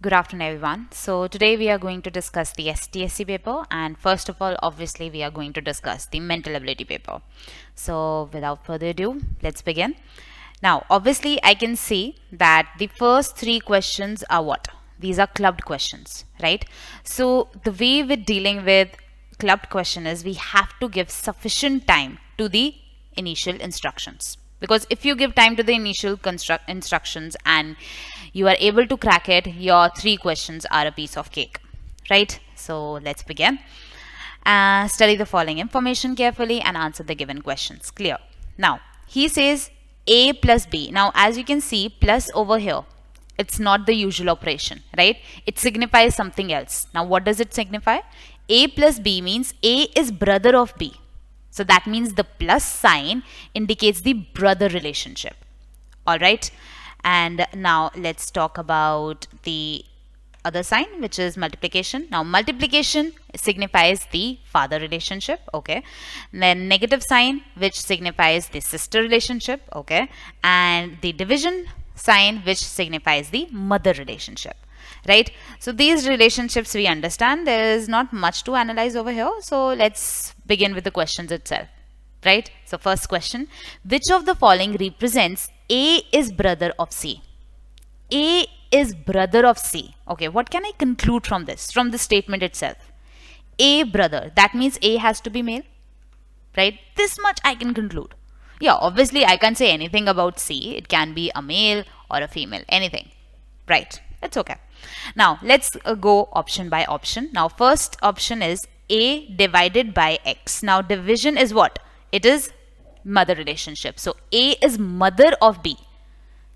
Good afternoon, everyone. So today we are going to discuss the STSE paper, and first of all, obviously, we are going to discuss the mental ability paper. So without further ado, let's begin. Now, obviously, I can see that the first three questions are what? These are clubbed questions, right? So the way we're dealing with clubbed question is we have to give sufficient time to the initial instructions. Because if you give time to the initial instructions and you are able to crack it, your three questions are a piece of cake, right? So let's begin. Study the following information carefully and answer the given questions. Clear? Now, he says A plus B. Now, as you can see, plus over here, it's not the usual operation, right? It signifies something else. Now, what does it signify? A plus B means A is brother of B. So that means the plus sign indicates the brother relationship. All right. And now let's talk about the other sign, which is multiplication. Now multiplication signifies the father relationship. Okay. And then negative sign, which signifies the sister relationship. Okay. And the division sign, which signifies the mother relationship. Right? So these relationships we understand. There is not much to analyze over here. So let's begin with the questions itself. Right? So first question, which of the following represents A is brother of C? A is brother of C. Okay, what can I conclude from this, from the statement itself? A brother, that means A has to be male, right? This much I can conclude. Yeah, obviously I can't say anything about C. It can be a male or a female, anything, right? It's okay. Now let's go option by option. Now first option is A divided by X. Now division is what? It is mother relationship. So A is mother of B.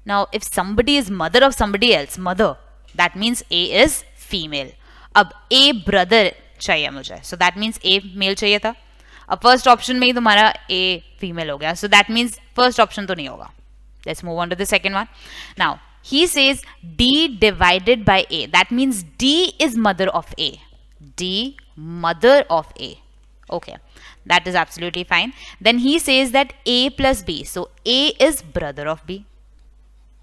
Now if somebody is mother of somebody else, mother, that means A is female. अब A brother चाहिए मुझे. So that means A male चाहिए था. अब first option में ही तुम्हारा A female हो गया. So that means first option तो नहीं होगा. Let's move on to the second one. Now he says D divided by A. That means D is mother of A. D mother of A. Okay, that is absolutely fine. Then he says that A plus B. So A is brother of B.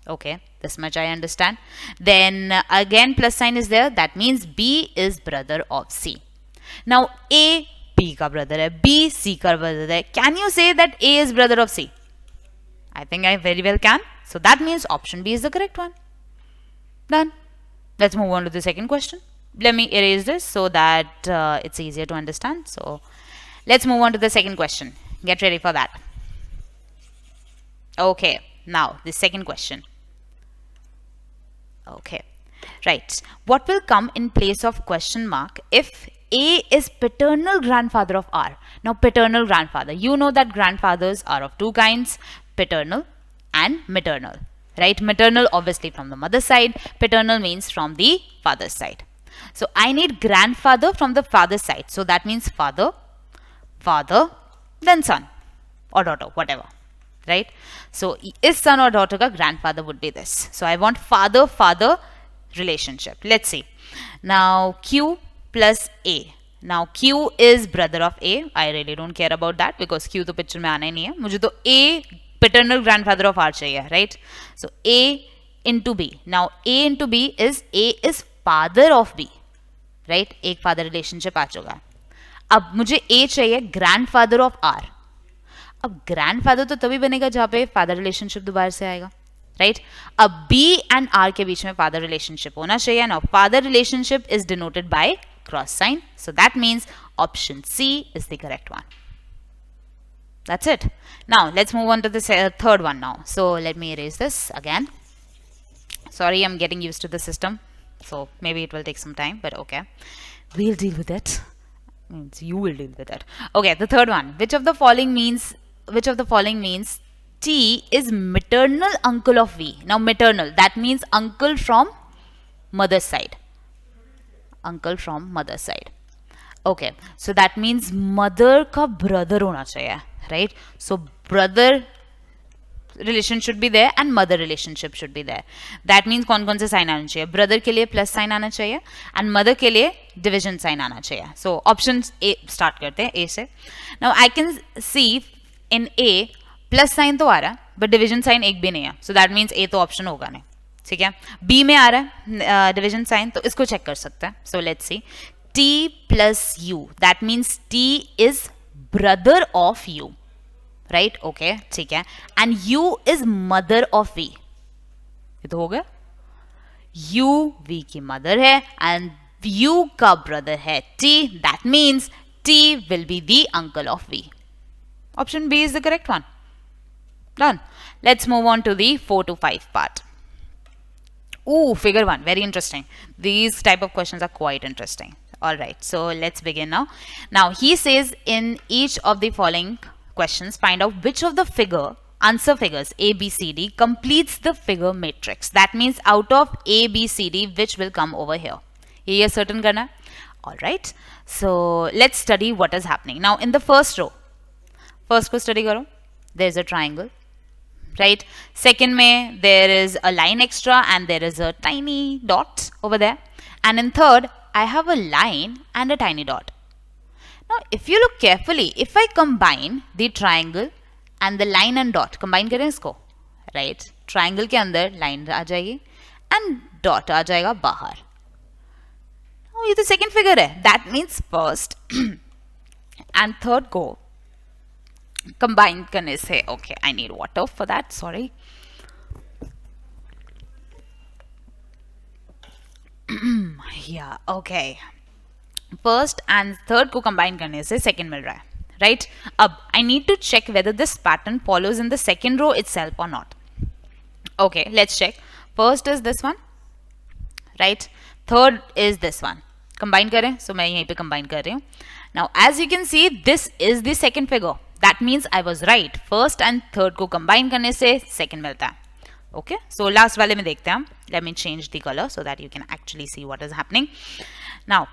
Okay, this much I understand. Then again plus sign is there. That means B is brother of C. Now A B ka brother hai, B C ka brother hai. Can you say that A is brother of C? I think I very well can. So that means option B is the correct one. Done. Let's move on to the second question. Let me erase this so that it's easier to understand. So let's move on to the second question. Get ready for that. Okay, now the second question. Okay, right. What will come in place of question mark if A is paternal grandfather of R? Now paternal grandfather, you know that grandfathers are of two kinds, paternal and maternal, right? Maternal obviously from the mother side, paternal means from the father's side. So I need grandfather from the father's side. So that means father, father, then son or daughter, whatever, right? So is son or daughter ka grandfather would be this. So I want father-father relationship. Let's see. Now Q plus A. Now Q is brother of A. I really don't care about that because Q to picture mein aana hi nahi hai. मुझे तो A paternal grandfather of R चाहिए, right? So A into B. Now A into B is A is father of B, right? एक father relationship आ चुका है. अब मुझे A चाहिए grandfather of R. अब grandfather तो तभी बनेगा जहाँ पे father relationship दोबारा से आएगा, right? अब B and R के बीच में father relationship होना चाहिए. Now father relationship is denoted by cross sign. So that means option C is the correct one. That's it. Now let's move on to the third one now. So let me erase this again. Sorry, I'm getting used to the system. So maybe it will take some time, but okay. We'll deal with it. Means you will deal with it. Okay, the third one. Which of the following means T is maternal uncle of V? Now maternal, that means uncle from mother's side. Uncle from mother's side. Okay, so that means mother ka brother hona chahiye, right? So brother relation should be there and mother relationship should be there. That means कौन-कौन से sign आना चाहिए? Brother के लिए plus sign आना चाहिए and mother के लिए division sign आना चाहिए. So options A start करते हैं A से. Now I can see in A plus sign तो आ रहा है but division sign एक भी नहीं है. So that means A तो option होगा नहीं. ठीक है, बी में आ रहा है डिवीजन साइन, तो इसको चेक कर सकते हैं. So let's see, t plus u, that means t is brother of u, right? Okay, ठीक है, and u is mother of v. ये तो हो गया, u v की मदर है and u का ब्रदर है t, that means t will be the uncle of v. Option B is the correct one. Done. Let's move on to the 4 to 5 part. Ooh, figure 1, very interesting. These type of questions are quite interesting. All right, so let's begin now. Now he says in each of the following questions, find out which of the answer figures A, B, C, D completes the figure matrix. That means out of A, B, C, D, which will come over here. ये certain करना है. All right, so let's study what is happening. Now in the first row, first को study करो. There is a triangle, right? Second में there is a line extra and there is a tiny dot over there. And in third, I have a line and a tiny dot. Now if you look carefully, if I combine the triangle and the line and dot, combine करें इसको, right? Triangle के अंदर line आ जाएगी and dot आ जाएगा बाहर. Oh, ये तो second figure है. That means first and third को combine करने से, okay, I need water for that, sorry. Yeah, okay. First and third को combine करने से second मिल रहा है, right? अब I need to check whether this pattern follows in the second row itself or not. Okay, let's check. First is this one, right? Third is this one. Combine करें, so मैं यहीं पे combine कर रही हूँ. Now as you can see, this is the second figure. That means I was right. First and third को combine करने से second मिलता है. Okay, so last वाले में देखते हैं हम. Let me change the color so that you can actually see what is happening. Now,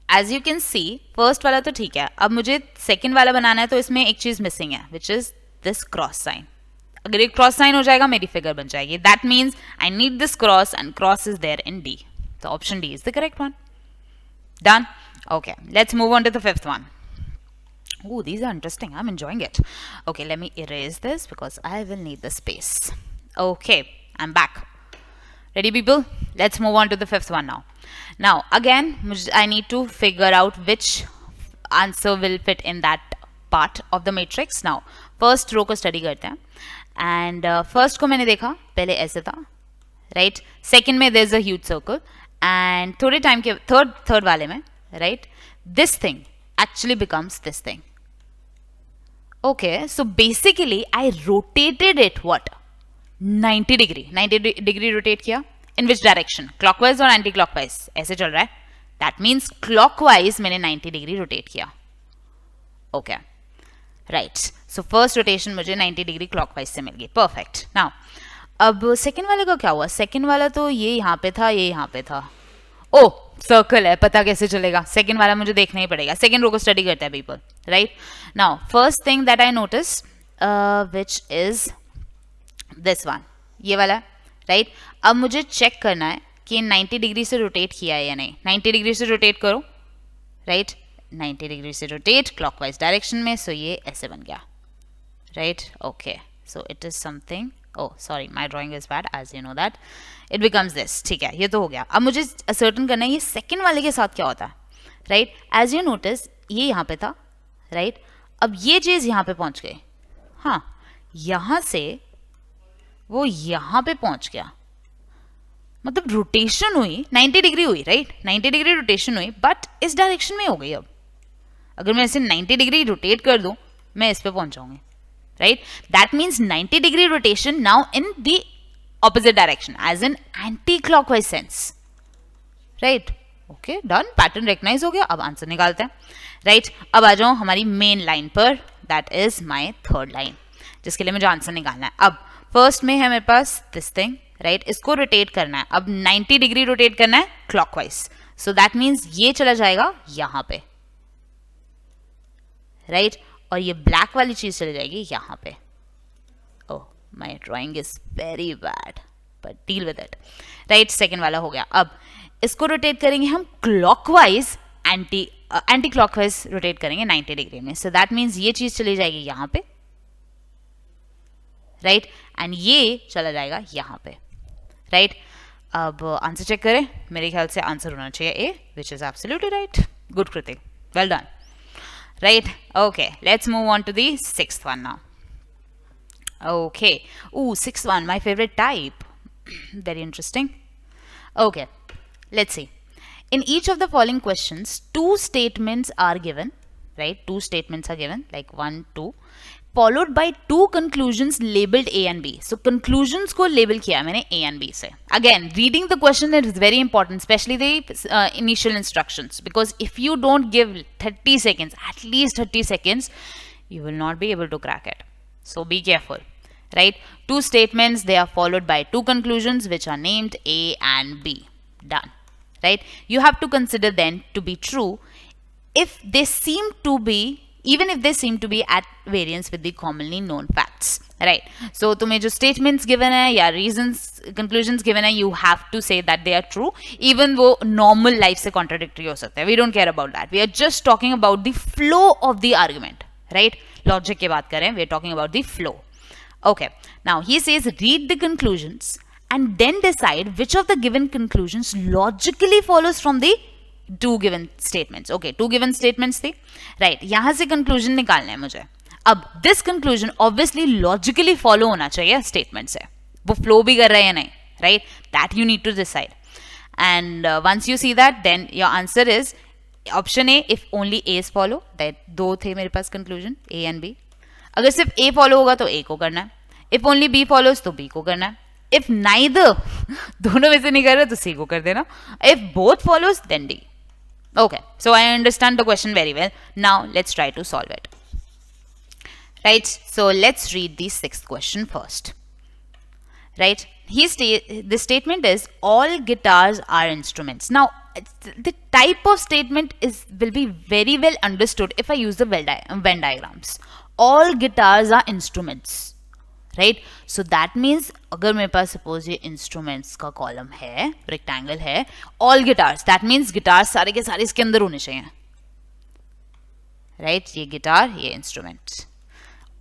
as you can see, first वाला तो ठीक है. अब मुझे second वाला बनाना है, तो इसमें एक चीज missing है, which is this cross sign. अगर एक cross sign हो जाएगा, मेरी figure बन जाएगी. That means I need this cross and cross is there in D. So option D is the correct one. Done? Okay, let's move on to the fifth one. Oh, these are interesting. I'm enjoying it. Okay, let me erase this because I will need the space. Okay, I'm back. Ready, people? Let's move on to the fifth one now. Now, again, I need to figure out which answer will fit in that part of the matrix. Now, first row को study करते हैं. And first को मैंने देखा, पहले ऐसे था, right? Second में there's a huge circle. And थोड़े time के third वाले में, right? This thing actually becomes this thing. Okay, so basically I rotated it what? 90 degree. 90 degree rotate किया. In which direction? Clockwise or anti-clockwise? ऐसे चल रहा है. That means clockwise मैंने 90 degree rotate किया. Okay, right. So first rotation मुझे 90 degree clockwise से मिल गई. Perfect. Now, अब second वाले का क्या हुआ? Second वाला तो ये यहाँ पे था, ये यहाँ पे था. Oh, सर्कल है, पता कैसे चलेगा? सेकेंड वाला मुझे देखना ही पड़ेगा. सेकेंड रो को स्टडी करते हैं people, right? Now first thing that I notice which is this one, ये वाला, राइट? अब मुझे चेक करना है कि 90 डिग्री से रोटेट किया है या नहीं. 90 डिग्री से रोटेट करो, राइट? 90 डिग्री से रोटेट क्लॉकवाइज डायरेक्शन में. सो ये ऐसे बन गया, right? Okay, so it is something. Oh, sorry, my drawing is bad, as you know that. It becomes this. ठीक है, ये तो हो गया. अब मुझे ascertain करना है ये second वाले के साथ क्या होता है, right? As you notice, ये यहाँ पे था, right? अब ये चीज यहाँ पे पहुंच गई. हाँ, यहाँ से वो यहाँ पे पहुंच गया. मतलब रोटेशन हुई, 90 डिग्री हुई, राइट? 90 डिग्री रोटेशन हुई, बट इस डायरेक्शन में हो गई. अब अगर मैं इसे 90 डिग्री रोटेट कर दूं, मैं इस पे पहुंच जाऊंगी. Right? That means 90 degree rotation now in the opposite direction, as in anti-clockwise sense. Right? Okay, done. Pattern recognize हो गया. अब आंसर निकालते हैं. Right? अब आ जाओ हमारी मेन लाइन पर. That is my third line, जिसके लिए मुझे आंसर निकालना है. अब फर्स्ट में है मेरे पास this thing, right? इसको रोटेट करना है. अब 90 डिग्री रोटेट करना है clockwise. So that means ये चला जाएगा यहाँ पे, right? और ये ब्लैक वाली चीज चली जाएगी यहाँ पे. Oh, my drawing is very bad, but deal with it, right? Second वाला हो गया. अब इसको रोटेट करेंगे हम क्लॉकवाइज, एंटी क्लॉकवाइज रोटेट करेंगे 90 डिग्री में. सो दैट मीन्स ये चीज चली जाएगी यहाँ पे, राइट? एंड ये चला जाएगा यहाँ पे, राइट. अब आंसर चेक करें. मेरे ख्याल से आंसर होना चाहिए A, which is absolutely right. Good Kritik, well done. Right, okay, let's move on to the sixth one now. Okay, sixth one, my favorite type. Very interesting. Okay, let's see. In each of the following questions, two statements are given, right? Two statements are given, like 1, 2, followed by two conclusions labeled A and B. So conclusions को label किया मैंने A and B से. Again, reading the question is very important, especially the initial instructions, because if you don't give 30 seconds, at least 30 seconds, you will not be able to crack it. So be careful, right? Two statements, they are followed by two conclusions which are named A and B. Done, right? You have to consider then to be true if they seem to be, even if they seem to be at variance with the commonly known facts, right? So तुम्हें जो statements given है या reasons, conclusions given है, you have to say that they are true, even वो normal life से contradictory हो सकते हैं. We don't care about that. We are just talking about the flow of the argument, right? Logic की बात करें, we are talking about the flow. Okay, now he says read the conclusions and then decide which of the given conclusions logically follows from the two given statements. Okay, two given statements थे, right? यहाँ से conclusion निकालना है मुझे. अब this conclusion obviously logically follow होना चाहिए statement से. वो flow भी कर रहे हैं नहीं, right? That you need to decide. And once you see that, then your answer is option A. If only A's follow, that दो थे मेरे पास conclusion A and B. अगर सिर्फ A follow होगा तो A को करना है. If only B follows तो B को करना है. If neither दोनों में से नहीं कर रहे तो C को कर देना. If both follows, then D. Okay, so I understand the question very well. Now let's try to solve it. Right, so let's read the sixth question first. Right, the statement is all guitars are instruments. Now the type of statement will be very well understood if I use the Venn diagrams. All guitars are instruments, right? So that means अगर मेरे पास suppose ये instruments का column है, rectangle है, all guitars, that means guitars सारे के सारे इसके अंदर होने चाहिए, right? ये guitar, ये instrument.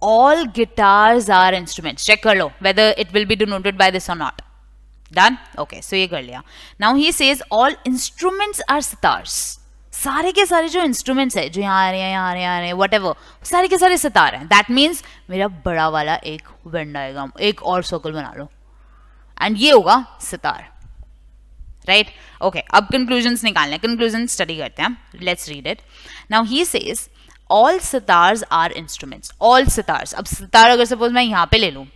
All guitars are instruments. Check कर लो whether it will be denoted by this or not. Done? Okay, so ये कर लिया. Now he says all instruments are sitars. सारे के सारे जो इंस्ट्रूमेंट्स है जो यहाँ आ रहे हैं, यहाँ आ रहे हैं, यहाँ आ रहे हैं, whatever, सारे के सारे सितार हैं. दैट मीन्स मेरा बड़ा वाला एक वेन डायग्राम, एक और सर्कल बना लो, एंड ये होगा सितार, राइट? ओके, अब कंक्लूजन्स निकालने, कंक्लूजन स्टडी करते हैं. Let's read it. Now he says all sitars are instruments. All sitars. अब सितार अगर सपोज मैं यहाँ पे ले लूँ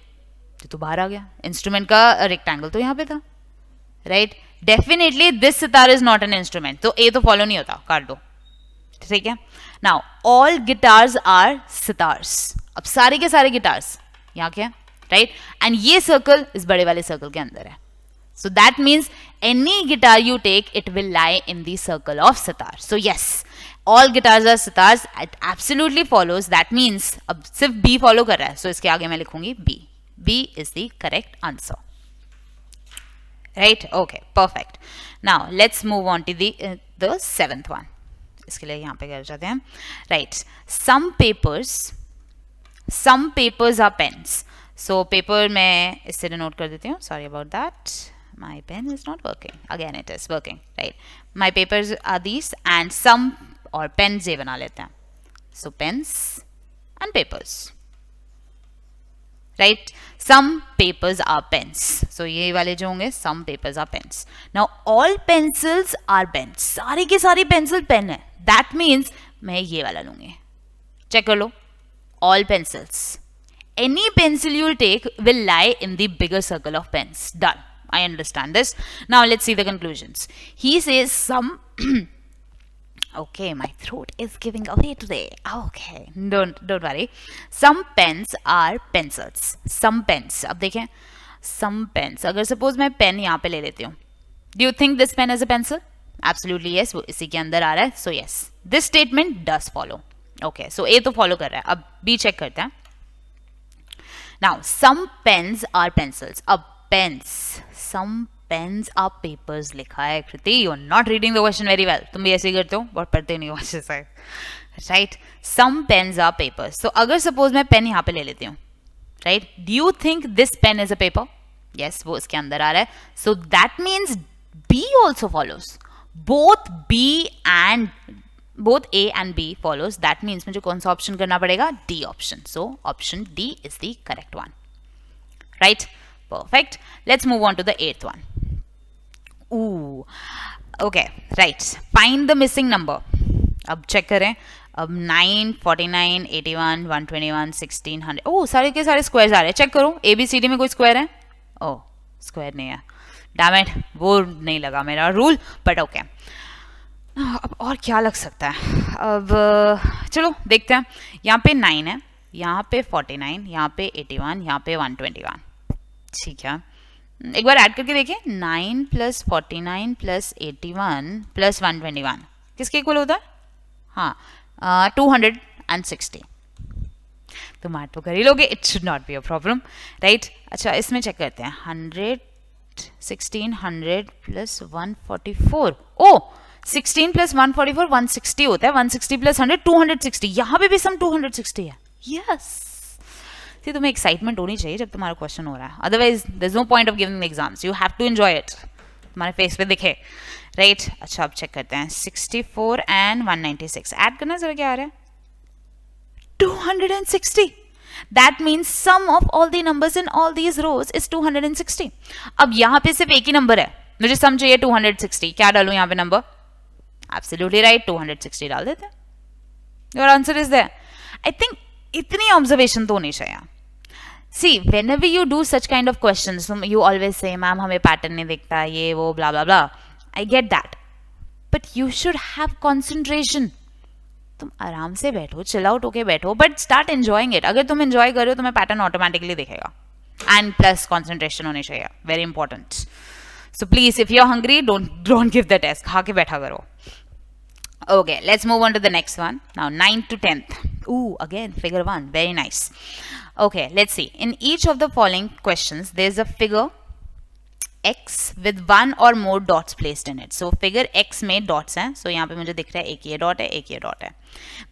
तो बाहर आ गया. इंस्ट्रूमेंट का रेक्टेंगल तो यहाँ पे था, right? Definitely this sitar is not an instrument, तो ए तो फॉलो नहीं होता, काट दो, ठीक है? Now all guitars are sitars. अब सारे के सारे गिटार्स यहाँ क्या, राइट? एंड ये सर्कल इस बड़े वाले सर्कल के अंदर है. So that means any guitar you take it will lie in the circle of sitar. So yes, all guitars are sitars. It absolutely follows. That means अब सिर्फ बी फॉलो कर रहा है, सो इसके आगे मैं लिखूंगी B. B is the correct answer. Right? Okay, perfect. Now let's move on to the seventh one. इसके लिए यहाँ पे कर जाते हैं. Right. Some papers are pens. So paper मैं इससे denote कर देती हूँ. Sorry about that. My pen is not working. Again, it is working. Right. My papers are these, and some और pens ये बना लेते हैं. So pens and papers. Right? Some papers are pens. So ये वाले जो होंगे some papers are pens. Now all pencils are pens. सारी के सारी pencil pen है. That means मैं ये वाला लूँगी. Check कर लो. All pencils. Any pencil you will take will lie in the bigger circle of pens. Done. I understand this. Now let's see the conclusions. He says some Okay, my throat is giving away today. Okay, don't worry. Some pens are pencils. Some pens. अब देखें, some pens. अगर suppose मैं pen यहाँ पे ले लेती हूँ, do you think this pen is a pencil? Absolutely yes. वो इसी के अंदर आ रहा है. So yes, this statement does follow. Okay, so A तो follow कर रहा है. अब B check करते हैं. Now, some pens are pencils. अब pens, some pens are papers लिखा है. कृति, you are not reading the question very well. तुम भी ऐसे ही करते हो, बहुत पढ़ते नहीं हो अच्छे से, right? Some pens are papers. So अगर suppose मैं पेन यहाँ पे ले लेती हूँ, right? Do you think this pen is a paper? yes, वो इसके अंदर आ रहा है. So that means B also follows. Both A and B follows. That means मुझे कौन सा ऑप्शन करना पड़ेगा? D option. So option D is the correct one. Right? Perfect. Let's move on to the 8th one. Ooh. Okay. Right. Find the missing number. अब check करें. अब 9, 49, 81, 121, 1600. ओह, सारे के सारे स्क्वायर्स आ रहे हैं. चेक करो. ABCD में कोई स्क्वायर है? ओह, स्क्वायर नहीं है. डैम इट, वो नहीं लगा मेरा रूल, बट ओके. अब और क्या लग सकता है? अब चलो देखते हैं. यहाँ पे 9 है, यहाँ पे 49, यहाँ पे 81, यहाँ पे 121. ठीक है, एक बार ऐड करके देखिए. 9 + 49 + 81 + 121 किसके इक्वल होता है? हाँ, 260. तो मैथ तो कर ही लोगे. It should not be a problem, right? अच्छा, इसमें चेक करते हैं. 1600 + 144. ओ, 16 + 144 160 होता है. 160 + 100 260. यहाँ पे भी सम 260 है. यस, तुम्हें एक्साइटमेंट होनी चाहिए जब तुम्हारा क्वेश्चन हो रहा है. Otherwise there is no point of giving exams. You have to enjoy it. तुम्हारे फेस पे दिखे, राइट? अच्छा, अब चेक करते हैं. 64 and 196 ऐड करना जरा. क्या आ रहा है? 260. That means sum of all the numbers in all these rows is 260. अब यहाँ पे सिर्फ एक ही नंबर है, मुझे सम चाहिए 260. क्या डालूं यहाँ पे नंबर? Absolutely right, 260 डाल देते हैं. Your answer is there. I think इतनी ऑब्जर्वेशन तो होनी चाहिए. See, whenever you do such kind of questions, you always say, ma'am हमें पैटर्न नहीं दिखता, ये वो blah blah blah. I get that, but you should have concentration. तुम आराम से बैठो, चिल आउट होके बैठो, बट स्टार्ट एंजॉइंग इट. अगर तुम एंजॉय कर रहे हो तुम्हें पैटर्न ऑटोमेटिकली दिखेगा. एंड प्लस कॉन्सेंट्रेशन होनी चाहिए, very important. So please, if you are hungry, don't give the test. खा के बैठा करो. Okay, let's move on to the next one. Now 9th to 10th. Ooh, again figure 1, very nice. Okay, let's see. In each of the following questions there is a figure x with one or more dots placed in it. So figure x में dots हैं. So यहाँ पे मुझे दिख रहा है एक ये dot है, एक ये dot है.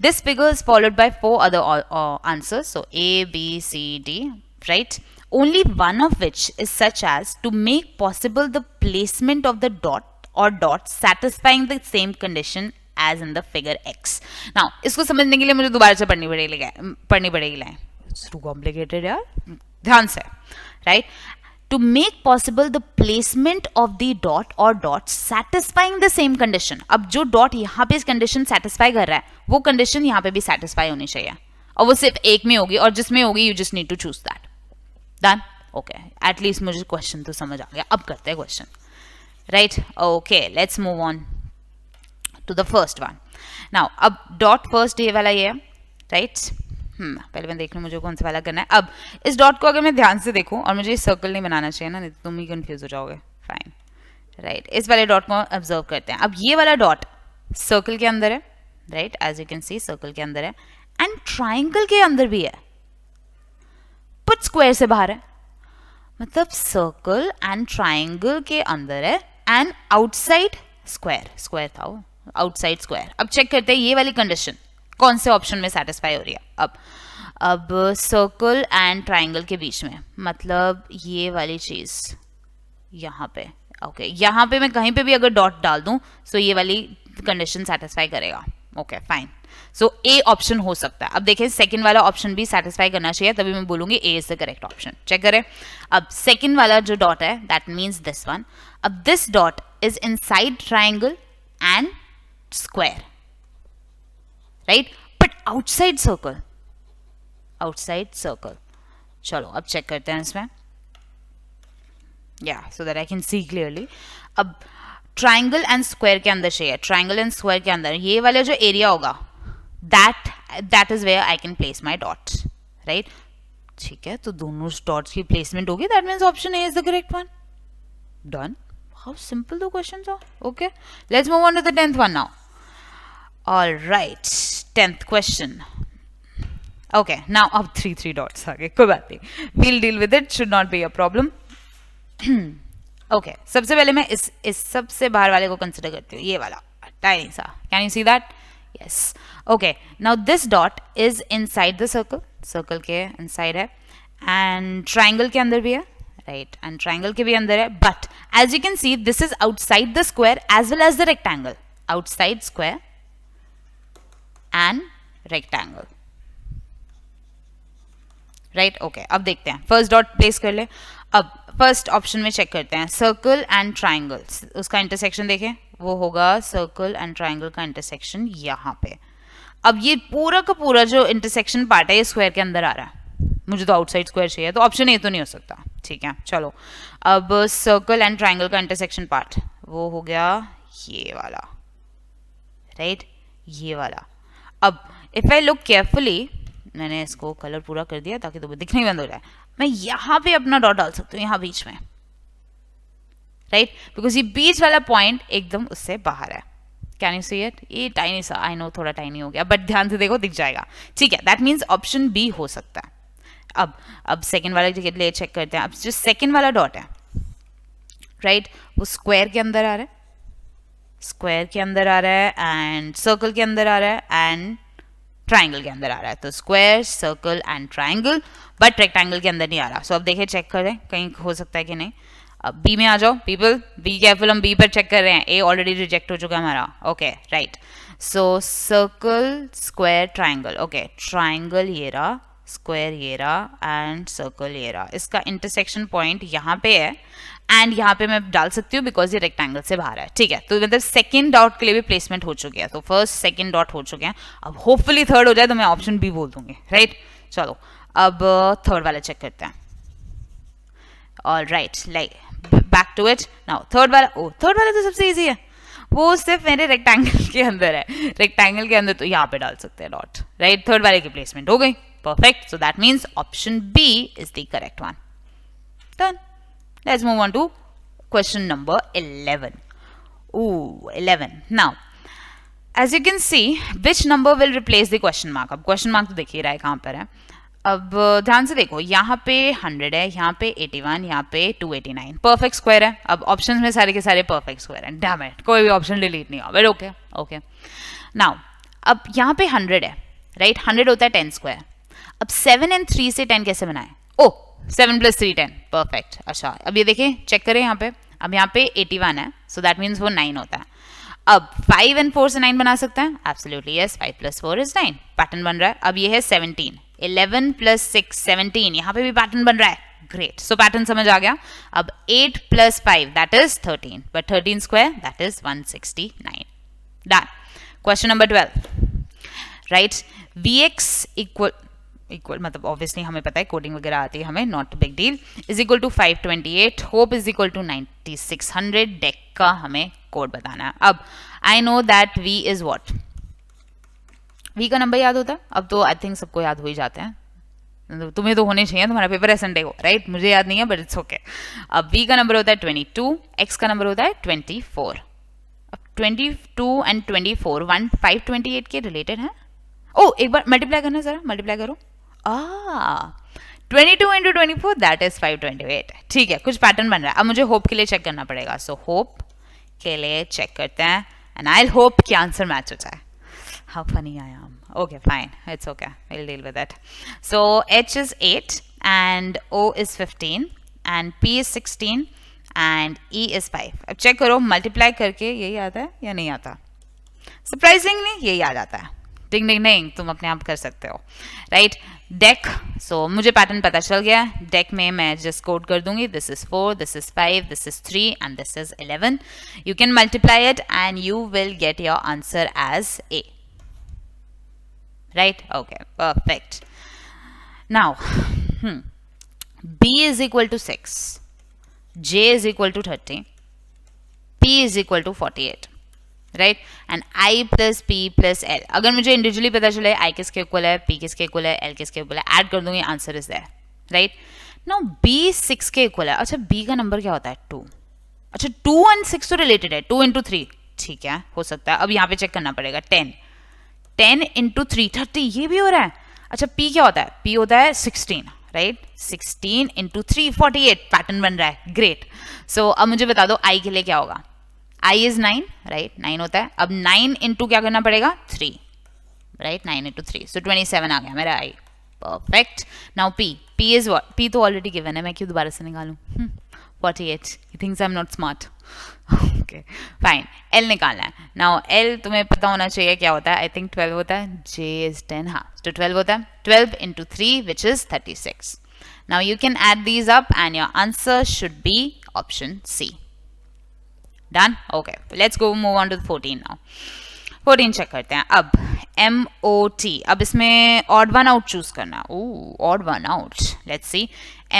This figure is followed by 4 other answers. So A, B, C, D, right? Only one of which is such as to make possible the placement of the dot or dots satisfying the same condition as in the figure x. Now इसको समझने के लिए मुझे दोबारा से पढ़नी पड़ेगी line. It's too complicated यार. ध्यान से, right? To make possible the placement of the dot or dots satisfying the same condition. अब जो dot यहाँ पे इस condition satisfy कर रहा है, वो condition यहाँ पे भी satisfy होनी चाहिए. और वो सिर्फ एक में होगी, और जिसमें होगी you just need to choose that. Done? Okay. At least मुझे question तो समझ आ गया. अब करते हैं question. Right? Okay. Let's move on to the first one. Now अब dot first ये वाला ये है, right? पहले मैं देख लूँ मुझे कौन सा वाला करना है. अब इस डॉट को अगर मैं ध्यान से देखूं, और मुझे सर्कल नहीं बनाना चाहिए ना, नहीं तो तुम ही कंफ्यूज हो जाओगे. Fine, right? इस वाले डॉट को ऑब्जर्व करते हैं. अब ये वाला डॉट सर्कल के अंदर है, right? As you can see circle के अंदर है, एंड ट्राइंगल के अंदर भी है, बट स्क्वायर से बाहर है. मतलब सर्कल एंड ट्राइंगल के अंदर है, एंड आउटसाइड स्क्वायर. स्क्वायर था वो, आउटसाइड स्क्वायर. अब चेक करते हैं ये वाली कंडीशन कौन से ऑप्शन में सेटिस्फाई हो रही है. अब सर्कल एंड ट्राइंगल के बीच में, मतलब ये वाली चीज यहाँ पे. ओके, यहाँ पे मैं कहीं पे भी अगर डॉट डाल दूं तो ये वाली कंडीशन सेटिस्फाई करेगा. Okay, fine. So A option हो सकता है. अब देखें, सेकंड वाला ऑप्शन भी सेटिस्फाई करना चाहिए, तभी मैं बोलूंगी A is the correct option. Check करें. अब सेकंड वाला जो डॉट है, दैट मीन्स दिस वन. अब this dot is inside triangle and square, right? But outside circle. Outside circle. चलो अब चेक करते हैं इसमें, या so that I can see clearly. अब ट्राइंगल एंड स्क्वायर के अंदर चाहिए. ट्राइंगल एंड स्क्वायर के अंदर ये वाला जो एरिया होगा, that is where I can place my dots, right? ठीक है, तो दोनों डॉट्स की प्लेसमेंट होगी. That means option A is the correct one. Done. How simple the questions are. Okay, let's move on to the 10th one now. All right, 10th question. Okay, now अब 3 dots आ गए. कोई बात नहीं, we'll deal with it, should not be a problem. Okay, सबसे पहले मैं इस सबसे बाहर वाले को कंसिडर करती हूँ, ये वाला टाइनी सा. Can you see that? Yes. Okay, now this dot is inside the circle. Circle के inside है, and triangle के अंदर भी है, राइट, एंड ट्राइंगल के भी अंदर है, but as you can see this is outside the square as well as the rectangle, outside square and rectangle, right. Okay, अब देखते हैं, फर्स्ट डॉट प्लेस कर ले. अब फर्स्ट ऑप्शन में चेक करते हैं, सर्कल एंड ट्राइंगल, उसका इंटरसेक्शन देखें, वो होगा सर्कल एंड ट्राइंगल का इंटरसेक्शन यहाँ पे. अब ये पूरा का पूरा जो इंटरसेक्शन पार्ट है ये स्क्वायर के अंदर आ रहा है, मुझे तो आउटसाइड स्क्वायर चाहिए, तो ऑप्शन ए तो नहीं हो सकता. ठीक है, चलो. अब सर्कल एंड ट्राइंगल का इंटरसेक्शन पार्ट वो हो गया ये वाला, राइट, ये वाला. अब इफ आई लुक केयरफुली, मैंने इसको कलर पूरा कर दिया ताकि तुम्हें दिखने बंद हो जाए, मैं यहाँ पे अपना डॉट डाल सकती हूँ, यहाँ बीच में, राइट, बिकॉज ये बीच वाला पॉइंट एकदम उससे बाहर है. Can you see it? ये टाइनी सा, आई नो थोड़ा टाइनी हो गया, बट ध्यान से देखो दिख जाएगा. ठीक है, दैट मीन्स ऑप्शन बी हो सकता है. अब सेकंड वाला के लिए चेक करते हैं. अब जो सेकंड वाला डॉट है, राइट, वो स्क्वायर के अंदर आ रहा है, स्क्वायर के अंदर आ रहा है, एंड सर्कल के अंदर आ रहा है, एंड ट्राइंगल के अंदर आ रहा है. तो square, circle and triangle, but rectangle के अंदर नहीं आ रहा. सो अब देखिए, चेक करें कहीं हो सकता है कि नहीं. अब बी में आ जाओ पीपल, बी केयरफुल, हम बी पर चेक कर रहे हैं, ए ऑलरेडी रिजेक्ट हो चुका है हमारा. Okay, right. सो circle, square, triangle. Okay, triangle ये रहा, स्क्वायर ये रहा, एंड सर्कल ये रहा. इसका इंटरसेक्शन पॉइंट यहाँ पे है, एंड यहाँ पे मैं डाल सकती हूँ बिकॉज ये रेक्टेंगल से बाहर है. ठीक है, तो मतलब सेकंड डॉट के लिए भी प्लेसमेंट हो चुकी है. तो फर्स्ट सेकंड डॉट हो चुके हैं. अब होपफुली थर्ड हो जाए तो मैं ऑप्शन बी बोल दूंगी, राइट. चलो, अब थर्ड वाला चेक करते हैं. All right, like back to it now. Third वाला तो सबसे इजी है, वो सिर्फ मेरे रेक्टेंगल के अंदर है. रेक्टेंगल के अंदर तो यहाँ पे डाल सकते हैं डॉट, राइट. थर्ड वाले की प्लेसमेंट हो गई, perfect. So that means option B is the correct one. Done. Let's move on to question number 11. Ooh, 11. Now, as you can see, which number will replace the question mark? अब question mark तो देख ही रहा है कहाँ पर है. अब ध्यान से देखो, यहाँ पे 100 है, यहाँ पे 81, यहाँ पे 289. परफेक्ट स्क्वायर है. अब ऑप्शंस में सारे के सारे परफेक्ट स्क्वायर हैं. डैम इट, कोई भी ऑप्शन डिलीट नहीं हुआ, बट ओके ओके. नाउ अब यहाँ पे 100 है, राइट. 100 होता है 10 स्क्वायर. अब 7 and 3 से 10 कैसे बनाए? ओ 7 + 3 10, परफेक्ट. अच्छा, अब ये देखिए, चेक करें यहाँ पे. अब यहाँ पे 81 है, सो दैट मीन्स वो 9 होता है. अब 5 and 4 से 9 बना सकते हैं, एब्सोल्युटली यस. 5 + 4 is 9, पैटर्न बन रहा है. अब ये है 17, 11 + 6 17, यहाँ पे भी पैटर्न बन रहा है, ग्रेट. सो पैटर्न समझ आ गया. अब 8 + 5 that is 13, but 13 square that is 169. Done. Question number 12, right. Vx equal मतलब ऑब्वियसली हमें पता है, कोडिंग वगैरह आती है हमें, not big deal. Is equal to 528, hope is equal to 9600. Deck का हमें कोड बताना है. अब I know that v is what, v का नंबर याद होता है. अब तो आई थिंक सबको याद हो ही जाते हैं, तुम्हें तो होने चाहिए, तुम्हारा पेपर है संडे को, राइट. मुझे याद नहीं है, बट इट्स ओके. अब v का नंबर होता है 22, x का नंबर होता है 24. अब 22 and 24 528 के रिलेटेड है. ओ एक बार मल्टीप्लाई करना, जरा मल्टीप्लाई करो. 22 into 24 दैट इज 528. ठीक है, कुछ पैटर्न बन रहा है. अब मुझे होप के लिए चेक करना पड़ेगा. सो होप के लिए चेक करते हैं, एंड आई होप कि आंसर मैच हो जाए. How funny I am. Okay fine, it's okay, will deal with that. So h is 8 and o is 15 and p is 16 and e is 5. अब check करो, multiply करके यही आता है या नहीं आता? सरप्राइजिंगली यही आ जाता है. डिंग डिंग डिंग, तुम अपने आप कर सकते हो, राइट. डेक, सो मुझे पैटर्न पता चल गया. डेक में मैं जस्ट कोड कर दूंगी, this is 4, this is 5, this is 3 and this is 11. You can multiply it and you will get your answer as A, right. Okay, perfect. Now b is equal to 6, j is equal to 30, p is equal to 48, right. And i + p + l. अगर मुझे individually पता चले i किसके equal है, p किसके equal है, l किसके equal है, ऐड कर दूंगी, answer is there, right. Now b 6 के इक्वल है. अच्छा, b का नंबर क्या होता है? 2. अच्छा, 2 and 6 तो रिलेटेड है, 2 into 3, ठीक है, हो सकता है. अब यहाँ पे चेक करना पड़ेगा. 10 into 3 30, ये भी हो रहा है. अच्छा, p क्या होता है? p होता है 16, राइट. 16 into 3 48, पैटर्न बन रहा है, ग्रेट. सो अब मुझे बता दो i के लिए क्या होगा. i is 9, right. 9 होता है. अब 9 into क्या करना पड़ेगा? 3, राइट. 9 into 3, सो 27 आ गया मेरा i, perfect. Now p P is what? P तो already given है, मैं क्यों दोबारा से निकालूं? 48. He thinks I'm not smart. Okay, fine. L निकालना है. Now L तुम्हें पता होना चाहिए क्या होता है. I think 12 होता है. J is 10. हाँ, तो 12 होता है. 12 into 3, which is 36. Now you can add these up, and your answer should be option C. Done? Okay. Let's go move on to 14 now. 14 check करते हैं. अब MOT. अब इसमें odd one out choose करना. Ooh, odd one out. Let's see.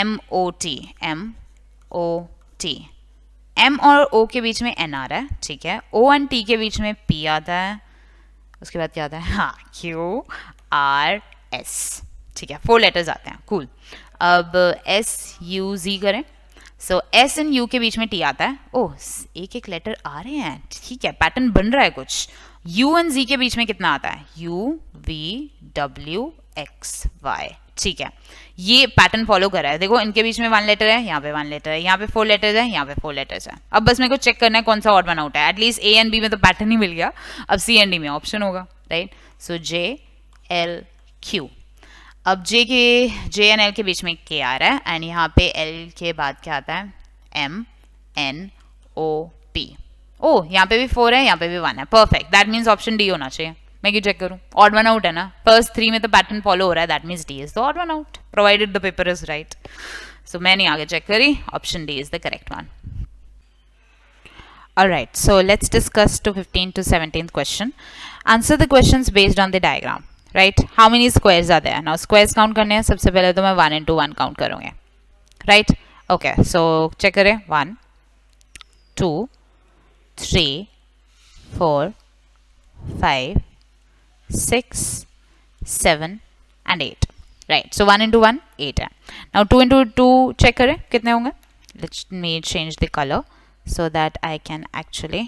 MOT. MOT. M और O के बीच में N आ रहा है, ठीक है. O and T के बीच में P आता है. उसके बाद क्या आता है? हाँ, Q R S. ठीक है, 4 letters आते हैं. Cool. अब S U Z करें. So S and U के बीच में T आता है. ओह, एक एक लेटर आ रहे हैं. ठीक है, पैटर्न बन रहा है कुछ. U and Z के बीच में कितना आता है? U V W X Y. ठीक है, ये पैटर्न फॉलो कर रहा है. देखो, इनके बीच में 1 लेटर है, यहाँ पे 1 लेटर है, यहाँ पे 4 लेटर्स है, यहाँ पे 4 लेटर्स है. अब बस मेरे को चेक करना है कौन सा ऑड वन आउट है. एटलीस्ट A एंड B में तो पैटर्न ही मिल गया. अब C एंड D में ऑप्शन होगा, राइट. सो J L Q. अब J एंड L के बीच में K आ रहा है, एंड यहाँ पे L के बाद क्या आता है? M N O P. ओह, यहाँ पे भी 4 है, यहाँ पे भी 1 है. Perfect. That means option D होना चाहिए. मैं क्यों चेक करूं? ऑड वन आउट है ना. फर्स्ट 3 में तो पैटर्न फॉलो हो रहा है. That means D is the odd one out, provided the paper is right. So मैंने आगे चेक करी. Option D is the correct one. Alright, so let's discuss to 15 to 17th question. Answer the questions based on the diagram. Right? How many squares are there? Now squares count करने हैं. सबसे पहले तो मैं 1 into 1 count करूँगी. Right? Okay. So check करें. 1, 2, 3, 4, 5, 6, 7 and 8. Right. So 1 into 1, 8 है. Now 2 into 2 check करें कितने होंगे. Let me change the color so that I can actually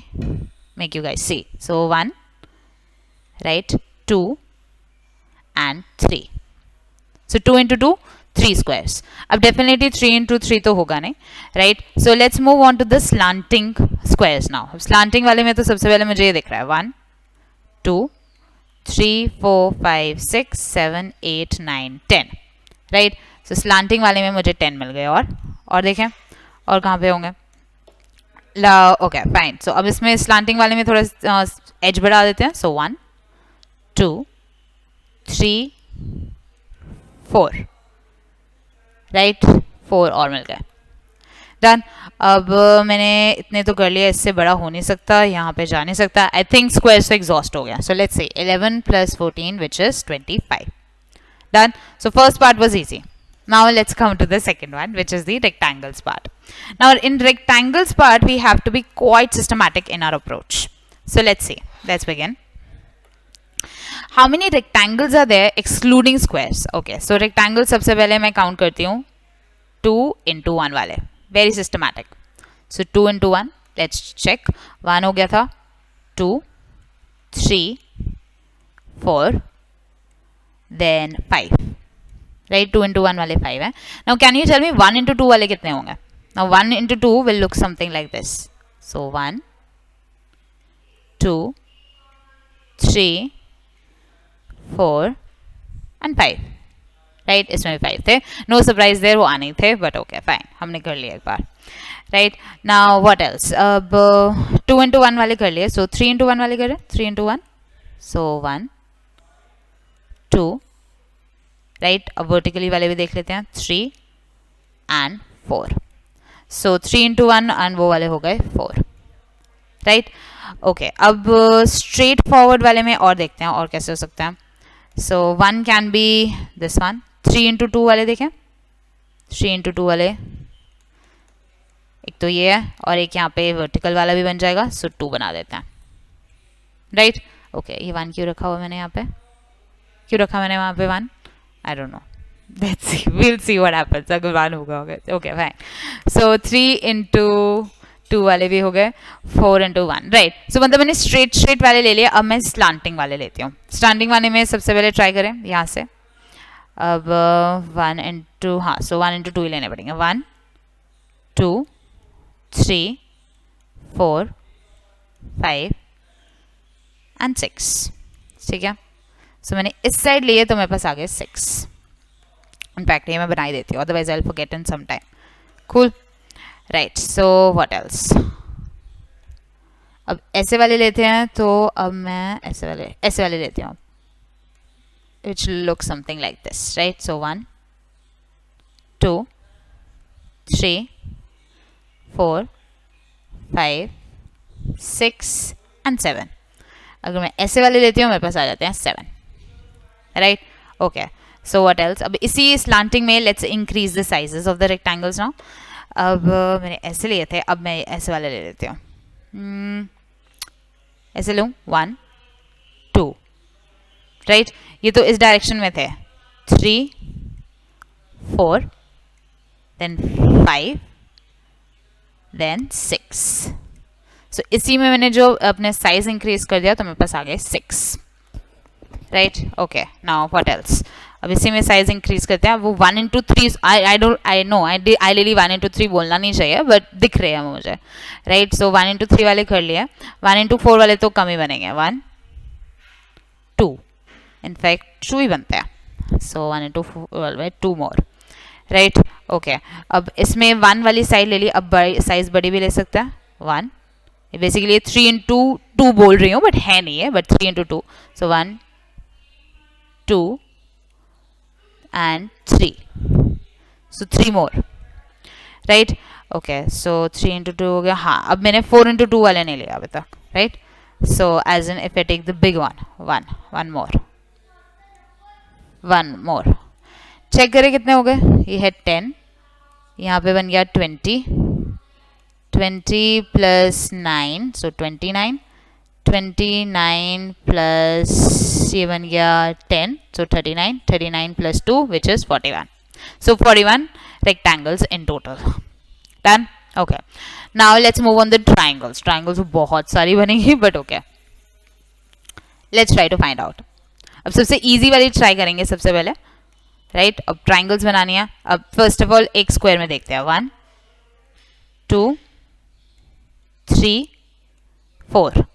make you guys see. So 1, right, 2 and 3. So 2 into 2, 3 squares. अब definitely 3 into 3 तो होगा नहीं, right? So let's move on to the slanting squares now. Slanting वाले में तो सबसे पहले मुझे ये दिख रहा है 1, 2, 3, 4, 5, 6, 7, 8, 9, 10. राइट. सो स्लांटिंग वाले में मुझे 10 मिल गए. और देखें और कहाँ पे होंगे. Okay fine. सो अब इसमें स्लांटिंग वाले में थोड़ा एज बढ़ा देते हैं. सो 1, 2, 3, 4. राइट, 4 और मिल गए. डन. अब मैंने इतने तो कर लिया, इससे बड़ा हो नहीं सकता, यहाँ पे जा नहीं सकता. आई थिंक स्क्वायर से एग्जॉस्ट हो गया. So let's say 11 plus 14 which is 25. Done. So first part was easy. Now let's come to the second one, which is the rectangles part. Now in rectangles part we have to be quite systematic in our approach. So let's see. Let's begin. How many rectangles are there excluding squares? Okay, so rectangles सबसे पहले मैं count करती हूँ 2 into 1 वाले. Very systematic. So 2 into 1. Let's check. 1 हो गया था. 2, 3, 4, then 5. Right, 2 into 1 वाले 5 है. Now can you tell me 1 into 2 वाले कितने होंगे? Now 1 into 2 will look something like this. So 1, 2, 3, 4 and 5. Right, इसमें भी 5 थे. No surprise there, वो आने ही थे, but okay fine, हमने कर लिया एक बार. Right, now what else? अब 2 into 1 वाले कर लिए. So 3 into 1 वाले करें. 3 into 1. So 1, 2. राइट, अब वर्टिकली वाले भी देख लेते हैं. 3 and 4. सो 3 into 1 एंड वो वाले हो गए 4. Right, okay. अब स्ट्रेट फॉरवर्ड वाले में और देखते हैं और कैसे हो सकता है. सो 1 can be this one. 3 into 2 वाले देखें. 3 into 2 वाले एक तो ये है और एक यहाँ पे वर्टिकल वाला भी बन जाएगा. सो 2 बना देते हैं. Right, okay. ये 1 क्यों रखा हुआ मैंने यहाँ पे? क्यों रखा मैंने वहाँ पे 1? I don't know. Let's see. We'll see what happens. अगर 1 होगा. Okay, fine. So 3 into 2 वाले भी हो गए. 4 into 1. Right. So मतलब मैंने straight वाले ले लिए. अब मैं slanting वाले लेती हूँ. Slanting वाले में सबसे पहले ट्राई करें यहाँ से. अब 1 into, हाँ, so 1 into 2 ही लेने पड़ेंगे. 1, 2, 3, 4, 5 and 6. ठीक है. सो मैंने इस साइड लिए तो मेरे पास आ गए 6. इनफैक्ट ये मैं बना ही देती हूँ, otherwise I will forget in some time. Cool, right. So what else, अब ऐसे वाले लेते हैं, तो अब मैं ऐसे वाले लेती हूँ, which looks something like this, right? So 1 2 3 4 5 6 and 7. अगर मैं ऐसे वाले लेती हूँ मेरे पास आ जाते हैं 7, right. Okay, so what else, अब इसी स्लांटिंग में let's increase the sizes of the rectangles now. अब मैंने ऐसे लिए थे, अब मैं ऐसे वाले ले लेती हूँ. ऐसे लूँ 1 2, राइट. ये तो इस डायरेक्शन में थे, 3 4 देन 5 देन 6. सो इसी में मैंने जो अपने साइज इंक्रीज कर दिया तो मेरे पास आ गए 6, right. Okay, now what else, अब इसी में साइज इंक्रीज करते हैं. वो 1 into 3, I know I really 1 into 3 बोलना नहीं चाहिए, बट दिख रहे हैं मुझे, राइट. सो 1 into 3 वाले कर लिए, 1 into 4 वाले तो कम ही बनेंगे, 1 2, इनफैक्ट 2 ही बनते हैं. सो 1 into 4 2 मोर, राइट. ओके, अब इसमें 1 वाली साइड ले ली, अब साइज बड़ी भी ले सकता है 1. बेसिकली 3 into 2 बोल रही हूँ, बट है नहीं है, but 3 into 2. So 1 2 and 3. So 3 more, right? Okay, so 3 into 2 हो गया. हाँ, अब मैंने 4 into 2 वाले नहीं लिया अभी तक, right? So as in if I take the big one, one more. Check करें कितने हो गए. ये है 10, यहाँ पे बन गया 20 plus 9, so 29. 29 plus ये बन गया 10, so 39 plus 2 which is 41. So 41 rectangles in total. Done? Okay. Now let's move on the triangles. Triangles बहुत सारी बनेंगी, but okay. Let's try to find out. अब सबसे easy वाली try करेंगे सबसे पहले, right? अब triangles बनानी है. अब first of all एक square में देखते हैं. 1 2 3 4.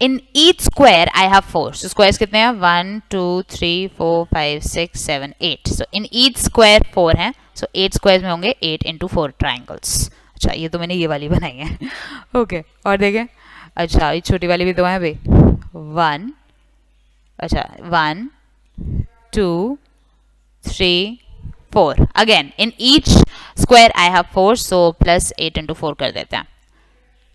In each square I have 4. So squares कितने हैं? 1 2 3 4 5 6 7 8. So in each square 4 हैं. So 8 squares में होंगे 8 into 4 triangles. अच्छा, ये तो मैंने ये वाली बनाई है. ओके, और देखें. अच्छा, ये छोटी वाली भी तो है भाई. 1, अच्छा 1 2 3 4. Again in each square I have 4. So plus 8 into 4 कर देते हैं.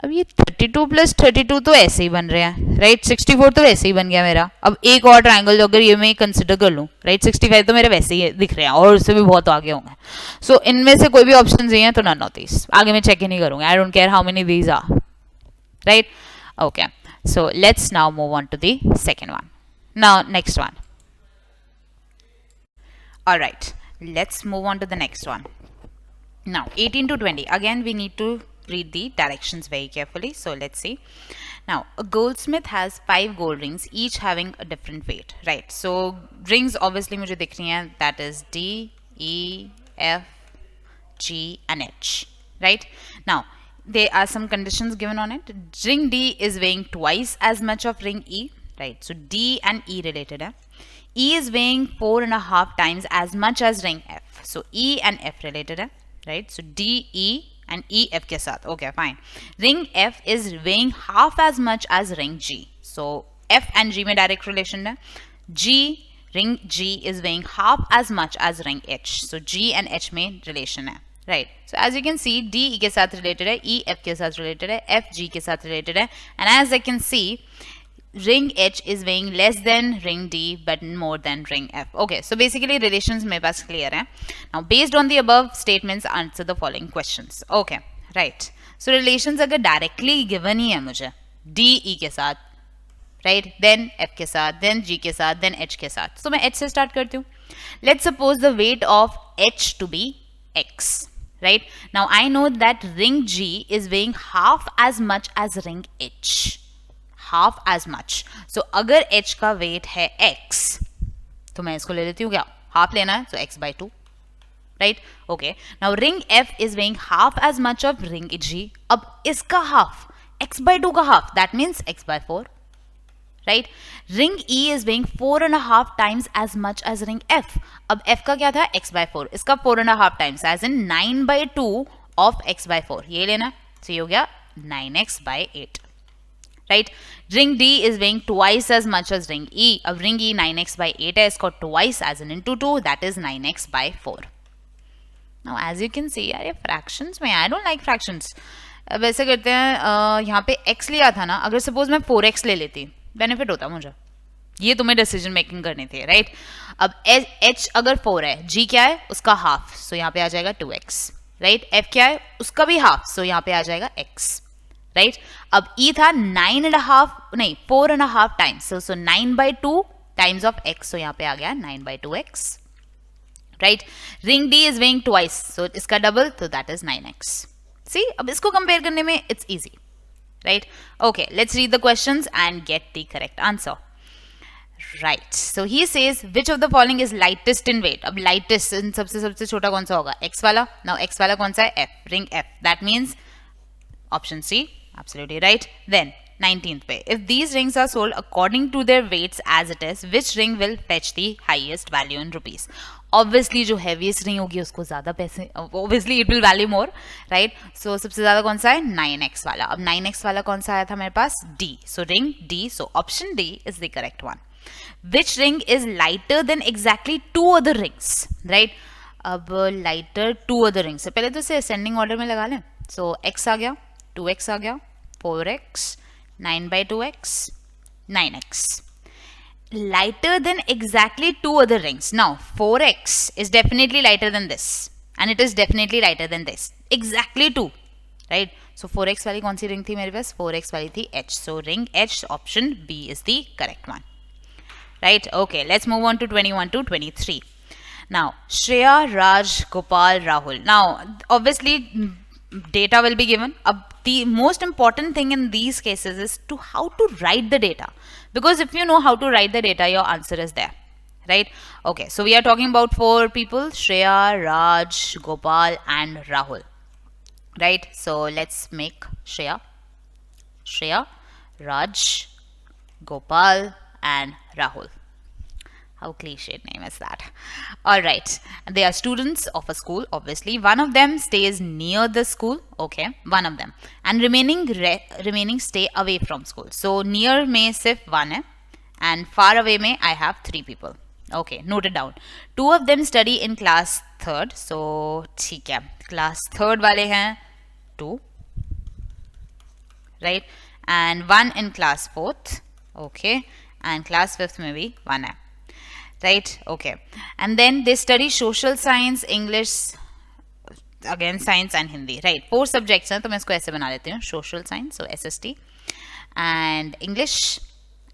अब ये 32 plus 32 तो ऐसे ही बन रहे हैं, राइट. 64 तो ऐसे ही बन गया मेरा. अब एक और ट्रायंगल अगर ये मैं कंसिडर कर लूँ, राइट, 65 तो मेरे वैसे ही दिख रहे हैं और उससे भी बहुत आगे होंगे. सो इनमें से कोई भी ऑप्शन नहीं है तो नन ऑफ दीस. आगे मैं चेक ही नहीं करूँगा. I don't care how many these are, right. Okay, so let's now move on to the second one. Now next one. Alright, let's move on to the next one. Now 18 to 20, again we need to read the directions very carefully. So let's see. Now a goldsmith has 5 gold rings, each having a different weight, right? So rings obviously मुझे दिख रही हैं, that is D, E, F, G and H, right? Now there are some conditions given on it. Ring D is weighing twice as much of ring E, right? So D and E related है. E is weighing 4.5 times as much as ring F. So E and F related है, right? So D, E and E, F के साथ. Okay, fine. Ring F is weighing half as much as ring G. So F and G में direct relation है. Ring G is weighing half as much as ring H. So G and H में relation है, right? So as you can see, D E के साथ related है, E F के साथ related है, F G के साथ related है, and as I can see, ring H is weighing less than ring D but more than ring F. Okay, so basically relations मेरे पास clear है. Now based on the above statements, answer the following questions. Okay, right. So relations अगर directly given ही है मुझे D E के साथ, right, then F के साथ, then G के साथ, then H के साथ. So मैं H से start करती हूँ. Let's suppose the weight of H to be X, right? Now I know that ring G is weighing half as much as ring H. Half as much. So अगर h का wait है x तो मैं इसको ले लेती हूँ, क्या हाफ लेना है, so x by 2, right. Okay, now ring f is weighing half as much of ring g. अब इसका हाफ x by 2 का half, that means x by 4, right. Ring E is being 4.5 times as much as ring F. अब F का क्या था? x/4. इसका 4.5 times as in 9/2 of x/4. ये लेना. So ये हो गया 9x/8. Right. Ring D is being twice as much as ring E. अब ring E 9x/8 है, इसको twice as in into 2, that is 9x/4. Now as you can see, यार ये fractions में, I don't like fractions. अब ऐसे करते हैं, यहाँ पे x लिया था ना, अगर सपोज मैं 4x ले लेती, बेनिफिट होता मुझे. ये तुम्हें डिसीजन मेकिंग करनी थी, राइट. अब h अगर 4 है, g क्या है? उसका हाफ, सो यहाँ पे आ जाएगा 2x. राइट. f क्या है? उसका भी हाफ, सो यहाँ पे आ जाएगा x. राइट. अब e था 4.5 times, so 9/2 times of x, सो यहाँ पे आ गया 9/2x. Right. Ring D is weighing twice, सो इसका डबल, तो दैट इज 9x. सी, अब इसको कंपेयर करने में it's easy, right. Okay, let's read the questions and get the correct answer. Right. So he says which of the following is lightest in weight. अब lightest in सबसे छोटा कौन सा होगा? x वाला. नाउ x वाला कौन सा है? f, ring f. That means option C, absolutely right. Then 19th पे, if these rings are sold according to their weights as it is, which ring will fetch the highest value in rupees? Obviously जो heaviest ring होगी उसको ज्यादा पैसे, obviously it will value more, right? So सबसे ज्यादा कौन सा है? 9x वाला. अब 9x वाला कौन सा आया था मेरे पास? D. So ring D. So option D is the correct one. Which ring is lighter than exactly 2 other rings, right? अब lighter 2 other rings से पहले तो इसे ascending order में लगा लें. So x आ गया, 2x आ गया, 4x, 9/2x, 9x. Lighter than exactly 2 other rings. Now 4x is definitely lighter than this, and it is definitely lighter than this. Exactly 2, right? So 4x वाली कौन सी ring थी मेरे पास? 4x वाली थी H. So ring H, option B is the correct one, right? Okay, let's move on to 21 to 23. Now Shreya, Raj, Gopal, Rahul. Now obviously data will be given. The most important thing in these cases is to how to write the data, because if you know how to write the data, your answer is there, right? Okay, so we are talking about 4 people: Shreya, Raj, Gopal and Rahul, right? So let's make Shreya, Raj, Gopal and Rahul. How cliched name is that? All right, they are students of a school. Obviously one of them stays near the school, okay, one of them, and remaining stay away from school. So near में सिर्फ 1 है and far away में I have 3 people. Okay, note it down. 2 of them study in class 3rd. So ठीक है, class 3rd वाले हैं 2, right, and 1 in class 4th, okay, and class 5th में भी 1 है, right? Okay, and then they study social science, English, again science and Hindi, right? 4 subjects हैं, तो मैं इसको ऐसे बना लेती हूँ: social science, so SST, and English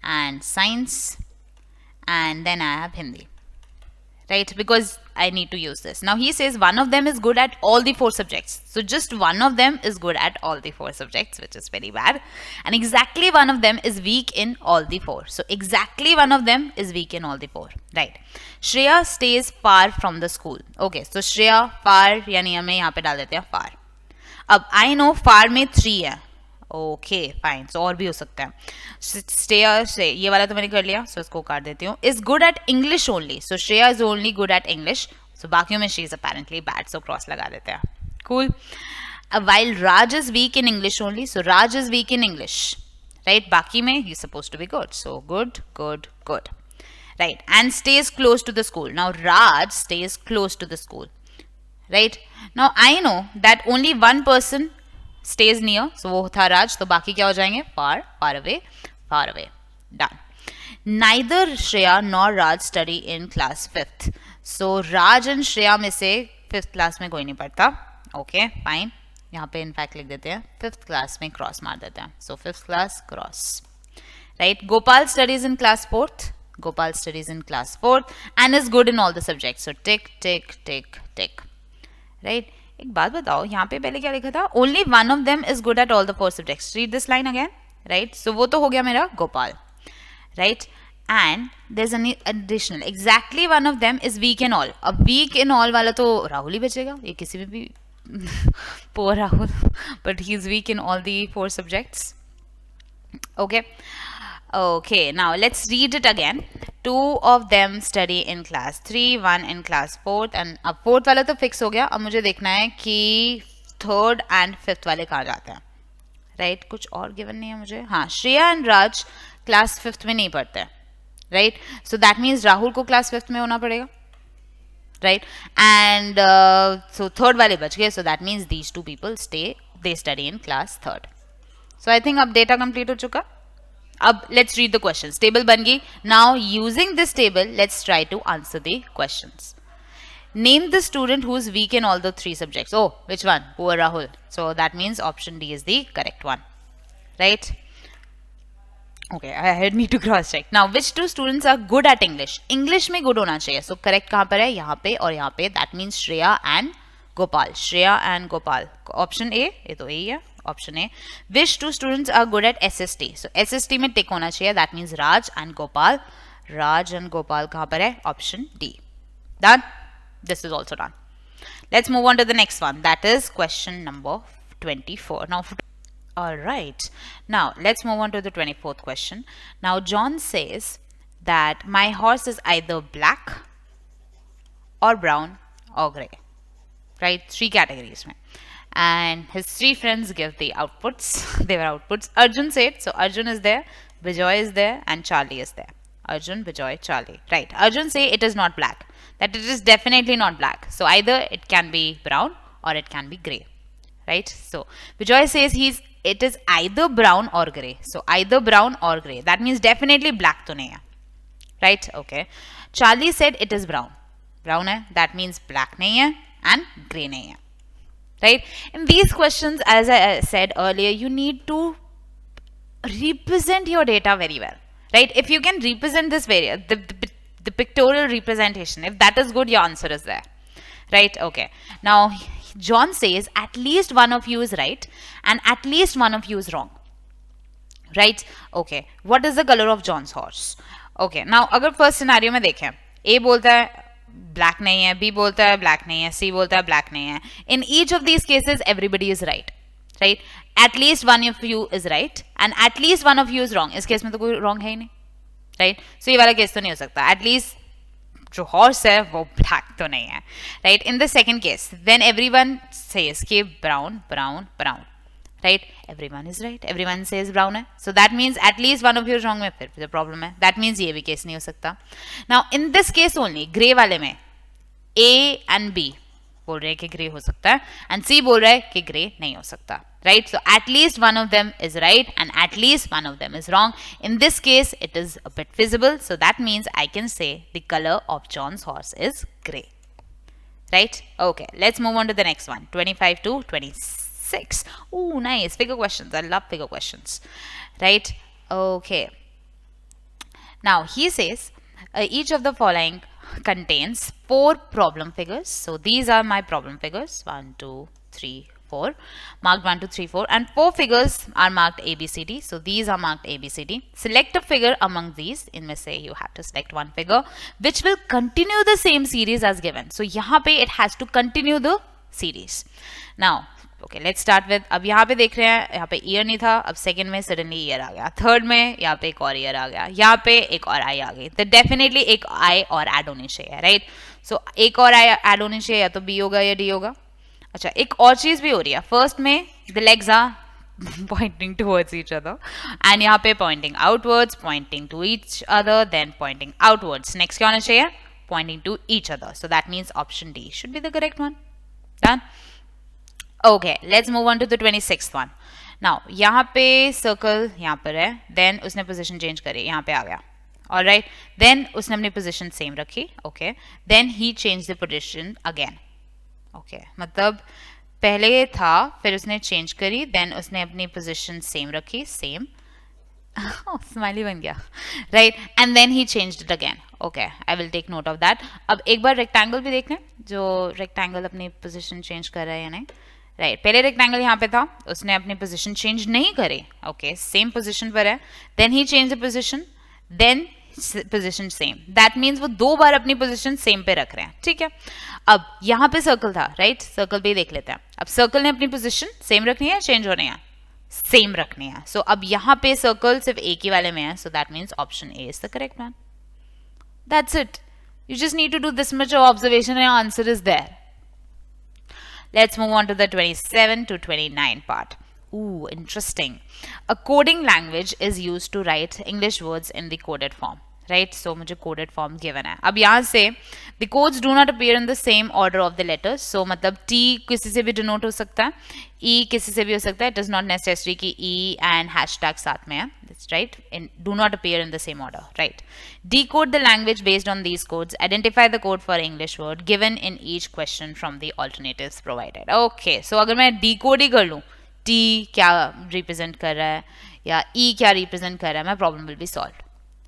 and science, and then I have Hindi, right? Because I need to use this. Now he says one of them is good at all the 4 subjects. So just one of them is good at all the 4 subjects, which is very bad. And exactly one of them is weak in all the 4. So exactly one of them is weak in all the 4, right? Shreya stays far from the school. Okay, so Shreya far, यानी हमें यहाँ पे डाल देते हैं far. अब I know far में 3 है. ओके फाइन, सो और भी हो सकता है. श्रेया से ये वाला तो मैंने कर लिया, सो इसको काट देती हूँ. Is good at English only. So Shreya is only good at English. So बाकियों में she is apparently bad, so cross लगा देते हैं. Cool. while Raj is weak in English only, so Raj is weak in English, right? बाकी में he is supposed to be good. So good, good, good, right? And stays close to the school. Now Raj stays close to the school, right? Now I know that only one person stays near, so वो था राज, तो बाकी क्या हो जाएंगे? far, far away, far away. Done. Neither Shreya nor Raj study in class 5th. So Raj and Shreya में से 5th class में कोई नहीं पढ़ता. Okay, fine. यहाँ पे इनफैक्ट लिख देते हैं 5th class में क्रॉस मार देते हैं. So 5th class cross, right? Gopal studies in class 4th. Gopal studies in class 4th and is good in all the subjects. So tick, tick, tick, tick, right? एक बात बताओ, यहाँ पे पहले क्या लिखा था? Only one of them is good at all the 4 subjects. Read this line again, right? So वो तो हो गया मेरा Gopal, right? And there's an additional. Exactly one of them is weak in all. अब weak in all वाला तो राहुल ही बचेगा. ये किसी में भी poor Rahul, but he's weak in all the 4 subjects. Okay. Okay, now let's read it again. 2 of them study in class 3, 1 in class 4th, and अब 4th वाला तो फिक्स हो गया. अब मुझे देखना है कि 3rd and 5th वाले कहाँ जाते हैं. राइट, कुछ और गिवन नहीं है मुझे. हाँ, Shreya and Raj class 5th में नहीं पढ़ते. Right, so that means Rahul को क्लास 5th में होना पड़ेगा. राइट, एंड सो 3rd वाले बच गए. सो that means these 2 people they study in class 3rd. So I think अब डेटा कंप्लीट हो चुका. अब let's read the questions. Table बन गई. Now using this table, let's try to answer the questions. Name the student who is weak in all the 3 subjects. Oh, which one? Poor Rahul. So that means option D is the correct one. Right? Okay, I had me to cross check. Now, which 2 students are good at English? English में good होना चाहिए. So correct कहाँ पर है? यहाँ पे और यहाँ पे. That means Shreya and Gopal. Shreya and Gopal. Option A. ये तो A है. Option A. Which 2 students are good at SST? So SST में tick होना चाहिए. That means Raj and Gopal. Raj and Gopal कहाँ पर है? Option D. Done? This is also done. Let's move on to the next one. That is question number 24. Now, all right. Now let's move on to the 24th question. Now John says that my horse is either black or brown or gray. Right? 3 categories में. And his 3 friends give the outputs. They were outputs. Arjun said, so Arjun is there, Bijoy is there, and Charlie is there. Arjun, Bijoy, Charlie. Right. Arjun say it is not black. That it is definitely not black. So either it can be brown or it can be gray. Right. So Bijoy says it is either brown or gray. So either brown or gray. That means definitely black to nahi hai. Right. Okay. Charlie said it is brown. Brown hai. That means black nahi hai and gray nahi hai. Right? In these questions, as I said earlier, you need to represent your data very well. Right? If you can represent this the pictorial representation, if that is good, your answer is there. Right? Okay. Now, John says at least one of you is right and at least one of you is wrong. Right? Okay. What is the color of John's horse? Okay. Now, अगर first scenario में देखें, A बोलता है black नहीं है, B बोलता है black नहीं है, सी बोलता है ब्लैक नहीं है. In each of these cases everybody is right. Right, at least one of you is right and at least one of you is wrong. इस केस में तो कोई रॉन्ग है ही नहीं. राइट, सो ये वाला केस तो नहीं हो सकता. एटलीस्ट जो हॉर्स है वो ब्लैक तो नहीं है. Right, in the second case when everyone says कि brown brown brown. Right, everyone is right, everyone says brown है. So that means at least one of you is wrong में फिर problem है. That means ये भी case नहीं हो सकता. Now in this case only, grey वाले में A and B बोल रहे हैं कि grey हो सकता है and C बोल रहा है कि grey नहीं हो सकता. Right, so at least one of them is right and at least one of them is wrong. In this case it is a bit feasible. So that means I can say the color of John's horse is grey. Right, okay, let's move on to the next one. 25 to 26. Oh, nice. Figure questions. I love figure questions. Right? Okay. Now, he says each of the following contains 4 problem figures. So, these are my problem figures. 1, 2, 3, 4. Marked 1, 2, 3, 4. And 4 figures are marked A, B, C, D. So, these are marked A, B, C, D. Select a figure among these. In may say you have to select one figure which will continue the same series as given. So, यहाँ पे it has to continue the series. Now, okay, let's start with. अब यहाँ पे देख रहे हैं, यहाँ पे ईयर नहीं था, अब सेकंड में सडनली ईयर आ गया, थर्ड में यहाँ पे एक और ईयर आ गया, यहाँ पे एक और आई आ गई. तो डेफिनेटली एक आई और ऐड होनी चाहिए. राइट, सो एक और आई ऐड होनी चाहिए, या तो बी होगा या डी होगा. अच्छा, एक और चीज भी हो रही है. फर्स्ट में the legs are pointing towards each other and यहाँ पे pointing outwards, pointing to each other, then pointing outwards. Next क्या होना चाहिए? Pointing to each other. So that means option D should be the correct one. Done? Okay, let's move on to the 26th one. Now, यहाँ पे circle यहाँ पर है, then उसने position change करी, यहाँ पे आ गया. Alright, then उसने अपनी position same रखी. Okay, then he changed the position again. Okay, मतलब पहले था, फिर उसने change करी, then उसने अपनी position same रखी, same. Oh, smiley बन गया. Right, and then he changed it again. Okay, I will take note of that. अब एक बार rectangle भी देख लें, जो rectangle अपनी position change कर रहा है या नहीं. राइट, पहले रेक्टेंगल यहाँ पे था, उसने अपनी पोजीशन चेंज नहीं करी. ओके, सेम पोजीशन पर है, then he change the position, then position same. That means वो 2 बार अपनी पोजीशन सेम पे रख रहे हैं. ठीक है, अब यहाँ पे सर्कल था. राइट, सर्कल पे ही देख लेते हैं. अब सर्कल ने अपनी पोजीशन सेम रखनी है, चेंज होनी है, सेम रखनी है. सो अब यहाँ पे सर्कल सिर्फ एक ही वाले में है, so that means option A is the correct one. That's it. You just need to do this much of observation and your answer is there. Let's move on to the 27 to 29 part. Ooh, interesting. A coding language is used to write English words in the coded form. Right? So, मुझे coded form given है. अब यहाँ से the codes do not appear in the same order of the letters. So, मतलब T किसी से भी denote हो सकता है, E किसी से भी हो सकता है. It is not necessary कि E and hashtag साथ में है. That's right. Do not appear in the same order. Right. Decode the language based on these codes. Identify the code for English word given in each question from the alternatives provided. Okay. So, अगर मैं decode ही कर लूँ, T क्या represent कर रहा है या E क्या represent कर रहा है, my problem will be solved.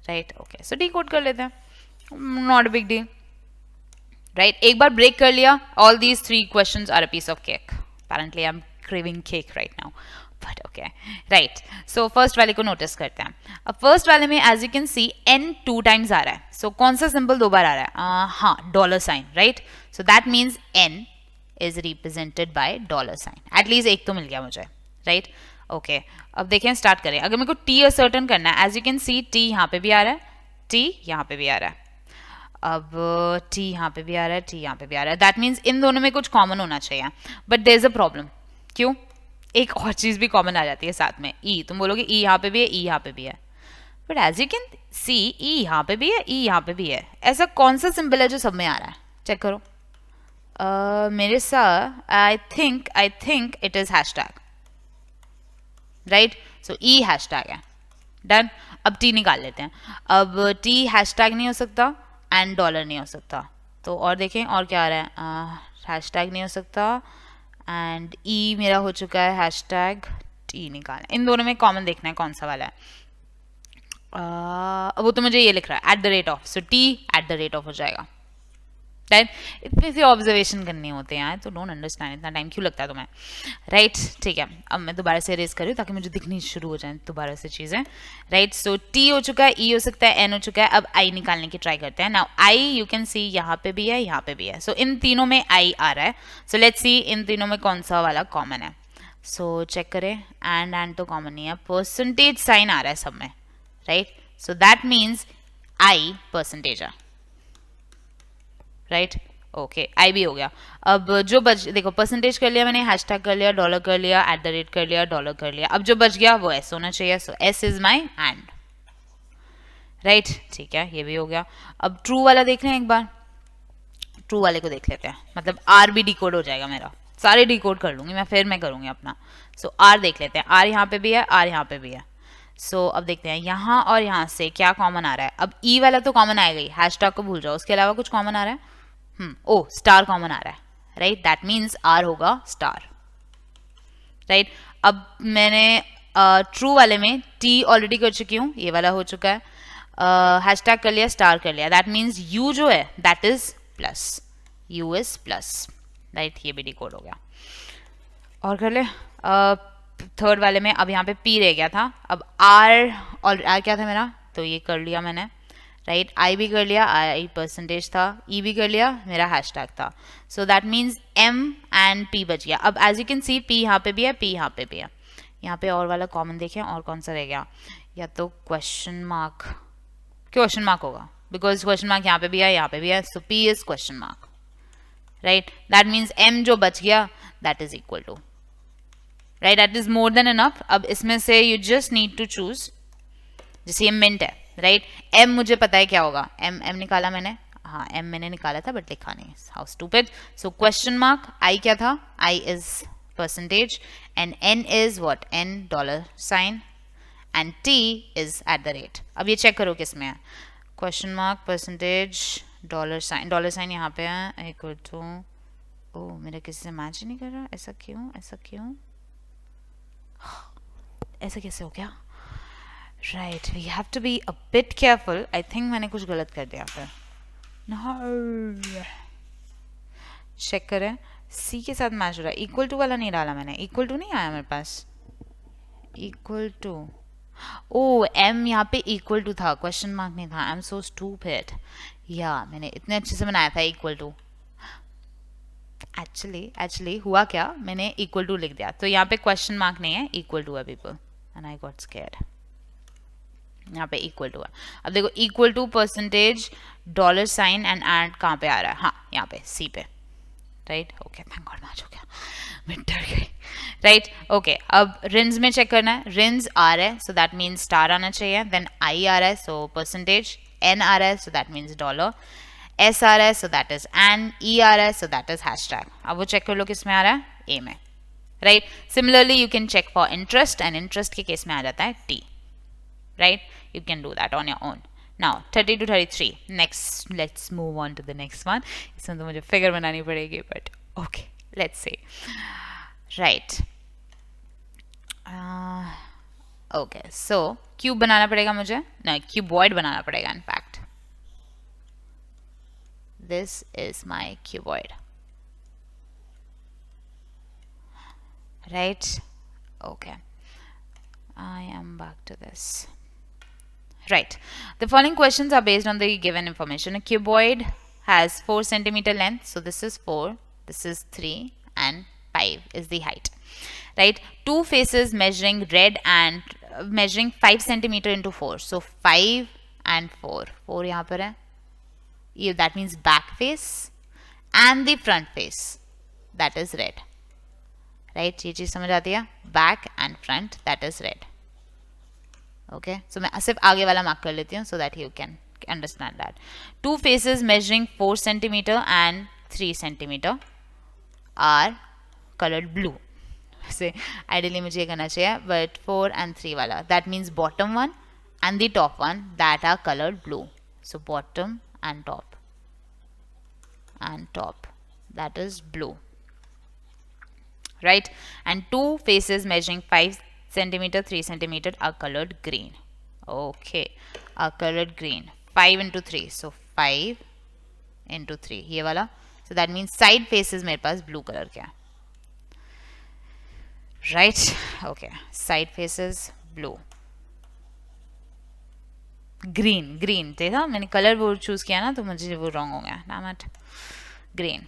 Right? Okay. So decode कर लेते हैं. Not a big deal. Right? एक बार break कर लिया. All these three questions are a piece of cake. Apparently I'm craving cake right now. But okay. Right. So first वाले को notice करते हैं. अब first वाले में as you can see n 2 times आ रहा है. So कौन सा symbol 2 बार आ रहा है? हाँ, dollar sign. Right? So that means n is represented by dollar sign. At least एक तो मिल गया मुझे. Right? ओके अब देखें स्टार्ट करें. अगर मेरे को टी असर्टन करना है, as you can see T यहाँ पे भी आ रहा है, टी यहाँ पे भी आ रहा है. अब टी यहाँ पे भी आ रहा है, टी यहाँ पे भी आ रहा है. दैट मीन्स इन दोनों में कुछ कॉमन होना चाहिए. But there is a problem. क्यों? एक और चीज भी कॉमन आ जाती है साथ में. ई तुम बोलोगे ई यहाँ पे भी है, ई यहाँ पे भी है. But as you can see E यहाँ पे भी है, ई यहाँ पे भी है. ऐसा कौन सा सिंबल है जो सब में आ रहा है? चेक करो. मेरे साथ I think it is hashtag. Right? So E hashtag है. डन. अब टी निकाल लेते हैं. अब टी हैशटैग नहीं हो सकता एंड डॉलर नहीं हो सकता. तो और देखें और क्या आ रहा है. हैशटैग नहीं हो सकता एंड ई मेरा हो चुका है हैशटैग. टी निकालना. इन दोनों में कॉमन देखना है कौन सा वाला है. वो तो मुझे ये लिख रहा है eight the rate of. So T eight the rate of हो जाएगा. राइट? इतने से ऑब्जर्वेशन करने होते हैं तो डोंट अंडरस्टैंड इतना टाइम क्यों लगता है तुम्हें. राइट? ठीक है. अब मैं दोबारा से रेस कर रही हूँ ताकि मुझे दिखनी शुरू हो जाए दोबारा से चीज़ें. राइट? सो टी हो चुका है, ई हो सकता है, एन हो चुका है. अब आई निकालने की ट्राई करते हैं. Now I you can see यहाँ पे भी है, यहाँ पे भी है. सो इन तीनों में आई आ रहा है. सो लेट्स सी इन तीनों में कौन सा वाला कॉमन है. सो चेक करें. एंड तो कॉमन नहीं है. परसेंटेज साइन आ रहा है सब में. Right? So that means I percentage है. राइट? ओके आई भी हो गया. अब जो बच देखो परसेंटेज कर लिया मैंने, हैशटैग कर लिया, डॉलर कर लिया, एट द रेट कर लिया, डॉलर कर लिया. अब जो बच गया वो एस होना चाहिए. So S is my end. Right? ठीक है ये भी हो गया. अब ट्रू वाला देख रहे हैं एक बार. ट्रू वाले को देख लेते हैं. मतलब आर भी डिकोड हो जाएगा मेरा. सारे डिकोड कर लूंगी मैं, फिर मैं करूंगी अपना. सो आर देख लेते हैं. आर यहाँ पे भी है, आर यहाँ पे भी है. सो अब देखते हैं यहाँ और यहाँ से क्या कॉमन आ रहा है. अब ई वाला तो कॉमन आएगा ही, हैशटैग को भूल जाओ. उसके अलावा कुछ कॉमन आ रहा है. ओ स्टार कॉमन आ रहा है. राइट? दैट मीन्स आर होगा स्टार. राइट? अब मैंने ट्रू वाले में टी ऑलरेडी कर चुकी हूँ, ये वाला हो चुका है. हैशटैग कर लिया, स्टार कर लिया. दैट मीन्स यू जो है that is plus. You is plus. Right? ये भी डिकोड हो गया. और कर ले. थर्ड वाले में अब यहाँ पे पी रह गया था. अब आर और आर क्या था मेरा, तो ये कर लिया मैंने. राइट? आई भी कर लिया, आई परसेंटेज था. ई भी कर लिया, मेरा हैशटैग था. So that means M and P बच गया. अब as you can see P यहाँ पे भी है, पी यहाँ पे भी है. यहाँ पे और वाला कॉमन देखें और कौन सा रह गया. या तो क्वेश्चन मार्क. क्वेश्चन मार्क होगा बिकॉज क्वेश्चन मार्क यहाँ पे भी है, यहाँ पे भी है. So P is question mark. Right? That means M जो बच गया that is equal to. Right? That is more than enough. अब इसमें से you just need to choose. जैसे ये मिंट है. राइट? एम मुझे पता है क्या होगा. एम एम निकाला मैंने. हाँ एम मैंने निकाला था बट लिखा नहीं. How stupid. So question mark. I क्या था? I is percentage and N is what? N dollar sign and T is at the rate. अब ये चेक करो किस में है. Question mark, percentage, dollar sign. Dollar sign यहाँ पे है इक्वल टू. ओ मेरा किसी से मैच ही नहीं कर रहा. ऐसा क्यों? ऐसा क्यों? ऐसा कैसे हो गया? Right, we have to be a bit careful. I think मैंने कुछ गलत कर दिया फिर. No. चेक करें. C के साथ मैच हो रहा है. इक्वल टू वाला नहीं डाला मैंने. इक्वल टू नहीं आया मेरे पास. Equal to. ओ M यहाँ पे इक्वल टू था, क्वेश्चन मार्क नहीं था. I'm so stupid. या मैंने इतने अच्छे से बनाया था इक्वल टू. एक्चुअली हुआ क्या, मैंने इक्वल टू लिख दिया, तो यहाँ पे क्वेश्चन मार्क नहीं है, इक्वल टू है people, and I got scared. यहाँ पे इक्वल टू है. अब देखो equal to percentage dollar sign and कहाँ पे आ रहा है, हाँ यहाँ पे सी पे, right. Okay, thank God match हो गया, मैं डर गई. Right, okay. अब रिंस में चेक करना है, रिंस आ रहा है सो दैट मीन्स स्टार आना चाहिए, देन आई आ रहा है सो परसेंटेज, एन आ रहा है so that means dollar, S आ रहा है so that is N, E आ रहा है सो दैट इज हैशटैग. अब वो चेक कर लो किस में आ रहा है, ए में, right. Similarly you can check for interest, and interest के केस में आ जाता है T, right? You can do that on your own. Now 30 to 33. Next, let's move on to the next one. इसमें तो मुझे फिगर बनानी पड़ेगी, but okay, let's see. Right. Okay, so cube बनाना पड़ेगा मुझे, नहीं क्यूबॉइड बनाना पड़ेगा. In fact, this is my cuboid. Right. Okay. I am back to this. Right. The following questions are based on the given information. A cuboid has 4 centimeter length. So this is 4, this is 3, and 5 is the height. Right. Two faces measuring red and measuring 5 centimeter into 4. So 5 and 4. 4 यहाँ पर है. That means back face and the front face. That is red. Right. ये चीज समझ आती है. Back and front. That is red. Okay, so मैं सिर्फ आगे वाला मार्क कर लेती हूँ so that you can understand that. Two faces measuring 4 centimeter and 3 centimeter are colored blue. से ideally मुझे ये करना चाहिए, but 4 and 3 वाला, that means bottom one and the top one that are colored blue. So bottom and top that is blue, right? And two faces measuring 5 centimeter 3 centimeter are colored green. Okay, are colored green. 5 into 3, so 5 into 3 ये वाला. So that means side faces मेरे पास blue color क्या, right? Okay, side faces blue. green देखा, मैंने colour वो choose किया ना तो मुझे वो रॉन्ग हो गया. Damn it. green.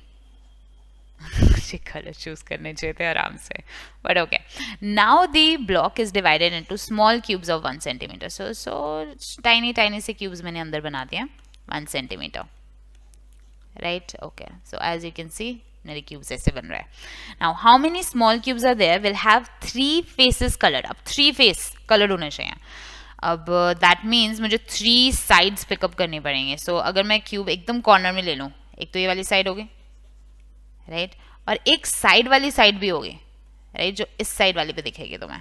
मुझे कलर चूज करने चाहिए थे आराम से, but okay. Now the block is divided into small cubes of 1 centimeter. So tiny से cubes मैंने अंदर बना दिया 1 centimeter, right? Okay, so as you can see मेरे cubes ऐसे बन रहा है. Now how many small cubes are there will have 3 faces colored. अब 3 face colored होने चाहिए. अब that means मुझे 3 sides पिकअप करनी पड़ेंगे. So अगर मैं क्यूब एकदम कॉर्नर में ले लूँ, एक तो ये वाली साइड होगी, राइट, और एक साइड वाली साइड भी होगी, राइट, जो इस साइड वाली पे दिखेगी तुम्हें,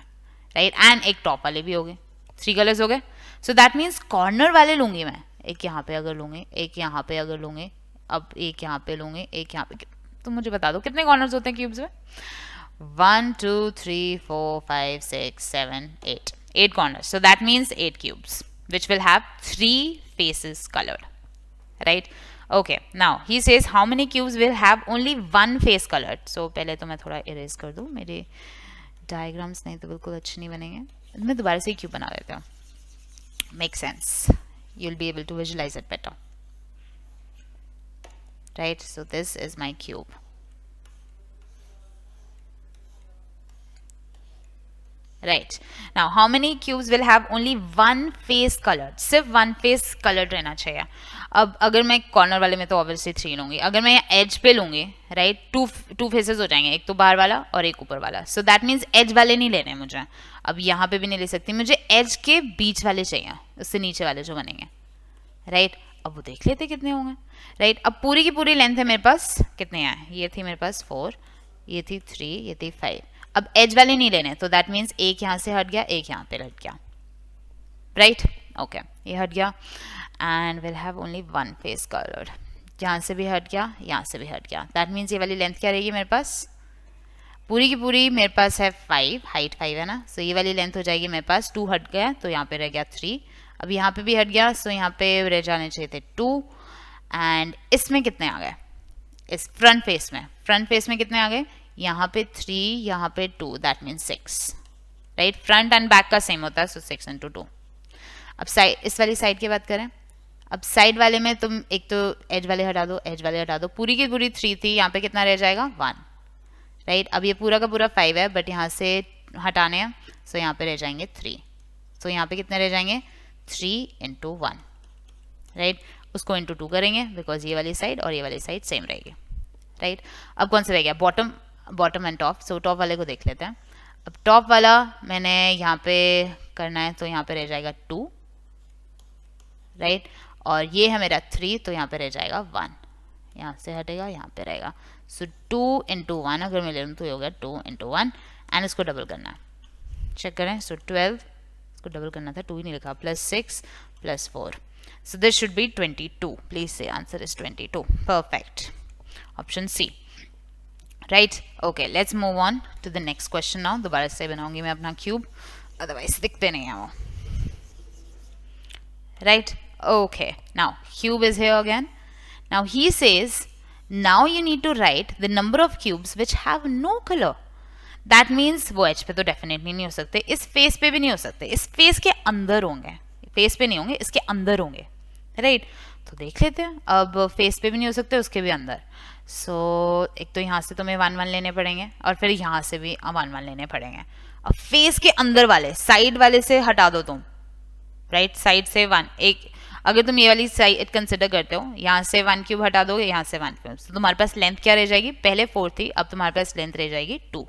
राइट, एंड एक टॉप वाले भी होंगे. 3 कलर्स हो गए. सो दैट मीन्स कॉर्नर वाले लूंगी मैं, एक यहाँ पे अगर लूंगी, एक यहाँ पे अगर लूंगी, अब एक यहाँ पे लूंगी, एक यहाँ पे. तो मुझे बता दो कितने कॉर्नर्स होते हैं क्यूब्स में. 1 2 3 4 5 6 7 8 corners. So that means 8 cubes which will have 3 faces colored, right? Okay, now he says how many cubes will have only 1 face colored. So पहले तो मैं थोड़ा erase कर दूँ, मेरे diagrams नहीं तो बिल्कुल अच्छे नहीं बनेंगे. मैं दोबारा से क्यूब बना देता हूँ. Makes sense. You'll be able to visualize it better, right? So this is my cube. Right. Now how many cubes will have only 1 face colored? सिर्फ 1 face colored रहना चाहिए. अब अगर मैं कॉर्नर वाले में तो obviously 3 लूंगी. अगर मैं एज पे लूंगी, राइट, टू फेसेस हो जाएंगे, एक तो बाहर वाला और एक ऊपर वाला. सो दैट मीन्स एज वाले नहीं लेने मुझे. अब यहाँ पे भी नहीं ले सकती, मुझे एज के बीच वाले चाहिए, उससे नीचे वाले जो बनेंगे, राइट. अब वो देख लेते कितने होंगे, राइट. अब पूरी की पूरी लेंथ है मेरे पास, कितने हैं, ये थी मेरे पास 4, ये थी 3, ये थी 5. अब एज वाले नहीं लेने, तो दैट मीन्स एक यहाँ से हट गया, एक यहाँ पे हट गया, राइट. ओके, ये हट गया and will have only 1 face coloured. यहाँ से भी हट गया, यहाँ से भी हट गया. दैट मीन्स ये वाली लेंथ क्या रहेगी मेरे पास, पूरी की पूरी मेरे पास है 5, हाइट 5 है ना. सो ये वाली लेंथ हो जाएगी मेरे पास, 2 हट गया तो यहाँ पे रह गया 3. अब यहाँ पे भी हट गया, सो यहाँ पे रह जाने चाहिए थे 2. एंड इसमें कितने आ गए, इस फ्रंट फेस में कितने आ गए, यहाँ पे 3, यहाँ पे 2, that means 6, right. Front end back का सेम होता है, सो 6 into 2. अब साइड, इस वाली साइड की बात करें, अब साइड वाले में तुम एक तो एज वाले हटा दो, एज वाले हटा दो, पूरी की पूरी 3 थी, यहाँ पे कितना रह जाएगा 1, राइट। अब ये पूरा का पूरा 5 है, बट यहाँ से हटाने हैं, सो यहाँ पे रह जाएंगे 3। सो यहाँ पे कितने रह जाएंगे 3 × 1, राइट। उसको × 2 करेंगे बिकॉज ये वाली साइड और ये वाली साइड सेम रहेगी, राइट। अब कौन सा रह गया bottom and top. So top वाले को देख लेते हैं। अब टॉप वाला मैंने यहाँ पे करना है, तो यहाँ पे रह जाएगा 2, राइट। और ये है मेरा 3, तो यहाँ पे रह जाएगा 1, यहाँ से हटेगा, यहाँ पे रहेगा। सो 2 × 1 अगर मैं ले लूँ तो ये हो गया 2 × 1, एंड इसको डबल करना है, चेक करें। सो 12, इसको डबल करना था, 2 ही नहीं लिखा, +6 +4, so this should be 22. Please say answer is 22. Perfect. Option C. Right. Okay, let's move on to the next question now. दोबारा से बनाऊंगी मैं अपना क्यूब, otherwise दिखते नहीं हैं वो, right? Okay, now cube is here again. Now he says now you need to write the number of cubes which have no color. That means वो एज पे तो डेफिनेटली नहीं हो सकते, इस फेस पे भी नहीं हो सकते, इस फेस के अंदर होंगे, फेस पे नहीं होंगे, इसके अंदर होंगे, राइट। तो देख लेते हैं। अब फेस पे भी नहीं हो सकते, उसके भी अंदर। सो एक तो यहाँ से तुम्हें 1 1 लेने पड़ेंगे, और फिर यहाँ से भी 1 1 लेने पड़ेंगे। अब फेस के अंदर वाले साइड वाले से हटा दो तुम, राइट। साइड से 1, एक अगर तुम ये वाली साइड कंसिडर करते हो, यहाँ से 1 क्यूब हटा दोगे, यहाँ से 1 क्यूब, तो तुम्हारे पास लेंथ क्या रह जाएगी, पहले 4 थी, अब तुम्हारे पास लेंथ रह जाएगी 2,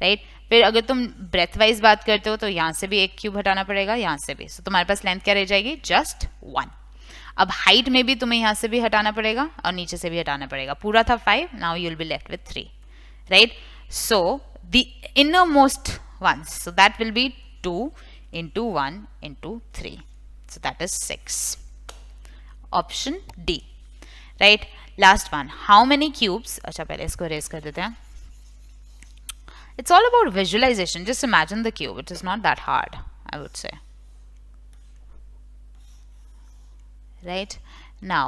राइट। फिर अगर तुम ब्रेथ वाइज बात करते हो तो यहाँ से भी 1 क्यूब हटाना पड़ेगा, यहाँ से भी, सो तुम्हारे पास लेंथ क्या रह जाएगी, जस्ट 1। अब हाइट में भी तुम्हें यहाँ से भी हटाना पड़ेगा और नीचे से भी हटाना पड़ेगा, पूरा था 5, now you will be left with 3, right. So the inner most ones, so that will be 2 × 1 × 3, so that is 6. Option D, right. Last one, how many cubes, अच्छा पहले इसको erase कर देते हैं। It's all about visualization, just imagine the cube, it is not that hard, I would say, right. Now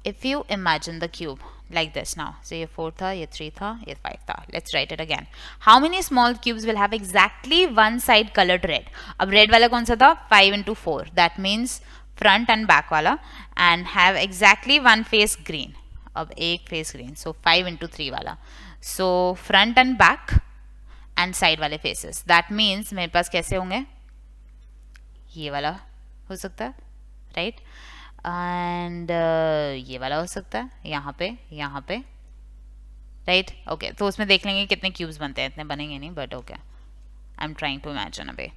if you imagine the cube like this, now so ये 4 था, ये 3 था, ये 5 था, let's write it again. How many small cubes will have exactly one side colored red? अब red वाला कौन सा था, 5 × 4, that means front and back वाला, and have exactly one face green. अब एक face green, so 5 × 3 वाला, so front and back and side वाले faces, that means मेरे पास कैसे होंगे, ये वाला हो सकता है, right, and ये वाला हो सकता है, यहाँ पे, राइट। ओके, तो उसमें देख लेंगे कितने क्यूब्स बनते हैं, इतने बनेंगे नहीं, but okay, I am trying to imagine अबे,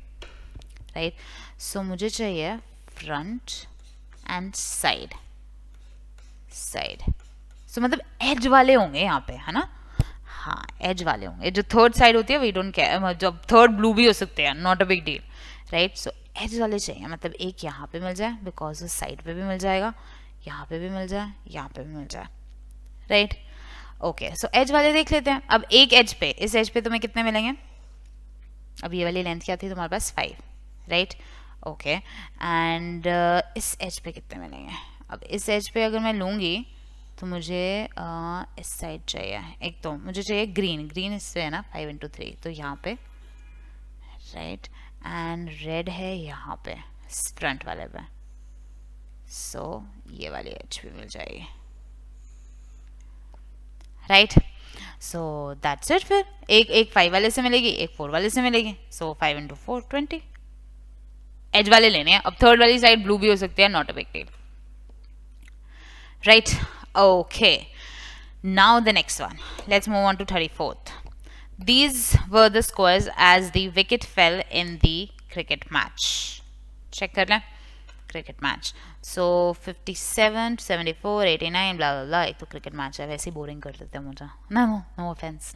राइट। सो मुझे चाहिए फ्रंट एंड साइड, सो मतलब एज वाले होंगे यहाँ पे, है ना, हाँ एज वाले होंगे। जो थर्ड साइड होती है वी डोंट केयर, जब थर्ड ब्लू भी हो सकते हैं, not a big deal, right. So edge वाले चाहिए, मतलब एक यहाँ पे मिल जाए, बिकॉज उस साइड पे भी मिल जाएगा, यहाँ पे भी मिल जाए, यहाँ पे भी मिल जाए, राइट। ओके, सो एज वाले देख लेते हैं। अब एक एज पे, इस एज पे तुम्हें कितने मिलेंगे, अब ये वाली लेंथ क्या थी तुम्हारे पास, 5, राइट। ओके, एंड इस एज पे कितने मिलेंगे, अब इस एज पे अगर मैं लूँगी तो मुझे इस साइड चाहिए, एक तो मुझे चाहिए ग्रीन इससे है ना, 5 × 3, तो यहाँ पे, राइट, एंड रेड है यहाँ पे फ्रंट वाले पे, सो ये वाली एज भी मिल जाएगी, राइट। So that's it. फिर एक 5 वाले से मिलेगी, एक 4 वाले से मिलेगी, सो 5 × 4 20 एज वाले लेने हैं। अब थर्ड वाली साइड ब्लू भी हो सकती है, not a big deal, right. Okay, now the next one, let's move on to 34th. These were the scores as the wicket fell in the cricket match. Check कर लें, cricket match. So 57, 74, 89, blah blah blah. एक तो cricket match है, वैसे ही boring कर देते हैं मुझे. No offense.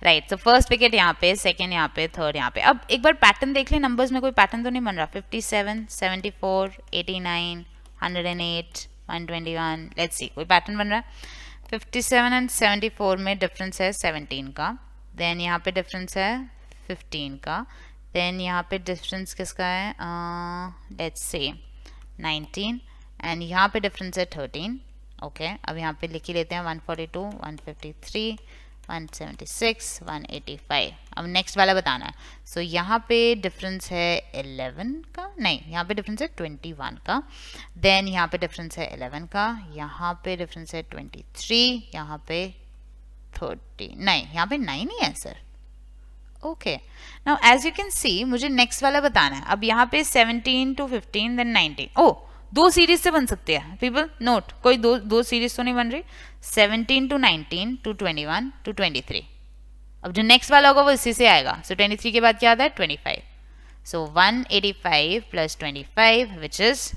Right. So first wicket यहाँ पे, second यहाँ पे, third यहाँ पे. अब एक बार pattern देख लें, numbers में कोई pattern तो नहीं बन रहा. 57, 74, 89, 108, 121. Let's see, कोई pattern बन रहा है. 57 एंड 74 में डिफरेंस है 17 का, देन यहाँ पे डिफरेंस है 15 का, देन यहाँ पे डिफरेंस किसका है, लेट्स से 19, एंड यहाँ पे डिफरेंस है 13. ओके, अब यहाँ पे लिख ही लेते हैं 142, 153, 176, 185. अब नेक्स्ट वाला बताना है. सो यहाँ पे डिफरेंस है 11 का, नहीं यहाँ पे डिफरेंस है 21 का, देन यहाँ पे डिफरेंस है 11 का, यहाँ पे डिफरेंस है 23, यहाँ पे 30, नहीं यहाँ पे 9 ही है sir. Okay, now as you can see मुझे नेक्स्ट वाला बताना है. अब यहाँ पे 17 to 15 देन 19. ओ, दो सीरीज से बन सकते हैं पीपल, नोट, कोई दो सीरीज तो नहीं बन रही. 17 to 19 to 21 to 23. अब जो नेक्स्ट वाला होगा वो इसी से आएगा. सो 23 के बाद क्या आता है 25. सो 185 plus 25 which is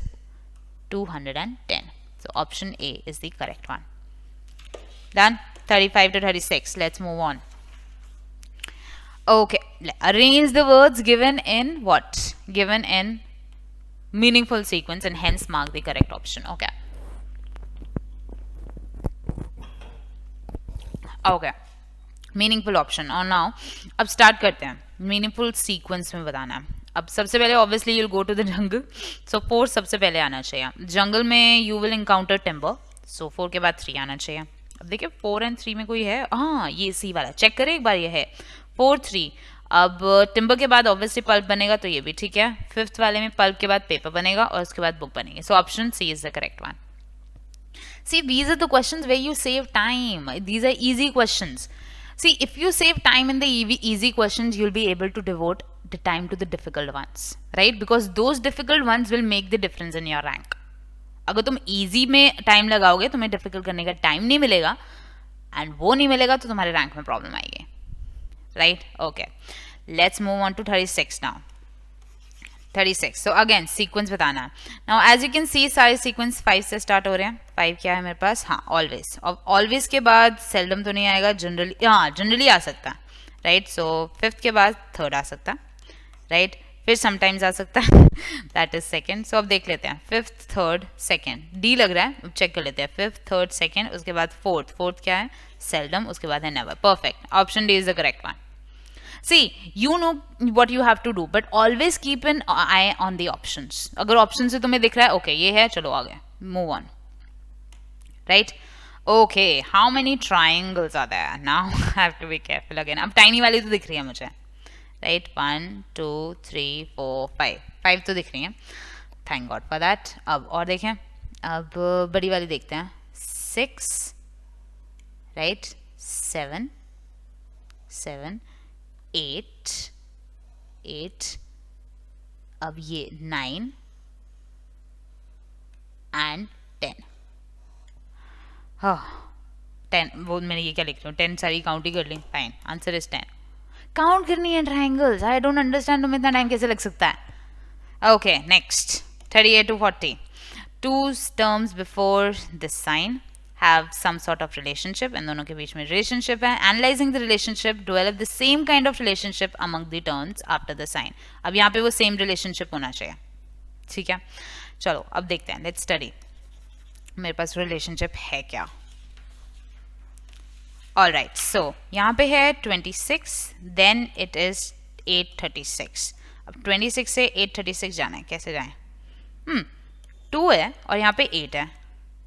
210. So option A is the correct one. Done. 35 to 36. Let's move on. Okay, arrange the words given in what? Given in meaningful sequence and hence mark the correct option. Okay. Okay. Meaningful option. और now अब start करते हैं. Meaningful sequence में बताना है. अब सबसे पहले obviously you'll go to the jungle. So 4 सबसे पहले आना चाहिए. Jungle में you will encounter timber. So 4 के बाद 3 आना चाहिए. अब देखिए 4 and 3 में कोई है, हाँ ये सी वाला, चेक करें एक बार, ये है 4, 3. अब टिम्बर के बाद ऑब्वियसली पल्प बनेगा तो ये भी ठीक है. 5th वाले में पल्प के बाद पेपर बनेगा और उसके बाद बुक बनेगी. So option C is the correct one. See, these are the questions where you save time. These are easy questions. See, if you save time in the easy questions, you'll be able to devote the time to the difficult ones, right? Because those difficult ones will make the difference in your rank. अगर तुम easy में time लगाओगे, तुम्हें difficult करने का time नहीं मिलेगा, and वो नहीं मिलेगा तो तुम्हारे rank में problem आएगी, right? Okay. Let's move on to 36 now. 36. So again sequence बताना है. Now as you can see सारे sequence 5 से start हो रहे हैं. 5 क्या है मेरे पास? हाँ always. और always के बाद seldom तो नहीं आएगा, generally, हाँ generally आ सकता है, right? So 5th के बाद 3rd आ सकता है, right? फिर sometimes आ सकता है, that is 2nd. So अब देख लेते हैं 5th, 3rd, 2nd. D लग रहा है, अब check कर लेते हैं 5th, 3rd, 2nd, उसके बाद 4th. 4th क्या है? Seldom, उसके बाद है never. Perfect. Option D is the correct one. See, you know what you have to do, but always keep an eye on the options. अगर options से तुम्हें दिख रहा है, okay, ये है, चलो आगे, move on, right? Okay, how many triangles are there? Now I have to be careful again. अब tiny वाली तो दिख रही है मुझे, right? 1, 2, 3, 4, 5. 5 तो दिख रही है. Thank God for that. अब और देखें, अब बड़ी वाली देखते हैं. 6, right? 7, 7. 8, 8, अब ये 9 and 10. हाँ 10, वो मैंने ये क्या लिख रही हूँ, 10 सारी काउंट ही कर ली. Fine, answer is 10. काउंट करनी है ट्राइंगल्स. आई डोंट अंडरस्टैंड, तुम्हें इतना टाइम कैसे लग सकता है. Okay next 38 to 40. 2 terms before this sign have some sort of relationship, इन दोनों के बीच में relationship है. Analyzing the relationship, develop the same kind of relationship among the terms after the sign. अब यहाँ पे वो same relationship होना चाहिए, ठीक है. चलो अब देखते हैं, let's study. मेरे पास relationship है क्या? Alright, so यहाँ पे है 26, then it is 836. अब 26 से 836 जाना है, कैसे जाएं? 2 है और यहाँ पे 8 है,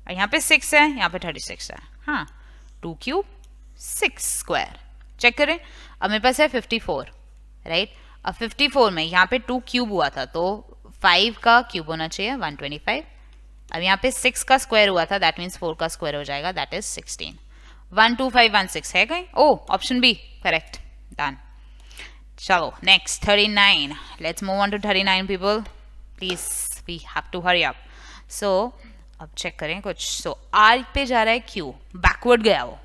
यहाँ पे 6 है, यहाँ पे 36 है. हाँ 2 क्यूब 6 स्क्वायर. चेक करें, अब मेरे पास है 54, राइट? अब 54 में यहाँ पे 2 क्यूब हुआ था तो 5 का क्यूब होना चाहिए 125. अब यहाँ पे 6 का स्क्वायर हुआ था, दैट मीन्स 4 का स्क्वायर हो जाएगा, दैट इज 16. 12516 है कहीं? Oh option B correct. Done. चलो next 39. Let's move on to 39 people, please we have to hurry up. So अब चेक करें कुछ. सो आर पे जा रहा है क्यू, बैकवर्ड गया वो,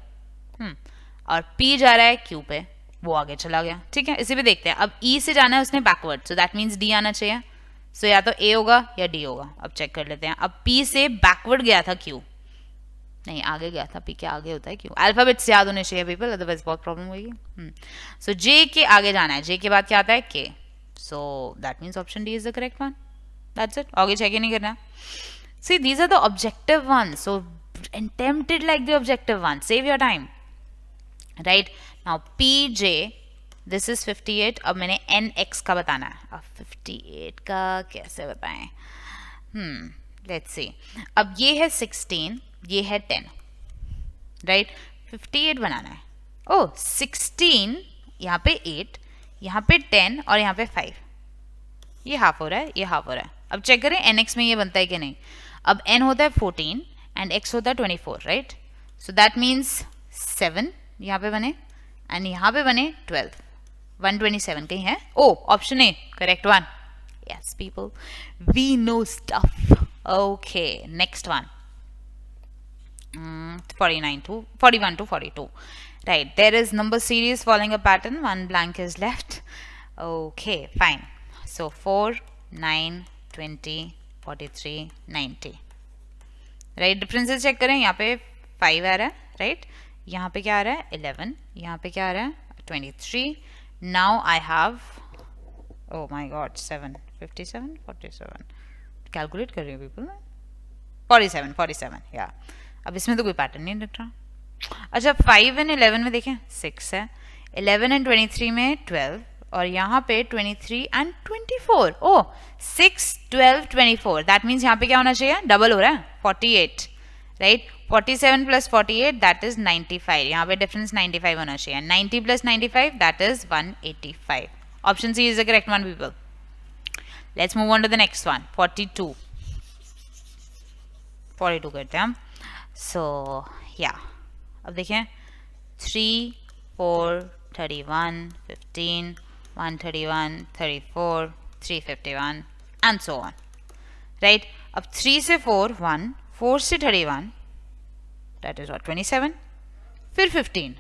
और पी जा रहा है क्यू पे, वो आगे चला गया, ठीक है. इसी पे देखते हैं. अब ई से जाना है उसने backward, so that means D आना चाहिए. सो या तो ए होगा या डी होगा. अब चेक कर लेते हैं. अब पी से बैकवर्ड गया था क्यू, नहीं आगे गया था. पी के आगे होता है क्यू. अल्फाबेट्स याद होने चाहिए पीपल, अदरवाइज बहुत प्रॉब्लम होगी. सो जे के आगे जाना है, जे के बाद क्या आता है के. सो that means option D is the correct one. That's it. आगे चेक ही नहीं करना. See, these are the objective ones, so attempt it like the objective one. Save your time, right? Now PJ, this is 58. अब मैंने NX का बताना है. अब 58 का कैसे बताएं? Let's see. अब ये है 16, ये है 10, right? 58 बनाना है. ओह 16, यहाँ पे 8, यहाँ पे 10 और यहाँ पे 5, ये हाफ हो रहा है, ये हाफ हो रहा है. अब चेक करें nx में ये बनता है कि नहीं. अब n होता है 14 एंड x होता है 24, राइट. सो दैट मीन्स 7 यहाँ पे बने एंड यहाँ पे बने 12. 127 कहीं है. Oh option A correct one. Yes, people, we know stuff. Okay, next one. 41 to 42. Right, there is number series following a pattern. One blank is left. Okay, fine. So 4, 9, 20, 43, 90. Right, differences check करें. यहाँ पे 5 आ रहा है, right? यहाँ पे क्या आ रहा है 11. यहाँ पे क्या आ रहा है 23. Now I have, oh my god, 7, 57, 47. Calculate कर रही हूँ people. 47, yeah. अब इसमें तो कोई पैटर्न नहीं दिख रहा. अच्छा 5 एंड 11 में देखें 6 है, 11 एंड 23 में 12 और यहाँ पे 23 एंड 24. ओह 6, 12, 24. दैट मीन्स यहाँ पे क्या होना चाहिए, डबल हो रहा है 48, राइट. 47 plus 48 that is 95. यहाँ पे डिफरेंस 95 होना चाहिए. 90 plus 95 that is 185. Option C is the correct one people. Let's move on to the next one. 42 करते हैं हम. सो या अब देखें 3, 4, 31, 15, 131, 34, 351 एंड सो ऑन, राइट. अब 3 से 4 1, 4 से 31 दैट इज 27, फिर 15.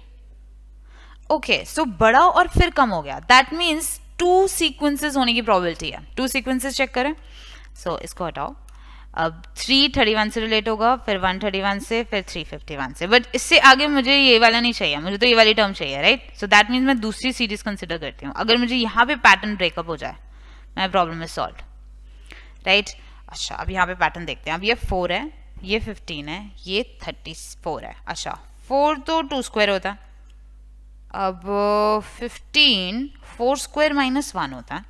ओके सो बड़ा और फिर कम हो गया. दैट मीन्स 2 सीक्वेंसेस होने की प्रोबेबिलिटी है. 2 सीक्वेंसेस चेक करें. सो इसको हटाओ. अब 331 से रिलेट होगा, फिर 131 से, फिर 351 से. बट इससे आगे मुझे ये वाला नहीं चाहिए, मुझे तो ये वाली टर्म चाहिए, राइट. सो दैट मीन्स मैं दूसरी सीरीज कंसिडर करती हूँ. अगर मुझे यहाँ पे पैटर्न ब्रेकअप हो जाए my problem is solve, right. अच्छा अब यहाँ पे पैटर्न देखते हैं. अब ये 4 है, ये 15 है, ये 34 है. अच्छा 4 तो 2 स्क्वायर होता है. अब 15 4 स्क्वायर माइनस 1 होता है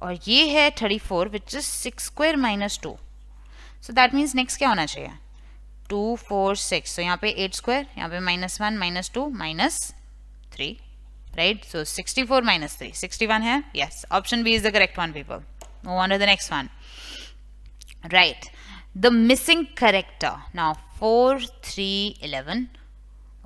और ये है 34 which is 6 square minus 2. So that means next क्या होना चाहिए 2, 4, 6. सो यहाँ पे 8 स्क्वायर, यहाँ पे -1, -2, -3, राइट. सो 64 - 3 61 है. Yes, option B is the correct one people. Move on to the next one. Right, the missing character. Now 4, 3, 11.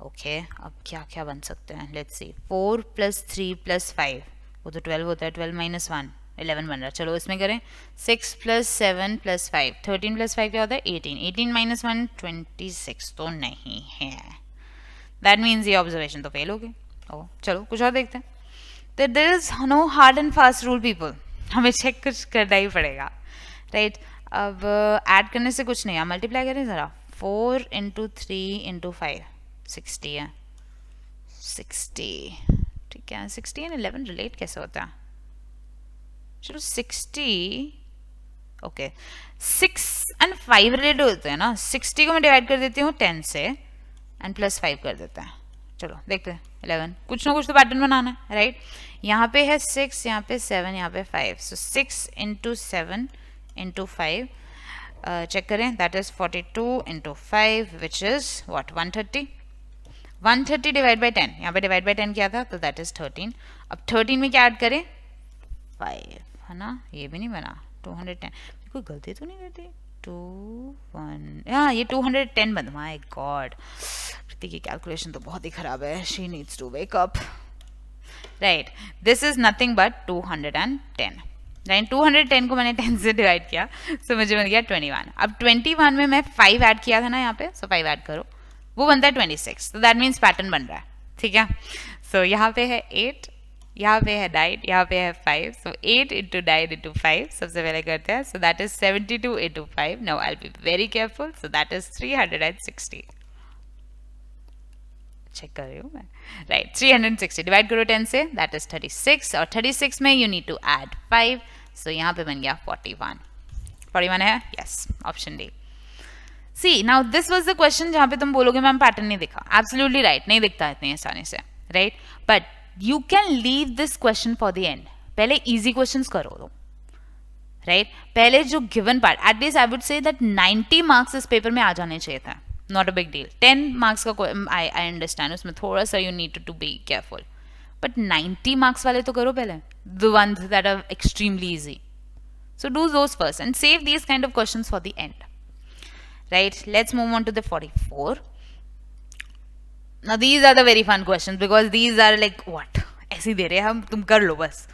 Okay अब क्या क्या बन सकते हैं, लेट्स सी. 4 + 3 + 5 वो तो 12 होता है. 12 - 1 11 बन रहा है. चलो इसमें करें. 6 + 7 + 5 13 + 5 क्या होता है 18. 18 - 1 26 तो नहीं है. दैट मीन्स ये ऑब्जर्वेशन तो फेल हो गई. ओ चलो कुछ और देखते हैं. तो there is no hard and fast rule people. हमें चेक कुछ करना ही पड़ेगा, राइट. अब ऐड करने से कुछ नहीं है. मल्टीप्लाई करें ज़रा. 4 × 3 × 5 60 है. 60 ठीक है. 60 एंड 11 रिलेट कैसे होता है. चलो 60. ओके 6 एंड 5 रिलेट होते हैं ना. 60 को मैं डिवाइड कर देती हूँ 10 से एंड +5 कर देते हैं. चलो देखते हैं 11. कुछ ना कुछ तो पैटर्न बनाना है, राइट. यहाँ पे है 6, यहाँ पे 7, यहाँ पे 5. सो 6 × 7 × 5 चेक करें. That is 42 × 5 which is what 130. 130 divide by 10. यहाँ पे डिवाइड बाई 10 किया था तो दैट इज 13. अब 13 में क्या ऐड करें 5 है ना. ये भी नहीं बना. 210 कोई गलती तो नहीं करती. 2 1 हाँ ये 210 बन. माय गॉड प्रीति की कैलकुलेशन तो बहुत ही खराब है. She needs to wake up, right. This is nothing but 210, right. 210 को मैंने 10 से डिवाइड किया सो मुझे बन गया 21. अब 21 में मैं 5 ऐड किया था ना यहाँ पे. सो 5 ऐड करो वो बनता है 26. तो दैट मीन्स पैटर्न बन रहा है, ठीक है. सो यहाँ पे है 8, यहाँ पे है 9, यहाँ पे है 5. सो 8 × 9 × 5 सबसे पहले करते हैं. So that is 72 × 5. Now I will be very careful. So that is 360. Check कर रही हूँ मैं, राइट. 360 डिवाइड करो 10 से दैट इज 36 और 36 में you need to add 5. So यहाँ पे बन गया 41 है. Yes, option D. See now this was the question जहाँ पे तुम बोलोगे मैम पैटर्न नहीं दिखा. एब्सोल्युटली राइट, नहीं दिखता इतनी आसानी से, right. But you can leave this question for the end. पहले इजी क्वेश्चंस करो दो, राइट. पहले जो given part at least I would say that 90 marks इस पेपर में आ जाने चाहिए था, not a big deal. 10 marks का आई अंडरस्टैंड, उसमें थोड़ा सा you need to be careful, but 90 marks वाले तो करो पहले, the ones that are extremely easy. So do those first and save these kind of questions for the end. Right, let's move on to the 44. Now these are the very fun questions because these are like what? ऐसे दे रहे हम, तुम कर लो बस.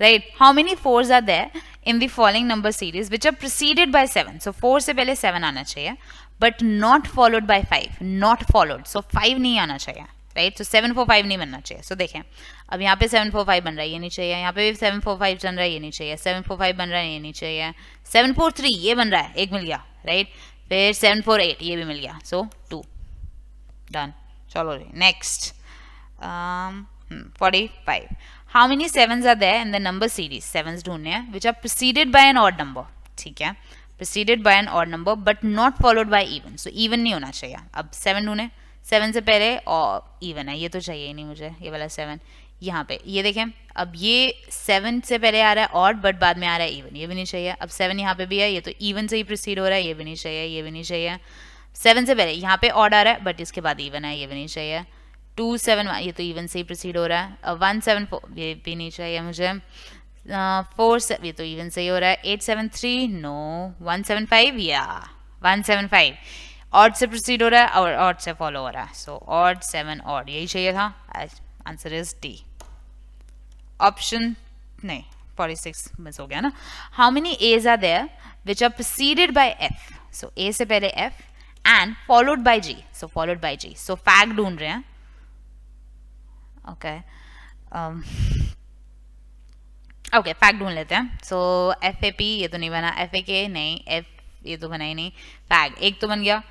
Right, how many 4s are there in the following number series which are preceded by 7? So 4 से पहले 7 आना चाहिए, but not followed by 5. Not followed, so 5 नहीं आना चाहिए. राइट, तो 745 नहीं बनना चाहिए. सो देखें, अब यहाँ पे 745 बन रहा है, ये नहीं चाहिए. यहाँ पे भी 745 चल रहा है, ये नहीं चाहिए. 745 बन रहा है, ये नहीं चाहिए. 743 ये बन रहा है, एक मिल गया. राइट, फिर 748 ये भी मिल गया. So 2 done. चलो जी, next 45. How many 7s are there in the number series? 7s ढूंढने हैं which are preceded by an odd number. ठीक है, preceded by an odd number but not followed by even. So even नहीं होना चाहिए. अब 7 ढूंढे, 7 से पहले और इवन है, ये तो चाहिए ही नहीं मुझे, ये वाला 7. यहाँ पे ये देखें, अब ये 7 से पहले आ रहा है ऑड बट बाद में आ रहा है इवन, ये भी नहीं चाहिए. अब 7 यहाँ पे भी है, ये तो इवन से ही प्रोसीड हो रहा है, ये भी नहीं चाहिए, ये भी नहीं चाहिए. 7 से पहले यहाँ पे ऑड आ रहा है बट इसके बाद इवन है, ये भी नहीं चाहिए. 2 7 ये तो इवन से ही प्रोसीड हो रहा है. 1 7 4 ये भी नहीं चाहिए मुझे. 4 7 ये तो इवन से ही हो रहा है. 8 7 3 नो. 1 7 5 या 1 7 5 ऑड से प्रोसीड हो रहा है और ऑड से फॉलो हो रहा है. सो ऑड 7 ऑड यही चाहिए था. Answer is D. ऑप्शन नहीं, 46 मिस हो गया ना. How many A's are there which are preceded by F? So A से पहले F and followed by G. So followed by G. So fact ढूंढ रहे हैं. ओके ओके, फैक्ट ढूंढ लेते हैं. सो एफ ए पी ये तो नहीं बना, एफ ए के नहीं, एफ ये तो बना ही नहीं. फैक्ट एक तो बन गया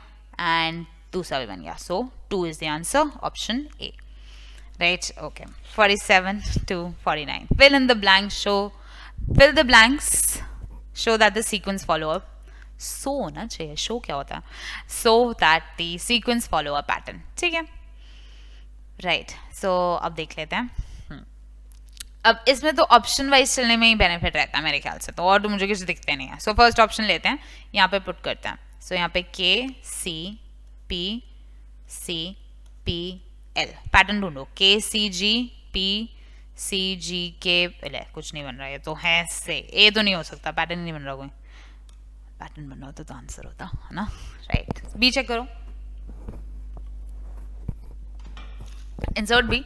एंड दूसरा भी बन गया. So 2 is the answer, option A. Right, okay. 47 to 49. Fill in the blanks. Fill the blanks. Show that the sequence follow up. So ना चाहिए, show क्या होता है? So that the sequence follow a pattern. ठीक है? Right. So अब देख लेते हैं. अब इसमें तो ऑप्शन वाइज चलने में ही बेनिफिट रहता है मेरे ख्याल से, तो और तो मुझे कुछ दिखते नहीं है. सो फर्स्ट ऑप्शन लेते हैं, यहाँ पे पुट करते हैं. सो यहाँ पे के सी पी एल. पैटर्न ढूंढो. के सी जी पी सी जी के एल. कुछ नहीं बन रहा है, ये तो है से. ए तो नहीं हो सकता, पैटर्न नहीं बन रहा. कोई पैटर्न बन रहा होता तो आंसर होता है ना. राइट, बी चेक करो. इंसर्ट बी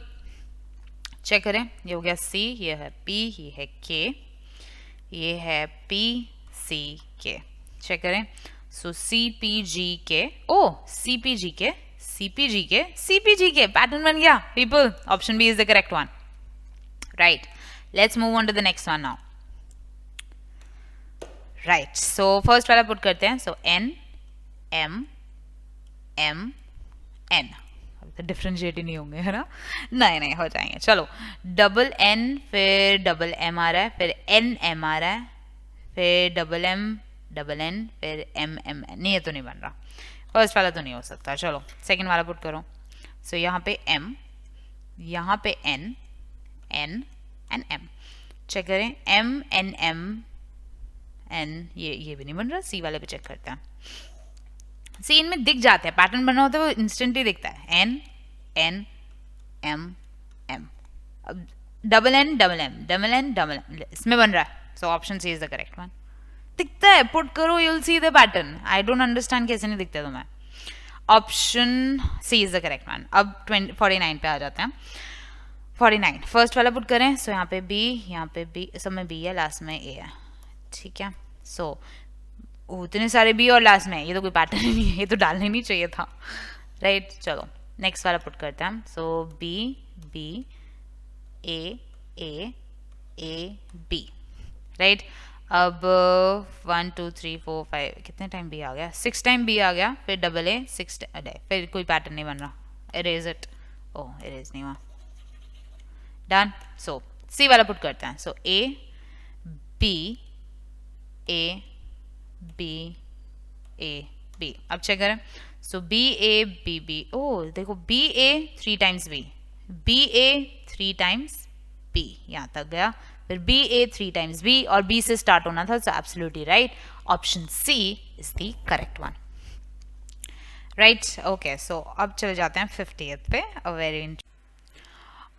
चेक करें. ये हो गया सी, ये है पी, ये है के, ये है पी सी के. चेक करें. सो सी पी जी के. ओ सी पी जी के, CPG के पैटर्न बन गया. People, option B is the correct one. Right. Let's move on to the next one now. Right. So first वाला put करते हैं. So N M M N. अब तो differentiate ही नहीं होंगे, है ना? नहीं हो जाएंगे. चलो, डबल N फिर डबल M आ रहा है, फिर N M आ रहा है, फिर डबल M डबल N फिर M M N. नहीं, ये तो नहीं बन रहा. फर्स्ट वाला तो नहीं हो सकता. चलो सेकंड वाला पुट करो. सो यहाँ पे M, यहाँ पे N N and M. Check करें. M N M N ये भी नहीं बन रहा. सी वाले पे चेक करते हैं. सी इनमें दिख जाते हैं, पैटर्न बना होता है वो इंस्टेंटली दिखता है. N N M M. अब double N double M double N double M इसमें बन रहा है. So option C is the correct one. दिखता है, पुट करो, you will see the pattern. I don't understand कैसे नहीं दिखता तुम्हें. Option C is the correct one. अब 49 पे आ जाते हैं. 49 फर्स्ट वाला पुट करें. सो यहाँ पे बी, यहाँ पे बी, सब में बी है, लास्ट में ए है. ठीक है. सो इतने सारे बी और लास्ट में, ये तो कोई पैटर्न ही नहीं है, ये तो डालने नहीं चाहिए था. राइट. चलो नेक्स्ट वाला पुट करते हैं. So B B A A A B. Right. अब 1 2 3 4 5 कितने टाइम बी आ गया? 6 टाइम बी आ गया. फिर डबल ए 6 फिर कोई पैटर्न नहीं बन रहा. Erase it. ओह इरेज नहीं हुआ. डन. सो सी वाला पुट करते हैं. So A B A B A B. अब चेक करें. So B A B B. Oh देखो, B A 3 times B A 3 times B, यहाँ तक गया. फिर बी ए 3 टाइम्स बी और बी से स्टार्ट होना था. So absolutely right. Option C is the correct one. Right okay so अब चले जाते हैं 50th पे a very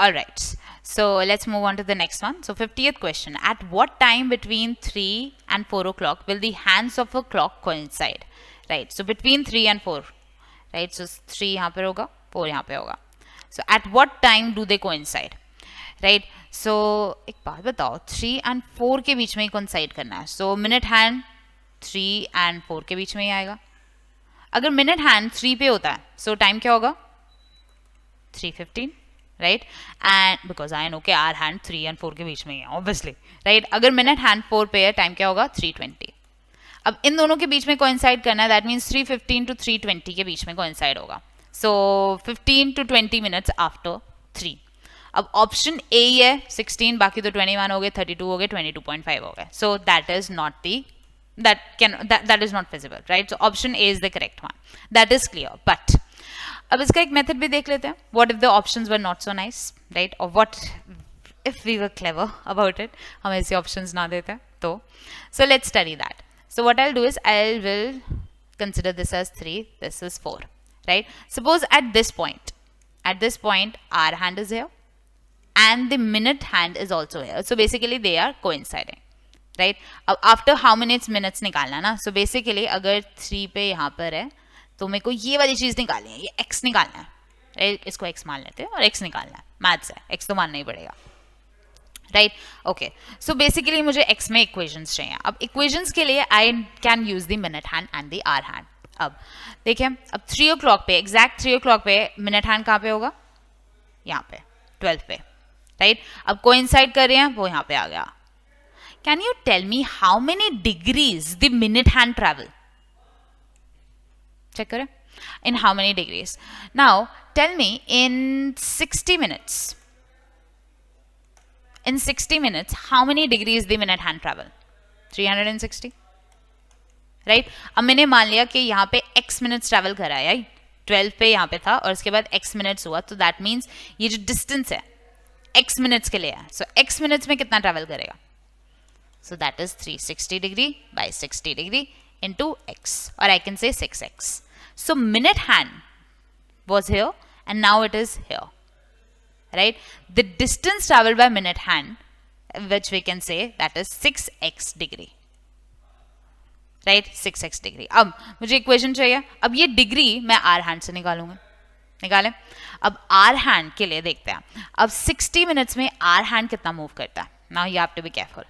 all right so let's move on to the next one so 50th question at what time between 3 and 4 o'clock will the hands of a clock coincide right so between 3 and 4 right so 3 यहाँ पे होगा 4 यहाँ पे होगा so at what time do they coincide right so एक बात बताओ 3 and 4 के बीच में ही coincide करना है so minute hand 3 and 4 के बीच में ही आएगा अगर minute hand 3 पे होता है so time क्या होगा 3:15 right and because I know कि our hand 3 and 4 के बीच में ही है obviously right अगर minute hand 4 पे है time क्या होगा 3:20 अब इन दोनों के बीच में coincide करना है that means 3:15 to 3:20 के बीच में coincide होगा so 15 to 20 minutes after 3 अब ऑप्शन ए ही है 16 बाकी तो 21 हो गए 32 हो गए 22.5 हो गए so that is not the that is not feasible right so option A is the correct one that is clear but अब इसका एक मेथड भी देख लेते हैं what if the options were not so nice right or what if we were clever about it हम ऐसे options ना देते तो so let's study that so what I'll do is I will consider this as 3 this is 4 right suppose at this point our hand is here and the minute hand is also here so basically they are coinciding right अब after how many minutes निकालना ना so basically अगर 3 पे यहाँ पर है तो मेरे को ये वाली चीज निकालनी है ये x निकालना है इसको x मान लेते हैं और x निकालना है मैथ्स है x तो मानना ही पड़ेगा राइट ओके सो बेसिकली मुझे x में इक्वेशंस चाहिए अब इक्वेशंस के लिए I can use the minute hand and the hour hand अब देखिए अब 3 o'clock पे एग्जैक्ट 3 o'clock पे मिनट हैंड कहाँ पे होगा यहाँ पे 12 पे राइट अब कोइंसाइड कर रहे हैं वो यहाँ पे आ गया can you tell me how many degrees the minute hand travel check करें in how many degrees now tell me in 60 minutes how many degrees the minute hand travel 360 right अब मैंने मान लिया कि यहाँ पे x minutes travel करा है 12 पे यहाँ पे था और उसके बाद x minutes हुआ तो that means ये जो distance है x minutes के लिए है so x minutes में कितना travel करेगा so that is 360 degree by 60 degree into x or I can say 6x so minute hand was here and now it is here right the distance traveled by minute hand which we can say that is 6x degree right 6x degree अब मुझे equation चाहिए अब ये degree मैं are hand से निकालूंगा निकालें अब आर हैंड के लिए देखते हैं अब 60 मिनट्स में आर हैंड कितना मूव करता है now you have to be careful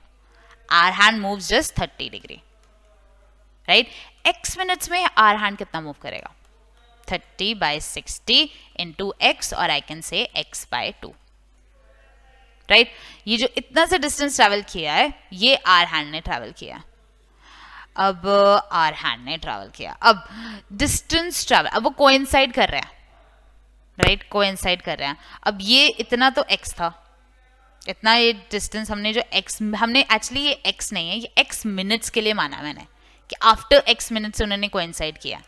hour hand moves just 30 degree right x minutes में आर हैंड कितना मूव करेगा 30 by 60 into x और I can say x by 2 right ये जो इतना सा डिस्टेंस ट्रैवल किया है ये आर हैंड ने ट्रैवल किया अब आर हैंड ने ट्रैवल किया अब डिस्टेंस ट्रैवल अब वो कोइंसाइड कर रहे हैं राइट कोइंसाइड कर रहे हैं अब ये इतना तो x था इतना ये डिस्टेंस हमने जो x हमने एक्चुअली ये x नहीं है ये x मिनट्स के लिए माना मैंने कि आफ्टर x मिनट्स उन्होंने कोइंसाइड किया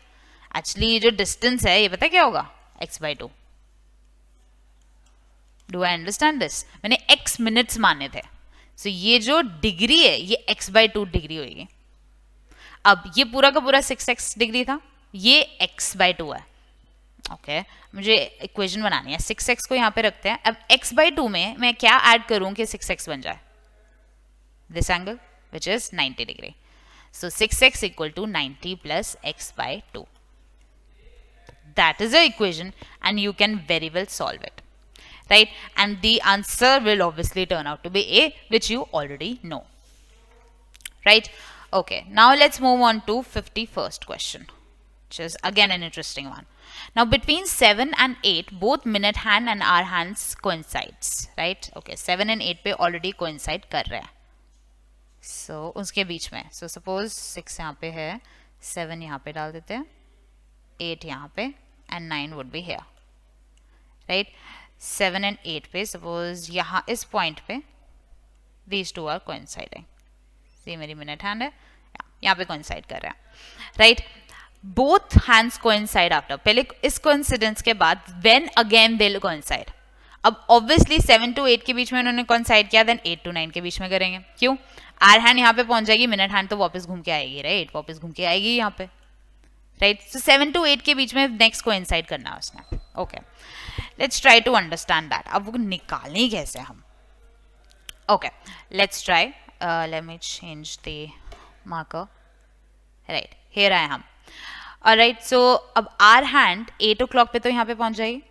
एक्चुअली ये जो डिस्टेंस है ये पता क्या होगा x by 2 do I understand this मैंने x मिनट्स माने थे सो ये जो डिग्री है ये x by 2 डिग्री होगी अब ये पूरा का पूरा 6x डिग्री था ये x by 2 है ओके मुझे इक्वेशन बनानी है 6x को यहाँ पे रखते हैं अब x by 2 में मैं क्या ऐड करूं कि 6x बन जाए this angle which is 90 degree so 6x equal to 90 plus x by 2 that is the equation and you can very well solve it right and the answer will obviously turn out to be A which you already know right okay now let's move on to 51st question which is again an interesting one now between 7 and 8 both minute hand and hour hands coincides right okay 7 and 8 पे already coincide कर रहे हैं so उसके बीच में so suppose 6 यहाँ पे है 7 यहाँ पे डाल देते हैं 8 यहाँ पे and 9 would be here right 7 and 8 पे suppose यहाँ इस point पे these two are coinciding see मेरी minute hand है यहाँ पे coincide कर रहे हैं right both hands coincide after पहले इस coincidence के बाद when again they'll coincide अब obviously 7 to 8 के बीच में उन्होंने coincide किया then 8 to 9 के बीच में करेंगे क्यों आर हैंड यहाँ पे पहुंच जाएगी मिनट हैंड तो वापस घूम के आएगी राइट वापस घूम के आएगी यहाँ पे राइट. सो 7 to 8 के बीच में नेक्स्ट कोइंसाइड करना है उसने. Okay, let's try to understand that. अब वो निकालें कैसे हम? Okay, let's try. Let me change the marker. Right, here I am. Alright, so अब आर हैंड 8 o'clock पे तो यहाँ पे पहुंच जाएगी,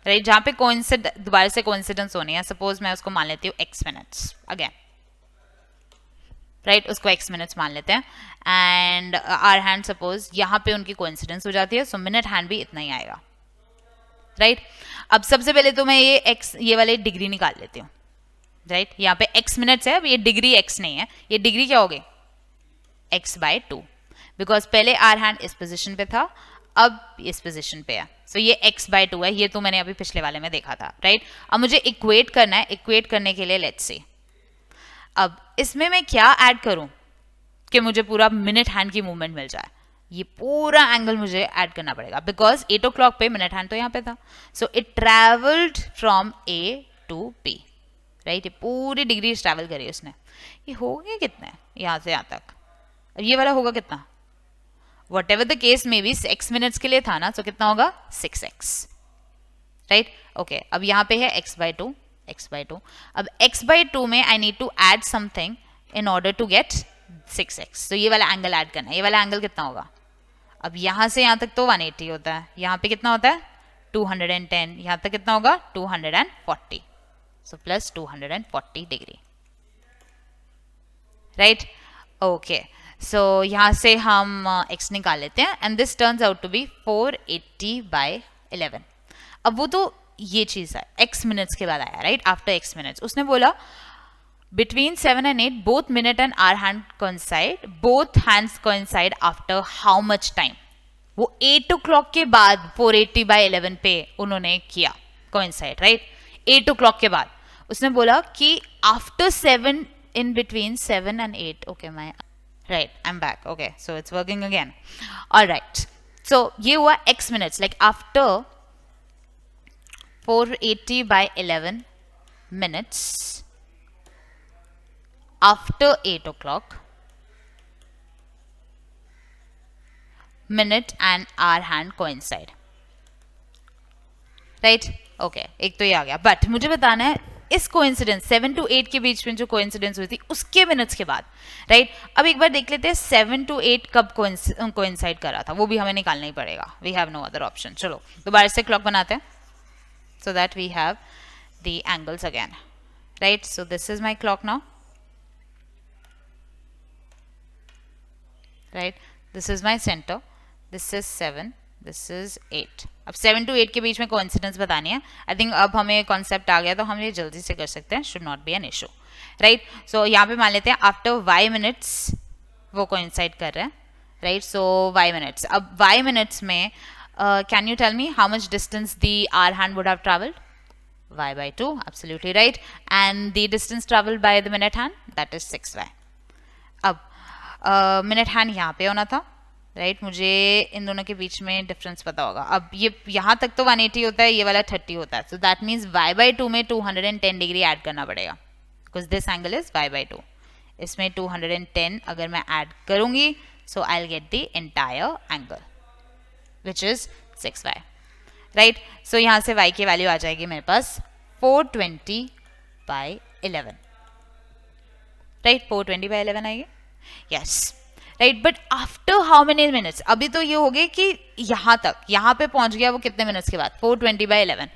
राइट, जहाँ पे दोबारा से कोइंसिडेंस होनी है. सपोज मैं उसको मान लेती हूँ x मिनट्स अगेन, राइट, उसको x मिनट्स मान लेते हैं. एंड आर हैंड सपोज यहाँ पे उनकी कोइंसिडेंस हो जाती है, सो मिनट हैंड भी इतना ही आएगा, राइट. अब सबसे पहले तो मैं ये वाले डिग्री निकाल लेती हूँ, राइट. यहाँ पे x मिनट्स है, अब ये डिग्री x नहीं है, ये डिग्री क्या हो गई? x/2, बिकॉज पहले आर हैंड इस पोजिशन पे था, अब इस पोजिशन पे है. सो ये x/2 है, ये तो मैंने अभी पिछले वाले में देखा था, राइट. अब मुझे इक्वेट करना है. इक्वेट करने के लिए लेट्स सी, अब इसमें मैं क्या ऐड करूं कि मुझे पूरा मिनट हैंड की मूवमेंट मिल जाए? ये पूरा एंगल मुझे ऐड करना पड़ेगा, बिकॉज 8 o'clock पे मिनट हैंड तो यहाँ पे था. So it travelled from A to B, right. ये पूरी डिग्री ट्रैवल करी उसने. ये हो गए कितने यहाँ से यहाँ तक? अब ये वाला होगा कितना? Whatever the case may be, 6 minutes के लिए था ना, तो कितना होगा? 6x, right. ओके, अब यहाँ पे है x/2. अब x/2 में I need to add something in order to get 6x. तो ये वाला एंगल ऐड करना है. ये वाला एंगल कितना होगा? अब यहाँ से यहाँ तक तो 180 होता है, यहाँ पे कितना होता है? 210. यहाँ तक कितना होगा? 240. So plus 240 degree, right. Okay, so यहाँ से हम x निकाल लेते हैं, and this turns out to be 480/11. अब वो तो ये चीज है x मिनट्स के बाद आया, राइट, आफ्टर x मिनट्स. उसने बोला between 7 and 8 both minute and hour hand coincide, both hands coincide after how much time? वो 8 o'clock के बाद 480/11 पे उन्होंने किया coincide, right. 8 o'clock के बाद उसने बोला कि after 7, in between 7 and 8. okay, my right, I'm back. okay, so it's working again. all right, so ये हुआ x minutes, like after 480/11 minutes after 8 o'clock, minute and hour hand coincide, right. okay, एक तो ये आ गया, but मुझे बताना है इस कोइंसिडेंस 7 to 8 के बीच में जो कोइंसिडेंस हुई थी उसके मिनट्स के बाद, राइट. अब एक बार देख लेते हैं 7 to 8 कब कोइंसाइड कर रहा था, वो भी हमें निकालना ही पड़ेगा. We have no other option. चलो दोबारा से क्लॉक बनाते हैं, so that we have the angles again, right. so this is my clock now, right. this is my center, this is 7, this is 8. अब 7 to 8 के बीच में कोइंसिडेंस बतानी है. आई थिंक अब हमें कॉन्सेप्ट आ गया, तो हम ये जल्दी से कर सकते हैं, should not be an issue, right. So यहाँ पे मान लेते हैं आफ्टर y मिनट्स वो कोइंसाइड कर रहे हैं, राइट. सो y मिनट्स, अब y मिनट्स में can you tell me how much distance the r hand would have traveled? y/2, absolutely right. And the distance traveled by the minute hand, that is 6y. अब minute hand यहाँ पे होना था, right. मुझे इन दोनों के बीच में डिफरेंस पता होगा. अब ये यहाँ तक तो 180 होता है, ये वाला 30 होता है, so that means y/2 में 210 डिग्री ऐड करना पड़ेगा, because this angle is y/2. इसमें 210 अगर मैं ऐड करूंगी, so I'll get the entire angle, which is 6y, right. so यहाँ से y की वैल्यू आ जाएगी मेरे पास 420/11, right. 420/11 आएगी, yes, right. but after how many minutes? अभी तो ये हो गए कि यहाँ तक, यहाँ पे पहुंच गया वो कितने मिनट्स के बाद? 420/11,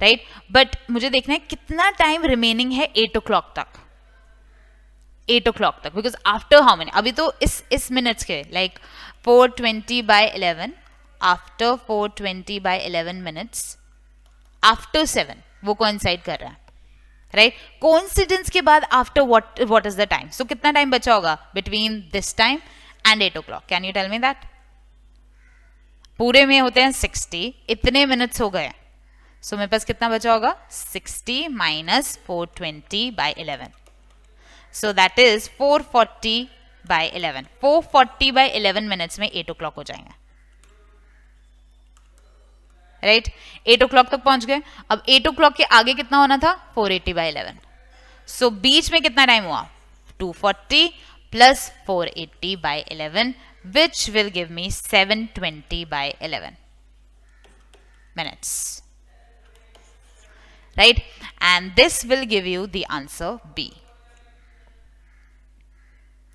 right. but मुझे देखना है कितना टाइम रिमेनिंग है 8 o'clock तक, 8 o'clock तक, because after how many? अभी तो इस मिनट्स के, like 420/11, after 420/11 minutes after 7 वो कोइंसाइड कर रहा है, राइट. कोइंसिडेंस के बाद after what is the time? So कितना टाइम बचा होगा between this time and 8 o'clock? Can you tell me that? पूरे में होते हैं 60, इतने मिनट्स हो गए, सो मेरे पास कितना बचा होगा? 60 minus 420/11, so that is 440/11. 440/11 minutes में 8 o'clock हो जाएंगे, राइट. 8 o'clock तक पहुंच गए. अब 8 o'clock के आगे कितना होना था? 480/11. सो बीच में कितना टाइम हुआ? 240 plus 480/11, which will give me 720 by 11 minutes, right? And this will give you the answer B,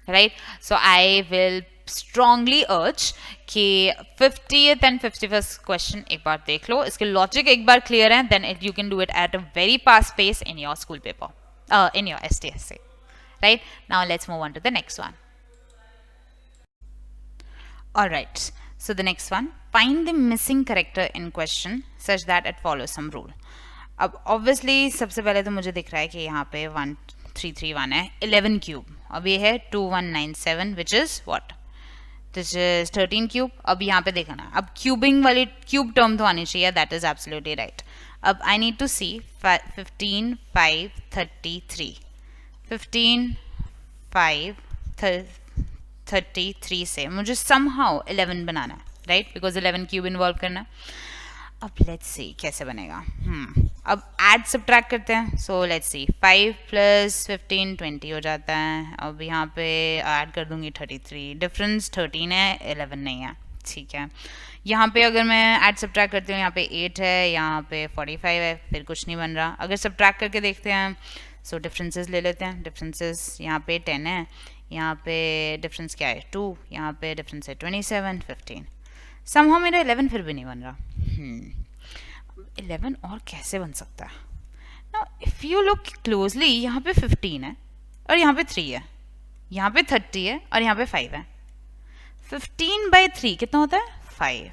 right? So I will strongly urge कि 50th and 51st question एक बार देख लो, इसके logic एक बार clear है, then you can do it at a very fast pace in your school paper, in your STSE, right? Now let's move on to the next one. All right, so the next one, find the missing character in question such that it follows some rule. अब obviously सबसे पहले तो मुझे दिख रहा है कि यहाँ पे 1331 है, 11 क्यूब, अब ये है 2197 which is what? This is 13 cube. अब यहाँ पे देखना, अब क्यूबिंग वाली क्यूब टर्म तो आनी चाहिए, that is absolutely right. अब I need to see 15 5 33 15 5 33 से मुझे somehow 11 बनाना है, right? Because 11 क्यूब इन्वॉल्व करना है. अब let's see कैसे बनेगा. अब add subtract करते हैं. So let's see 5 plus 15 20 हो जाता है. अब यहाँ पे add कर दूंगी 33. डिफरेंस 13 है, 11 नहीं है. ठीक है. यहाँ पे अगर मैं add subtract करती हूँ, यहाँ पे 8 है, यहाँ पे 45 है, फिर कुछ नहीं बन रहा. अगर subtract करके देखते हैं, so differences ले लेते हैं. differences यहाँ पे 10 है, यहाँ पे डिफरेंस क्या है 2, यहाँ पे डिफरेंस है 27 15. somehow मेरा 11 फिर भी नहीं बन रहा. 11 और कैसे बन सकता है? Now if you look closely, यहाँ पे 15 है और यहाँ पे 3 है, यहाँ पे 30 है और यहाँ पे 5 है. 15 by 3 कितना होता है? 5.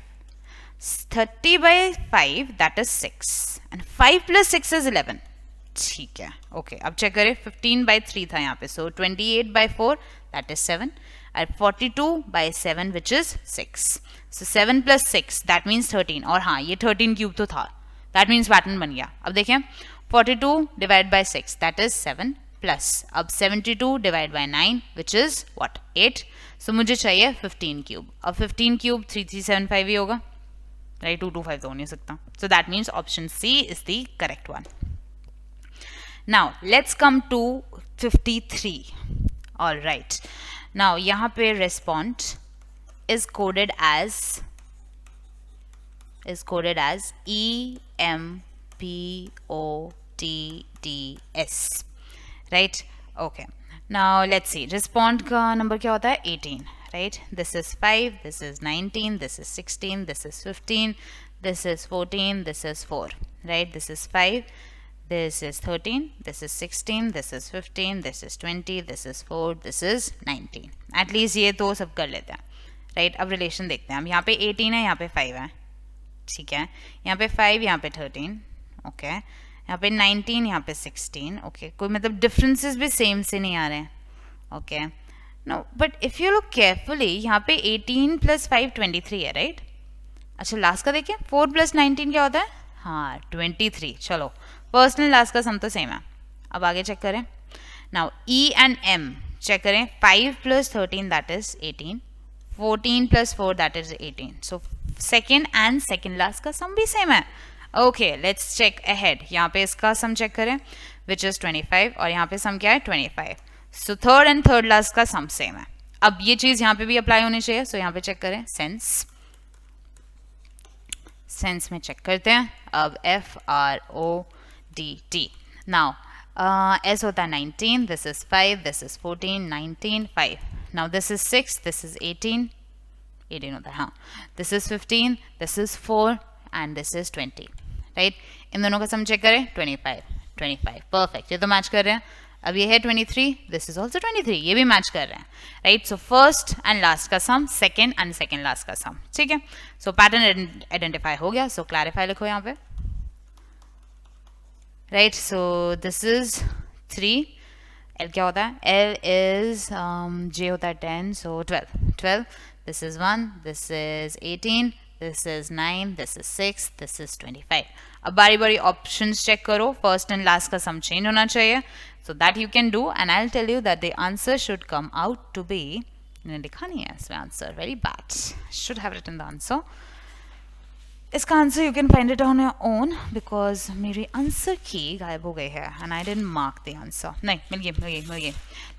30 by 5 that is 6 and 5 plus 6 is 11. ठीक है, ओके. अब चेक करें, 15 by 3 था यहाँ पे, so 28 by 4 that is 7 and 42 by 7 which is 6. so 7 plus 6 that means 13. और हाँ, ये 13 क्यूब तो था, that means पैटर्न बन गया. अब देखें, 42 divided by 6 that is 7 plus अब 72 divided by 9 which is what? 8. so मुझे चाहिए 15 क्यूब. अब 15 क्यूब 3375 ही होगा, right? 225 तो हो नहीं सकता. so that means option C is the correct one. Now let's come to 53. all right, now यहाँ पे respond is coded as EMPOTDS, right? okay, now let's see, respond का number क्या होता है? 18, right? this is 5, this is 19, this is 16, this is 15, this is 14, this is 4, right? this is 5, this is 13, this is 16, this is 15, this is 20, this is 4, this is 19. at least ये तो सब कर लेते हैं, right? अब relation देखते हैं. हम यहाँ पे 18 है, यहाँ पे 5 है, ठीक है. यहाँ पे 5, यहाँ पे 13, ओके. यहाँ पे 19, यहाँ पे 16, ओके. कोई मतलब डिफरेंसेस भी सेम से नहीं आ रहे हैं, okay. No, but if you look carefully, यहाँ पे 18 plus 5 23 है, राइट? अच्छा, लास्ट का देखिए, 4 plus 19 क्या होता है? हाँ, 23. चलो, फर्स्ट एंड लास्ट का सम तो सेम है. अब आगे चेक करें. Now E and M check करें. 5 plus 13 that is 18, 14 plus 4 that is 18. so second and second last का सम भी सेम है. Okay, let's check ahead. यहाँ पे इसका सम चेक करें, विच इज 25, और यहाँ पे सम क्या है? 25. So third and third last का सम सेम है. अब ये चीज यहाँ पे भी अप्लाई होनी चाहिए. सो यहाँ पे चेक करें, सेंस में चेक करते हैं. अब FRODT. नाउ S होता है 19, this is 5, this is 14, 19, 5. Now this is 6, this is 18 होता है. हाँ, this is 15, this is 4 and this is 20, right? इन दोनों का सम चेक करें. 25, परफेक्ट, ये तो मैच कर रहे हैं. अब ये है 23, दिस इज ऑल्सो 23, ये भी मैच कर रहे हैं, right? So first and last का सम, सेकेंड एंड सेकेंड लास्ट का सम, ठीक है. सो पैटर्न आइडेंटिफाई हो गया. सो क्लैरिफाई लिखो यहाँ पे, right? So this is 3. L क्या होता है? L इज J होता है 10, सो 12. This is 1, this is 18, this is 9, this is 6, this is 25. अब बारी बारी ऑप्शंस चेक करो. फर्स्ट एंड लास्ट का सम चेंज होना चाहिए. So that you can do, and I'll tell you that the answer should come out to be, मैंने लिखा नहीं है इसमें answer, very bad, should have written the answer. इसका answer you can find it on your own because मेरी answer की गायब हो गई है and I didn't mark the answer. नहीं, मिल गई.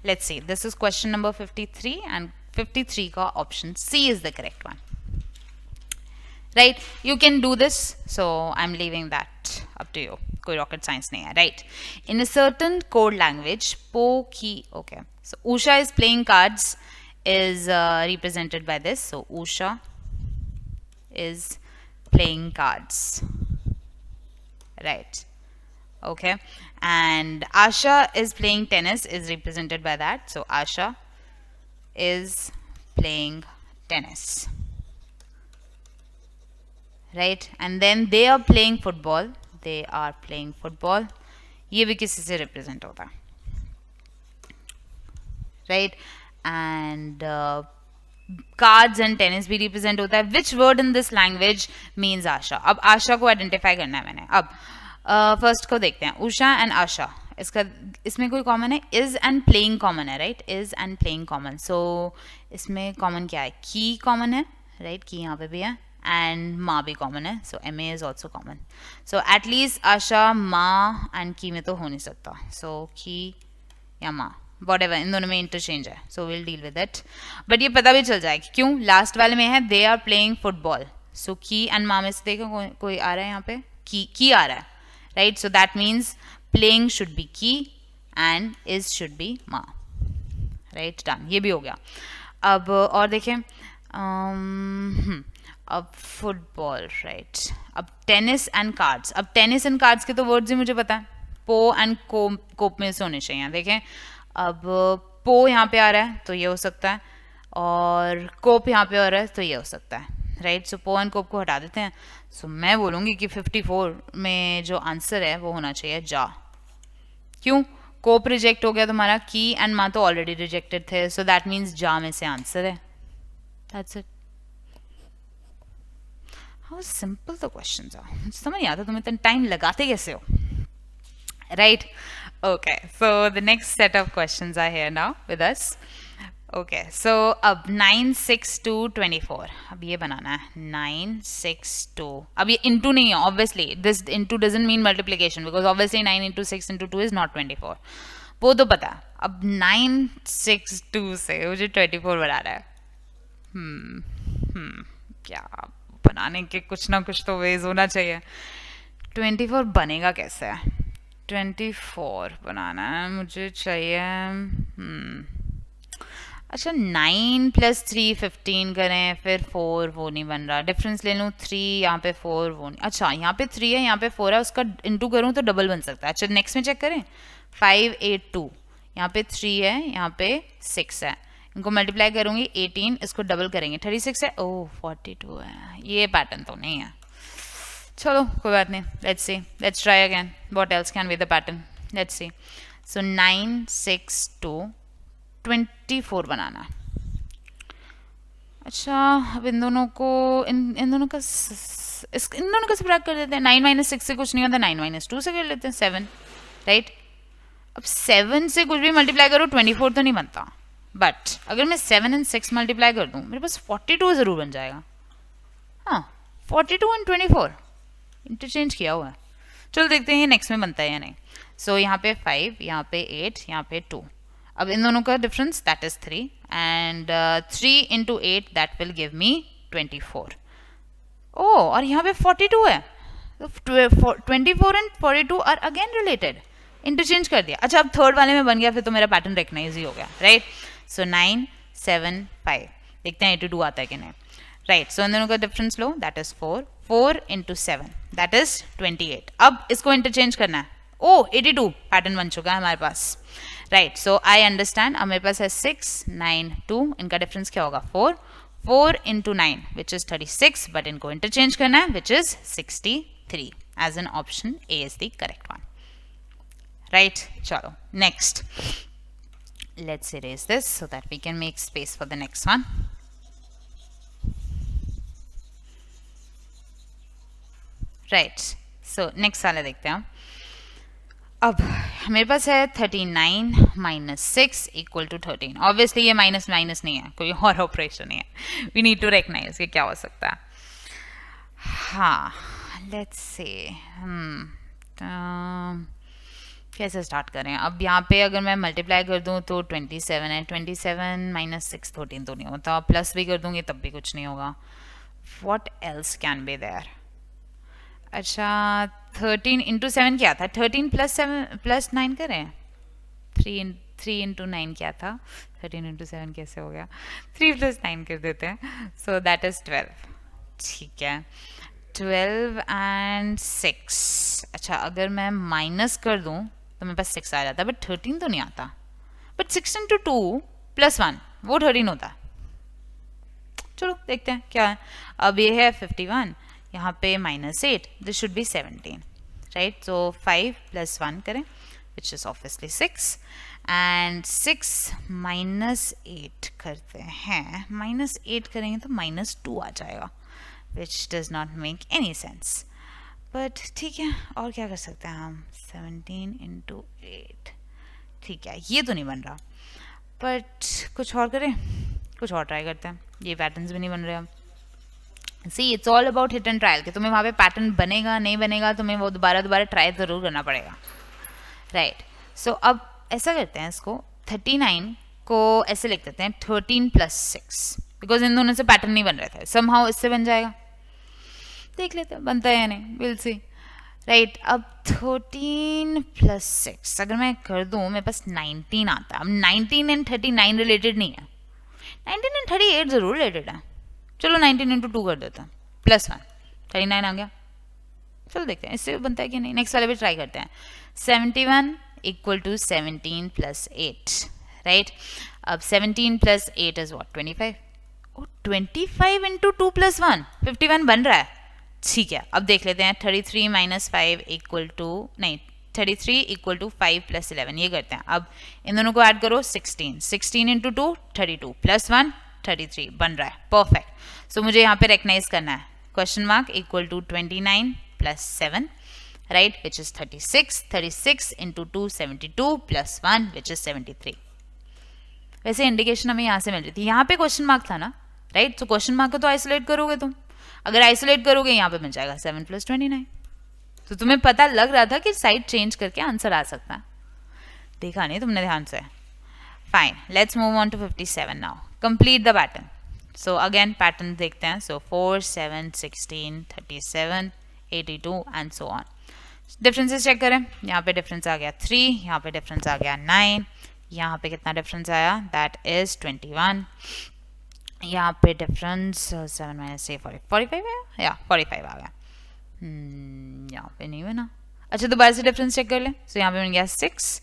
Let's see, this is question number 53 and 53 का option C is the correct one. Right, you can do this, so I'm leaving that up to you. कोई rocket science नहीं है, right? In a certain code language, okay. So Usha is playing cards is represented by this. So Usha is playing cards, right? Okay, and Asha is playing tennis is represented by that. So Asha is playing tennis. Right, and then they are playing football. They are playing football. ये भी किसी से represent होता है, right? And cards and tennis भी represent होता है. Which word in this language means Asha? अब आशा को identify करना है मैंने. अब first को देखते हैं. Usha and Asha. इसमें कोई common है? Is and playing common है, right? Is and playing common. So इसमें common क्या है? Key common है, right? Key यहाँ पे भी है. And ma भी common है, so ma is also common. So at least Asha, ma and ki में तो हो नहीं सकता. So ki या ma, whatever, इन दोनों में interchange है. So we'll deal with it. But ये पता भी चल जाएगा क्यों? Last वाले में है they are playing football. So ki and ma में से देखो कोई आ रहा है यहाँ पे? Ki आ रहा है, right? So that means playing should be ki and is should be ma. Right, done. ये भी हो गया. अब और देखें. अब फुटबॉल, राइट. अब टेनिस एंड कार्ड्स. अब टेनिस एंड कार्ड्स के तो वर्ड्स ही मुझे पता है. पो एंड कोप में से होने चाहिए. देखें, अब पो यहाँ पे आ रहा है तो ये हो सकता है, और कोप यहाँ पे आ रहा है तो ये हो सकता है, राइट. सो पो एंड कोप को हटा देते हैं. सो मैं बोलूँगी कि 54 में जो आंसर है वो होना चाहिए जा. क्यों? कोप रिजेक्ट हो गया तुम्हारा, की एंड माँ तो ऑलरेडी रिजेक्टेड थे. सो दैट मीन्स जा में से आंसर है. That's it. How simple the questions are. समझ नहीं आता तुम इतना टाइम लगाते कैसे हो, right? Okay, so the next set of questions are here now with us. Okay, so अब 9, 6, 2, 24. अब ये बनाना है 9, 6, 2. अब ये into नहीं है, obviously. This into doesn't mean multiplication because obviously 9 into 6 into 2 is not 24. वो तो पता. अब 9, 6, 2 से मुझे 24 बना रहा है. क्या बनाने के कुछ ना कुछ तो वेज होना चाहिए. 24 बनेगा कैसे? 24 बनाना है मुझे चाहिए. अच्छा, 9 + 3 15 करें, फिर 4 वो नहीं बन रहा. डिफरेंस ले लूँ 3, यहाँ पे 4 वो नहीं. अच्छा, यहाँ पे 3 है, यहाँ पे 4 है, उसका इंटू करूँ तो डबल बन सकता है. अच्छा, नेक्स्ट में चेक करें. 5, 8, 2. यहाँ पे 3 है, यहाँ पे 6 है. इनको मल्टीप्लाई करूंगी 18, इसको डबल करेंगे 36 है. ओह 42 है. ये पैटर्न तो नहीं है. चलो कोई बात नहीं. Let's see, let's try again. What else can be the pattern? Let's see. So 9, 6, 2, 24 बनाना. अच्छा, अब इन दोनों को इन दोनों का सब्ट्रैक्ट कर देते हैं. 9 - 6 से कुछ नहीं होता. 9 - 2 से कर लेते हैं 7, राइट. अब 7 से कुछ भी मल्टीप्लाई करो 24 तो नहीं बनता. बट अगर मैं 7 और 6 मल्टीप्लाई कर दूँ, मेरे पास 42 ज़रूर बन जाएगा. हाँ, 42 और 24 इंटरचेंज किया हुआ है. चलो देखते हैं ये नेक्स्ट में बनता है या नहीं. सो यहाँ पे 5, यहाँ पे 8, यहाँ पे 2. अब इन दोनों का difference that is 3, and 3 × 8 that will give me 24. Oh, और यहाँ पे 42 है. 24 and 42 are again related. Interchange कर दिया. अच्छा, अब थर्ड वाले में बन गया, फिर तो मेरा पैटर्न रिकग्नाइज ही हो गया, राइट. सो 9, 7, 5. देखते हैं 82 आता है कि नहीं, राइट. सो इन दोनों का difference low, that is 4. 4 × 7 that is 28. अब इसको इंटरचेंज करना है. ओह, 82 पैटर्न बन चुका है हमारे पास, राइट. So I understand. अब मेरे पास है 6, 9, 2. इनका डिफरेंस क्या होगा? 4. 4 × 9 विच इज 36, बट इनको इंटरचेंज करना है which is 63. As an option A is the correct one, right. चलो next. Let's erase this so that we can make space for the next one. Right. So next वाला देखते हैं. अब मेरे पास है 39 - 6 = 13. Obviously ये माइनस माइनस नहीं है, कोई और ऑपरेशन नहीं है. We need to recognize कि क्या हो सकता है. हाँ, let's see. कैसे स्टार्ट करें? अब यहाँ पे अगर मैं मल्टीप्लाई कर दूँ तो 27 है, 27 माइनस 6 13 तो नहीं होता, प्लस भी कर दूँगी तब भी कुछ नहीं होगा. What else can be there? अच्छा 13 इंटू 7 क्या था? 13 प्लस 7 प्लस 9 करें. 3 इंटू 9 क्या था? 13 इंटू 7 कैसे हो गया? 3 प्लस 9 कर देते हैं. So that is 12. ठीक है, 12 एंड 6. अच्छा अगर मैं माइनस कर दूं तो मेरे पास 6 आ जाता, बट 13 तो नहीं आता. बट 6 इंटू 2 प्लस 1 वो 13 होता है. चलो देखते हैं क्या है. अब ये है 51, यहाँ पे minus 8, this should B 17, right. So 5 plus 1 करें which is obviously 6, and 6 minus 8 करते हैं. माइनस 8 करेंगे तो माइनस 2 आ जाएगा, which does not make any sense. But ठीक है, और क्या कर सकते हैं हम? 17 इंटू 8. ठीक है, ये तो नहीं बन रहा, बट कुछ और करें, कुछ और ट्राई करते हैं. ये पैटर्न्स भी नहीं बन रहे अब. See it's all about hit and trial कि तुम्हें वहाँ पे पैटर्न बनेगा नहीं बनेगा, तुम्हें वो दोबारा ट्राई ज़रूर करना पड़ेगा, राइट. सो अब ऐसा करते हैं, इसको 39 को ऐसे लिख देते हैं 13 प्लस 6, बिकॉज इन दोनों से पैटर्न नहीं बन रहे थे. समहाउ इससे बन जाएगा, देख लेते हैं बनता है या नहीं, विल सी, राइट. अब 13 प्लस 6 अगर मैं कर दूं मेरे पास 19 आता है. अब 19 एंड 39 रिलेटेड नहीं है, 19 एंड 38 जरूर रिलेटेड है. चलो 19 इंटू 2 कर देते हैं, प्लस 1, 39 आ गया. चलो देखते हैं इससे बनता है कि नहीं. नेक्स्ट वाले भी ट्राई करते हैं. 71 इक्वल टू 17 प्लस 8, राइट. अब 17 plus 8 is what? 25. 25 into 2 plus 1 51 बन रहा है. ठीक है, अब देख लेते हैं. 33 माइनस 5 इक्वल टू, नहीं 33 इक्वल टू 5 प्लस 11, ये करते हैं. अब इन दोनों को ऐड करो, 16. 16 इंटू 2 32 प्लस 1 33 बन रहा है. परफेक्ट. सो मुझे यहाँ पे रिकग्नाइज करना है question mark equal to 29 plus 7, right, which is 36. 36 into 2 72 plus 1 which is 73. वैसे इंडिकेशन हमें यहाँ से मिल रही थी, यहाँ पे क्वेश्चन मार्क था ना, राइट. तो क्वेश्चन मार्क को तो आइसोलेट करोगे तुम. अगर आइसोलेट करोगे यहाँ पे मिल जाएगा 7 प्लस 29. तो तुम्हें पता लग रहा था कि साइड चेंज करके आंसर आ सकता है. देखा नहीं तुमने ध्यान से. Fine, let's move on to 57 now. Complete the pattern. So again pattern देखते हैं. So 4 7 16 37 82 and so on. Differences check करें. यहाँ पे डिफरेंस आ गया 3, यहाँ पे डिफरेंस आ गया 9, यहाँ पे कितना डिफरेंस आया? That is 21. यहाँ पे डिफरेंस 7 माइनस 45 है या 45 आ गया. यहाँ पे नहीं बना. अच्छा दोबारा से डिफरेंस चेक कर लें. सो यहाँ पे बन गया 6,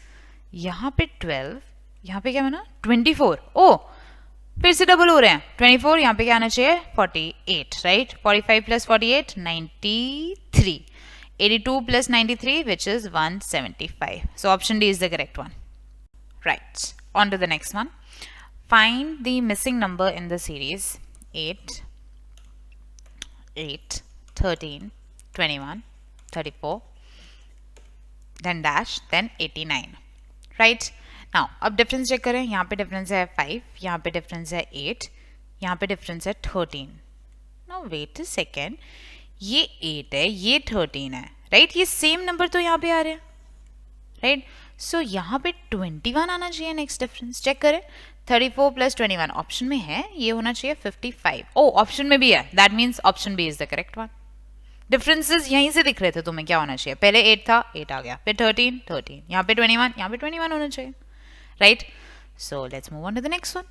यहाँ पे 12, यहाँ पे क्या बना? 24. ओ फिर से डबल हो रहे हैं. 24 यहाँ पे क्या आना चाहिए? 48, right. 45 plus 48 93. 82 plus 93 which is 175. So option D is the correct one. Right. On to the next one. Find the missing number in the series 8, 8, 13, 21, 34, then dash, then 89. Right. Now अब difference check करें. यहाँ पे difference है 5, यहाँ पे difference है 8, यहाँ पे difference है 13. Now wait a second. ये 8 है, ये 13 है, राइट. ये सेम नंबर तो यहाँ पे आ रहे हैं, राइट. सो यहाँ पे 21 आना चाहिए. नेक्स्ट डिफरेंस चेक करें. 34 प्लस 21 ऑप्शन में है, ये होना चाहिए 55. ओ ऑप्शन में भी है, that means option B is the correct one. Differences यहीं से दिख रहे थे तुम्हें क्या होना चाहिए. पहले 8 था, 8 आ गया, फिर 13, 13, यहाँ पे 21, यहाँ पे 21 होना चाहिए, right. So let's move on to the next one.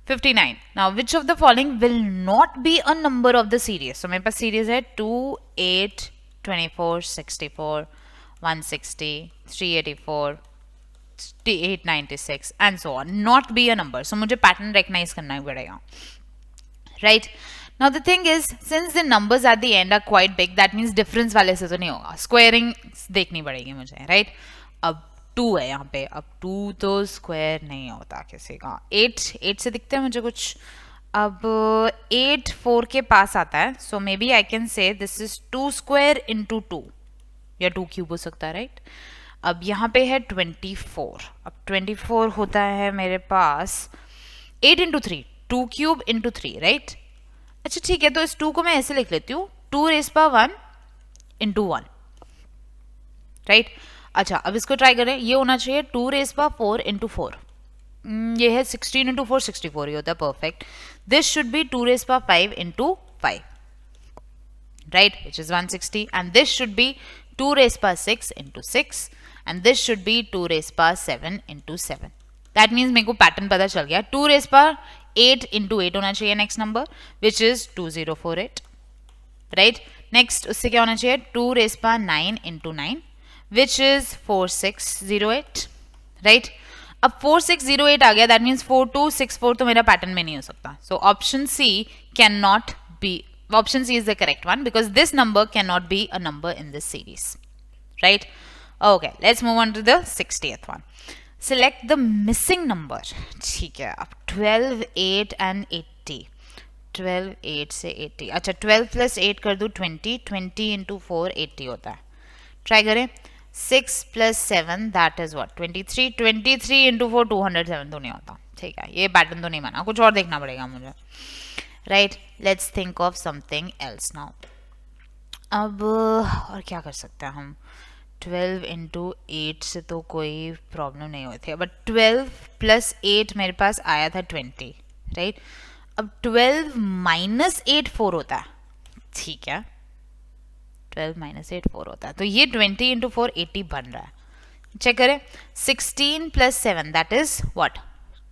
59. Now which of the following will not be a number of the series? So मेरे पास series है 2, 8, 24, 64, 160, 384, 896 and so on. Not be a number. So मुझे pattern recognize करना पड़ेगा, right? Now the thing is, since the numbers at the end are quite big, that means difference वाले से तो नहीं होगा. Squaring देखनी पड़ेगी मुझे, right? अब 2 है यहाँ पे. अब 2 तो स्क्वायर नहीं होता किसी का. 8 से दिखते हैं मुझे कुछ. अब 8 4 के पास आता है. So maybe I can say this is 2 square into 2 या 2 क्यूब हो सकता है, राइट. अब यहाँ पे है 24. अब 24 होता है मेरे पास 8 इंटू 3, 2 क्यूब इंटू 3, राइट. अच्छा ठीक है, तो इस 2 को मैं ऐसे लिख लेती हूँ 2 रेज़ पावर 1 इंटू 1, राइट. अच्छा अब इसको ट्राई करें, ये होना चाहिए 2 रेज पावर 4 इंटू 4, ये है 16 इंटू 4 64, ये होता है perfect. This should be 2 raise power 5 into 5, right, which is 160, and this should be 2 raised power 6 into 6, and this should be 2 raised power 7 into 7. That means मेरे को पैटर्न पता चल गया. 2 raised power 8 into 8 होना चाहिए next number, which is 2048, right. next उससे क्या होना चाहिए, 2 raised power 9 into 9, which is 4608, right. अब 4608 आ गया, that means 4264 तो मेरा पैटर्न में नहीं हो सकता. So option C cannot be, option C is the correct one because this number cannot be a number in this series, right. Okay, let's move on to the 60th one. Select the missing number. ठीक है, अब 12, 8 and 80. 12, 8 से 80. अच्छा 12 plus 8 कर दूँ 20. 20 into 4 80 होता है. Try करें. 6 plus 7 that is what, 23. 23 into 4 207 तो नहीं होता. ठीक है, ये पैटर्न तो नहीं माना, कुछ और देखना पड़ेगा मुझे. Right, let's think of something else now. अब और क्या कर सकते हैं हम. 12 इंटू 8 से तो कोई प्रॉब्लम नहीं हुई थी, बट 12 प्लस 8 मेरे पास आया था 20, राइट. अब 12 माइनस 8 4 होता है. ठीक है, 12 माइनस 8 4 होता है, तो ये 20 इंटू 4 80 बन रहा है. चेक करें. 16 plus 7 that is what,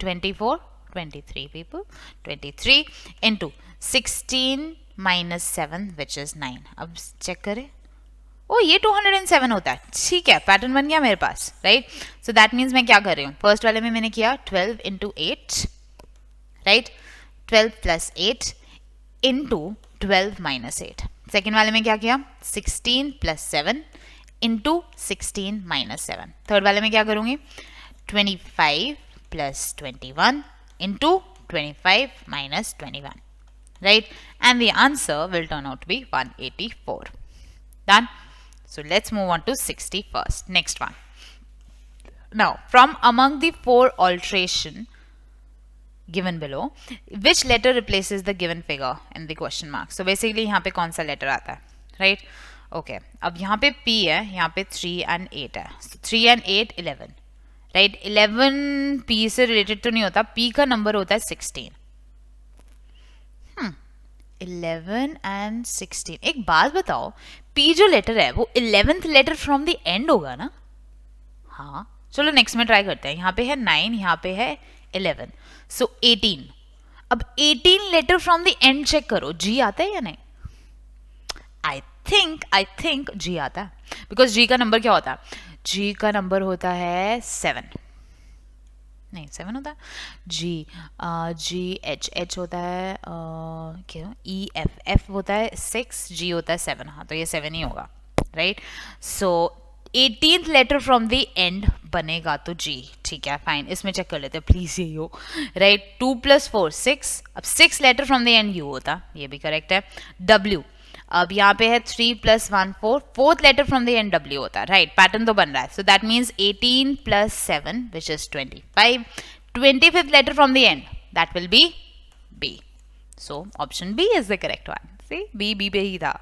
24. 23 people. 23 into 16 minus 7 which is 9. अब चेक करें. ओ ये 207 होता है. ठीक है, पैटर्न बन गया मेरे पास, राइट. सो दैट मीन्स मैं क्या कर रही हूँ, फर्स्ट वाले में मैंने किया 12 into 8, right. 12 plus 8 into 12 minus 8. Second वाले में क्या किया, 16 plus 7 into 16 minus 7. थर्ड वाले में क्या करूँगी, 25 plus 21 into 25 minus 21, right, and the answer will turn out to be 184. Done. So let's move on to 61st. Next one. Now from among the 4 alteration given below, which letter replaces the given figure in the question mark? So basically यहाँ पे कौन सा letter आता है, right. Okay, अब यहाँ पे P है, यहाँ पे 3 and 8 है. So 3 and 8 11, right. 11 P से रिलेटेड तो नहीं होता, P का नंबर होता है 16. 11 and 16. एक बात बताओ, P जो लेटर है वो 11th letter from the and होगा ना. हाँ चलो नेक्स्ट में ट्राई करते हैं. यहाँ पे है 9, यहाँ पे है 11, सो 18. अब 18 letter from the end check करो, G आता है या नहीं. आई थिंक G आता है, बिकॉज G का नंबर क्या होता है, G का नंबर होता है 7, नहीं 7 होता है. G H होता है, क्या E F होता है 6, G होता है 7. हाँ तो ये 7 ही होगा, right. So 18th letter from the end बनेगा तो G. ठीक है फाइन, इसमें चेक कर लेते हैं प्लीज यही हो, राइट. 2 + 4 6. अब 6 letter from the end U होता, ये भी करेक्ट है. W, अब यहाँ पे है 3 + 1 4, 4th letter from the end W होता है, राइट. पैटर्न तो बन रहा है. So that means 18 + 7 which is 25. 25th letter from the end that will be B. So option B is the correct one. See B पे ही था.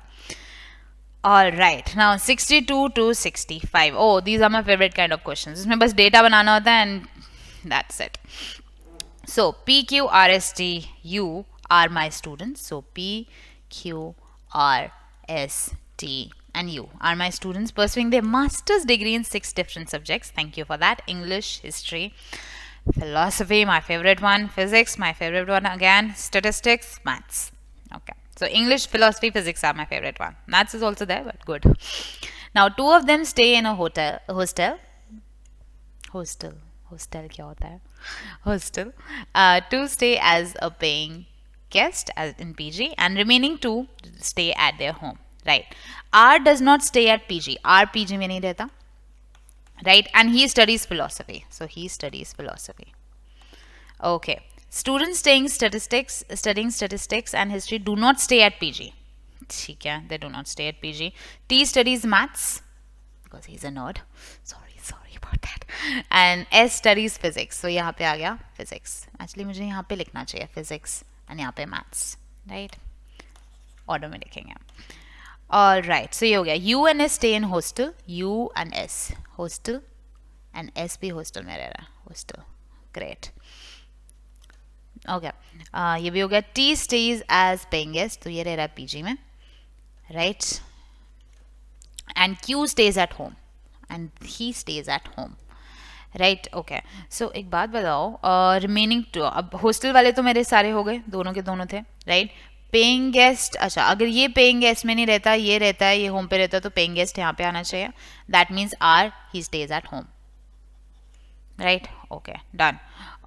All right, now 62 to 65. Oh, these are my favorite kind of questions. इसमें बस data बनाना होता है and that's it. So P, Q, R, S, T, U are my students. So P, Q, R, S, T and U are my students pursuing their master's degree in 6 different subjects. Thank you for that. English, history, philosophy, my favorite one, physics, my favorite one again, statistics, maths. Okay. So English, philosophy, physics are my favorite one. Maths is also there, but good. Now 2 of them stay in a hostel क्या होता है? Hostel. 2 stay as a paying guest as in PG and remaining 2 stay at their home. Right. R does not stay at PG. R PG में नहीं रहता. Right. And he studies philosophy. So he studies philosophy. Okay. Students studying statistics and history do not stay at PG. ठीक है, they do not stay at PG. T studies maths because he's a nerd. Sorry about that. And S studies physics. So यहाँ पे आ गया physics. Actually मुझे यहाँ पे लिखना चाहिए physics and यहाँ पे maths, right? Order में लिखेंगे. ऑल राइट, सो ये हो गया you and S stay in hostel, you and S hostel and S भी हॉस्टल में रह रहा है, हॉस्टल, ग्रेट, ओके, ये भी हो गया T stays as paying guest, तो ये रह रहा है पीजी में, right, and Q stays at home and he stays at home, right, okay, so एक बात बताओ, रिमेनिंग टू, अब हॉस्टल वाले तो मेरे सारे हो गए, दोनों के दोनों थे, राइट, पेइंग गेस्ट, अच्छा अगर ये पेइंग गेस्ट में नहीं रहता, ये रहता है, ये होम पे रहता है, तो पेइंग गेस्ट यहाँ पे आना चाहिए, दैट मीन्स आर ही stays at home, right, okay, done,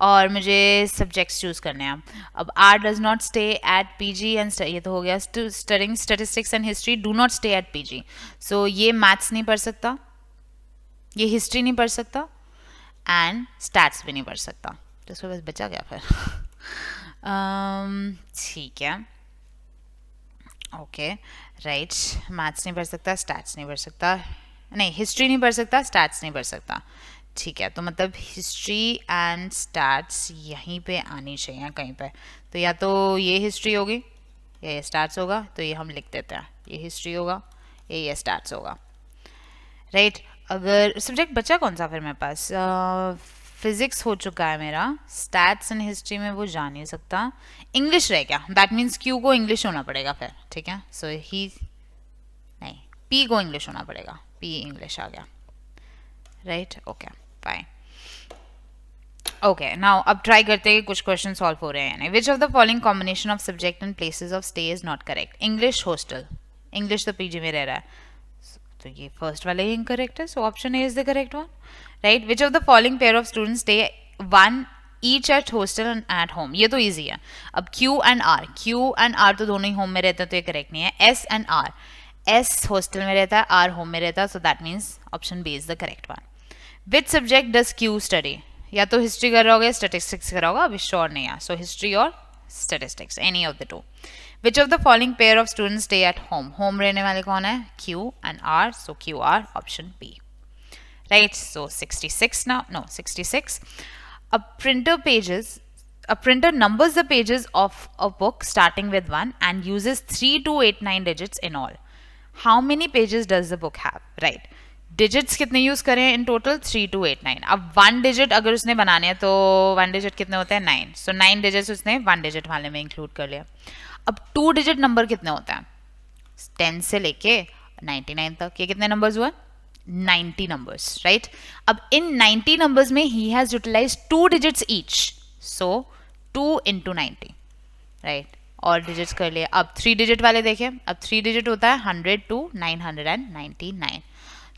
और मुझे सब्जेक्ट्स चूज करने हैं, अब R does not stay at PG and, ये तो हो गया studying statistics and history do not stay at PG, so ये मैथ्स नहीं पढ़ सकता, ये हिस्ट्री नहीं पढ़ सकता एंड स्टैट्स भी नहीं पढ़ सकता, तो इसको बस बचा गया फिर ठीक है, ओके, राइट, मैथ्स नहीं पढ़ सकता, स्टैट्स नहीं पढ़ सकता, नहीं हिस्ट्री नहीं पढ़ सकता, स्टैट्स नहीं पढ़ सकता, ठीक है, तो मतलब हिस्ट्री एंड स्टैट्स यहीं पे आनी चाहिए कहीं पे, तो या तो ये हिस्ट्री होगी या ये स्टैट्स होगा, तो ये हम लिख देते हैं, ये हिस्ट्री होगा ये स्टैट्स होगा, राइट, अगर सब्जेक्ट बचा कौन सा फिर मेरे पास, फिजिक्स हो चुका है मेरा, स्टैट्स एंड हिस्ट्री में वो जा नहीं सकता, इंग्लिश रह गया, दैट मीन्स क्यू को इंग्लिश होना पड़ेगा फिर, ठीक है, सो ही नहीं, पी को इंग्लिश होना पड़ेगा, पी इंग्लिश आ गया, right, okay fine, okay, now अब ट्राई करते हैं कि कुछ क्वेश्चन सॉल्व हो रहे हैं यानी, विच of the following combination of subject and places of stay is not correct, English hostel, English तो पीजी में रह रहा है, तो ये फर्स्ट वाला ही इनकरेक्ट है, so option A is the correct one, right, which of the following pair of students stay one each eight hostel and at home, ये तो इजी है, अब क्यू एंड आर तो दोनों ही होम में रहते हैं, तो ये करेक्ट नहीं है, S and R, S hostel में रहता है, आर होम में रहता है, so that means option B is the correct one, which subject does Q study, या तो हिस्ट्री कर रहा होगा या स्टैटिस्टिक्स कर रहा होगा, अभी श्योर नहीं है, सो हिस्ट्री और statistics, any of the two, Which of the following pair of students stay at home? Home रहने वाले कौन है? Q and R. So Q R option B. Right. So 66 now. No 66. A printer numbers the pages of a book starting with 1 and uses 3 to 8 9 digits in all. How many pages does the book have? Right. Digits कितने use करें in total 3 to 8 9, अब 1 digit अगर उसने बनाने हैं तो 1 digit कितने होते हैं 9, सो 9 डिजिट्स उसने 1 डिजिट वाले में इंक्लूड कर लिया, अब 2 डिजिट नंबर कितने होते हैं 10 से लेके 99 तक, ये कितने नंबर्स हुए 90 नंबर्स, राइट, अब इन 90 नंबर्स में ही has utilise 2 digits each, so 2 into 90, right, और डिजिट्स कर लिए, अब 3 डिजिट वाले देखें, अब 3 डिजिट होता है 100 to 999,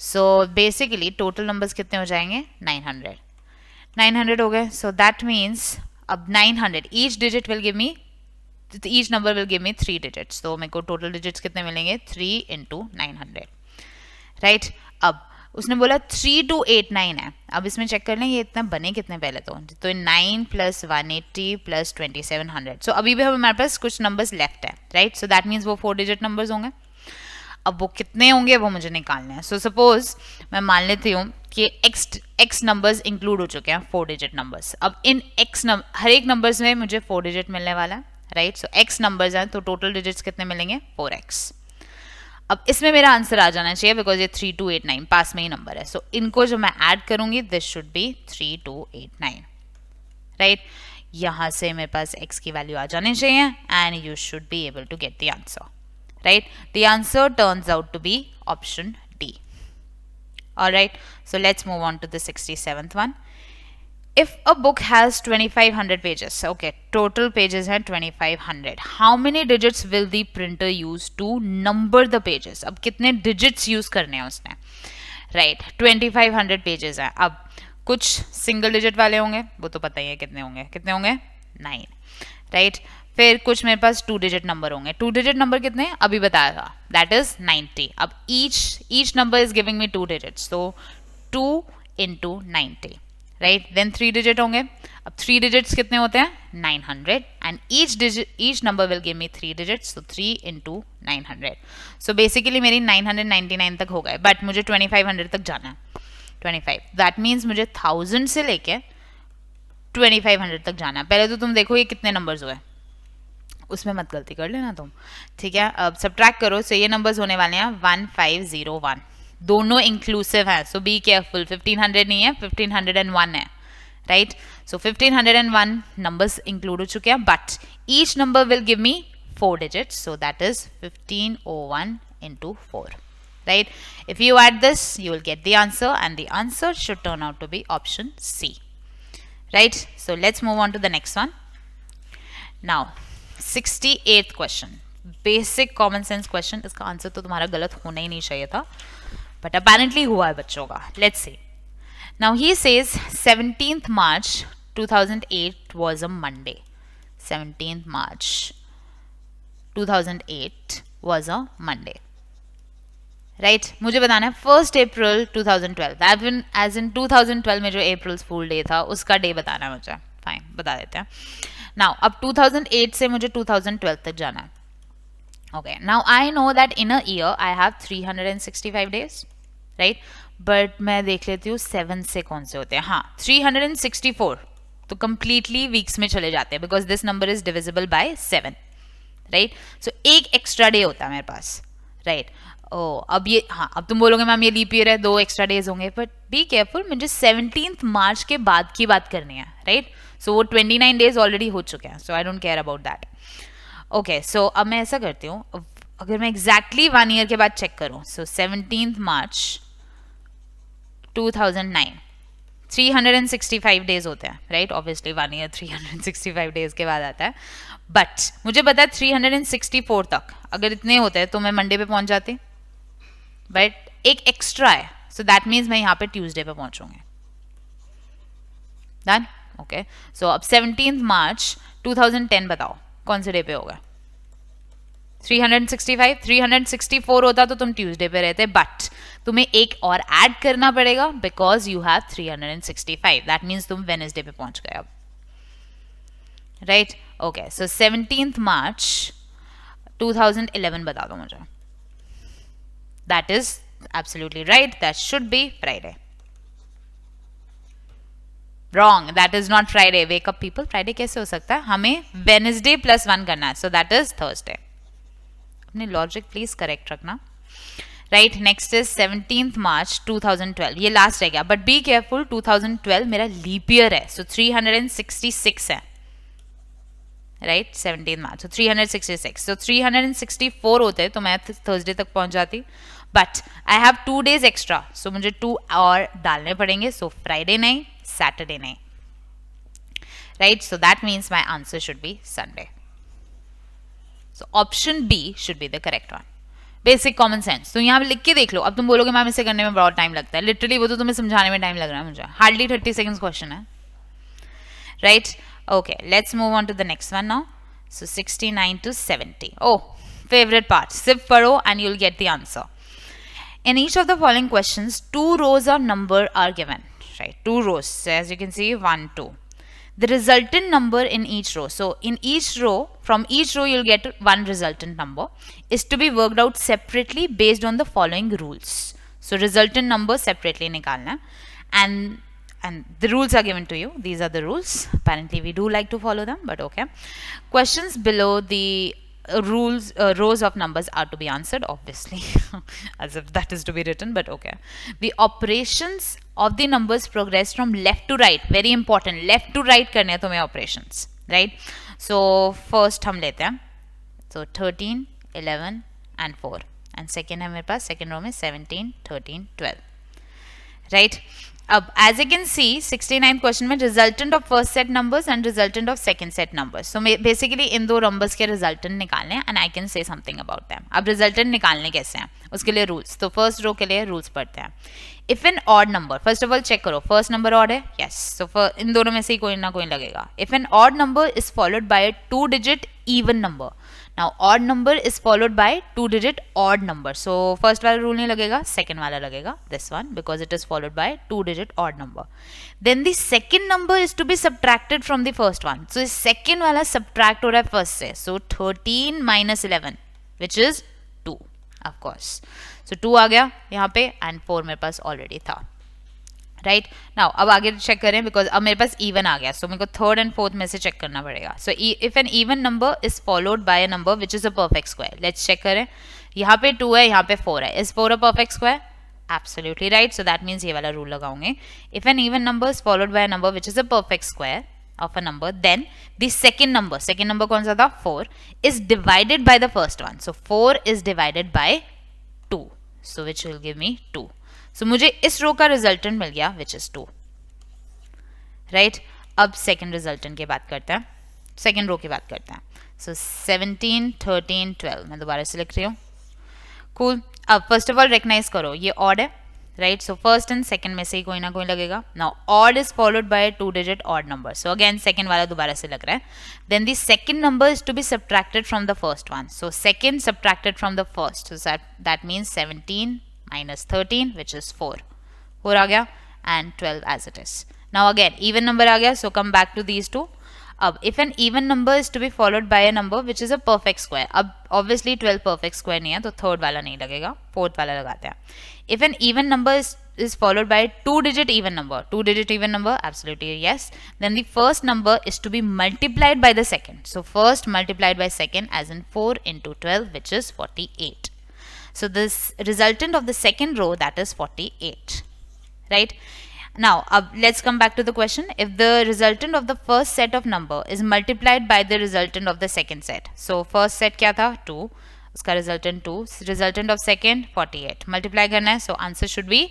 so basically total numbers कितने हो जाएंगे 900 हो गए, सो दैट मीन्स अब 900 each digit will give me, each number will give me 3 digits, तो मेरे को टोटल डिजिट्स कितने मिलेंगे 3 into 900, राइट, अब उसने बोला 3 to 8 9 है, अब इसमें चेक कर लें ये इतना बने कितने पहले, तो 9 plus 180 plus 2700, सो अभी भी हमारे पास कुछ नंबर्स लेफ्ट है, राइट, सो दैट मीन्स वो 4 डिजिट नंबर्स होंगे, अब वो कितने होंगे वो मुझे निकालने हैं, सो सपोज मैं मान लेती हूँ कि x नंबर्स इंक्लूड हो चुके हैं 4 डिजिट नंबर्स, अब इन हर एक नंबर्स में मुझे 4 डिजिट मिलने वाला है, राइट, सो x नंबर्स हैं तो टोटल डिजिट्स कितने मिलेंगे 4x, अब इसमें मेरा आंसर आ जाना चाहिए बिकॉज ये 3 to 8 9 पास में ही नंबर है, सो इनको जो मैं ऐड करूंगी this should B 3 to 8 9, right, यहाँ से मेरे पास x की वैल्यू आ जानी चाहिए and you should be able to get the answer, right, the answer turns out to be option D. All right, so let's move on to the 67th one. If a book has 2500 pages, okay, total pages are 2500, how many digits will the printer use to number the pages? अब कितने digits use करने हैं उसने, right, 2500 pages हैं, अब कुछ single digit वाले होंगे वो तो पता ही है कितने होंगे 9, राइट, फिर कुछ मेरे पास 2 डिजिट नंबर होंगे, 2 डिजिट नंबर कितने अभी बताया था, दैट इज 90, अब each number is giving me 2 digits, तो 2 into 90, राइट, देन 3 डिजिट होंगे, अब 3 डिजिट्स कितने होते हैं 900 and each number will give me 3 digits, तो 3 into 900, सो बेसिकली मेरी 999 तक हो गए, बट मुझे 2500 तक जाना है, 25, दैट मीन्स मुझे 1000 से लेके 2500 तक जाना है, पहले तो तुम देखो ये कितने नंबर्स हुए उसमें मत गलती कर लेना तुम, ठीक है। अब सब्ट्रैक्ट करो, सो ये नंबर्स होने वाले हैं 1501, दोनों इंक्लूसिव हैं, सो बी केयरफुल, 1500 नहीं है, 1501 है, राइट। सो 1501 नंबर्स इंक्लूड हो चुके हैं, but each number will give me 4 digits, so that is 1501 into 4, right? If you add this, you will get the answer, and the answer should turn out to be option C, right? So let's move on to the next one. Now 68th question, basic common sense question. इसका answer तो तुम्हारा गलत होना ही नहीं चाहिए था, but apparently हुआ है बच्चों का. Let's see. Now he says 17th March 2008 was a Monday. 17th March 2008 was a Monday, right? मुझे बताना है 1st April 2012, as in 2012 में जो April Fool Day था उसका डे बताना है मुझे. फाइन, बता देते हैं. Now अब 2008 से मुझे 2012 तक जाना है. Okay, now I know that in a year I have 365 days, right? But मैं देख लेती हूँ 7 से कौन से होते हैं. हाँ, 364 तो completely weeks में चले जाते हैं, because this number is divisible by 7, right. So एक एक्स्ट्रा डे होता है मेरे पास, राइट. ओ अब ये, हाँ अब तुम बोलोगे मैम ये लीप ईयर है, 2 एक्स्ट्रा डेज होंगे, बट बी केयरफुल, मुझे 17th मार्च के बाद की बात करनी है, राइट. सो वो 29 डेज ऑलरेडी हो चुके हैं, so I don't care about that. Okay, so अब मैं ऐसा करती हूँ, अगर मैं एग्जैक्टली 1 ईयर के बाद चेक करूँ, सो 17th मार्च 2009, 365 डेज होते हैं, राइट. ऑब्वियसली 1 ईयर 365 डेज के बाद आता है, बट मुझे पता है 364 तक अगर इतने होते हैं तो मैं मंडे पे पहुंच जाती, बट एक एक्स्ट्रा है, सो दैट मीन्स मैं यहाँ पे ट्यूसडे पे पहुंचूंगी. डन. ओके, सो अब 17th मार्च 2010 बताओ कौन से डे पे होगा. 365, 364 होता तो तुम ट्यूसडे पे रहते, बट तुम्हें एक और ऐड करना पड़ेगा because you have 365, that means तुम वेडनेसडे पे पहुंच गए अब, राइट. ओके, सो 17th मार्च 2011 बता दो मुझे. That is absolutely right, that should be Friday. Wrong, that is not Friday. Wake up people, Friday कैसे हो सकता है, हमें वेडनेसडे +1 करना है, सो दैट इज थर्सडे. अपने लॉजिक प्लीज करेक्ट रखना, राइट. नेक्स्ट इज 17th मार्च 2012, ये लास्ट रह गया, बट बी केयरफुल, 2012 मेरा लीप ईयर है, सो 366 है, राइट. 17th मार्च, सो 366, सो 364 होते तो मैं थर्सडे तक पहुंच जाती, but I have 2 days extra, so मुझे 2 और डालने पड़ेंगे, सो फ्राइडे नहीं, सैटरडे नहीं, right. So that means my answer should be Sunday. So option B should be the correct one. Basic common sense, तो यहाँ पे लिख के देख लो. अब तुम बोलोगे मैम इसे करने में बहुत टाइम लगता है, लिटरली वो तो तुम्हें समझाने में टाइम लग रहा है मुझे, हार्डली 30 seconds क्वेश्चन है, right. Okay, let's move on to the next one now. So 69 to 70. Oh, favorite part. सिर्फ पढ़ो and you'll get the answer. In each of the following questions, 2 rows of number are given. Right, 2 rows. So as you can see, 1, 2. The resultant number in each row. So in each row, from each row you'll get one resultant number, is to be worked out separately based on the following rules. So resultant number separately निकालना, and the rules are given to you. These are the rules. Apparently we do like to follow them, but okay. Questions below the rules, rows of numbers are to be answered, obviously as if that is to be written, but okay. The operations of the numbers progress from left to right. Very important, left to right करने हैं तुम्हें operations, right. So first हम लेते हैं, so 13, 11 and 4, and second है मेरे पास second row में 17, 13, 12, right. अब as you can see 69th question में resultant of first set numbers and resultant of second set numbers. So basically इन 2 नंबर्स के रिजल्टेंट निकालने हैं, and I can say something about them. अब resultant निकालने कैसे हैं उसके लिए रूल्स. तो फर्स्ट रो के लिए रूल्स पढ़ते हैं. If an odd number, first of all check करो फर्स्ट नंबर ऑड है, यस. सो इन दोनों में से ही कोई ना कोई लगेगा. If an odd number is followed by 2 digit even number. Now odd number is followed by 2 digit odd number. So first वाला rule नहीं लगेगा, second वाला लगेगा, this one, because it is followed by 2 digit odd number. Then the second number is to be subtracted from the first one. So second वाला subtract हो रहा है first से. So 13 minus 11, which is 2, of course. So 2 आ गया यहाँ पे, and 4 मेरे पास already था, राइट नाउ अब आगे चेक करें बिकॉज अब मेरे पास इवन आ गया सो मेरे को थर्ड एंड फोर्थ में से चेक करना पड़ेगा so if an even number is followed by a number which is a perfect square let's check करें यहाँ पे 2 है यहाँ पे 4 है is 4 a perfect square absolutely right so that means ये वाला रूल लगाऊंगे if an even number is followed by a number which is a perfect square of a number then the second number कौन सा था 4 is divided by the first one so 4 is divided by 2 so which will give me 2 so मुझे इस रो का resultant मिल गया which is 2 right अब second resultant की बात करते हैं सेकेंड रो की बात करते हैं सो 17 13 12 मैं दोबारा से लिख रही हूँ कूल अब फर्स्ट ऑफ ऑल रिकग्नाइज करो ये ऑड है right so first and second में से ही कोई ना कोई लगेगा now odd is followed by 2 digit odd number so again second वाला दोबारा से लग रहा है then the second number is to be subtracted from the first one so second subtracted from the first so that means 17 minus 13 which is 4 आ गया and 12 as it is now again even number आ गया so come back to these two अब if an even number is to be followed by a number which is a perfect square अब obviously 12 perfect square नहीं है तो third वाला नहीं लगेगा fourth वाला लगाते हैं if an even number is followed by 2 digit even number absolutely yes then the first number is to be multiplied by the second so first multiplied by second as in 4 into 12 which is 48 so this resultant of the second row that is 48 right now let's come back to the question if the resultant of the first set of number is multiplied by the resultant of the second set so first set क्या था 2 उसका resultant 2 resultant of second 48 multiply करना है so answer should be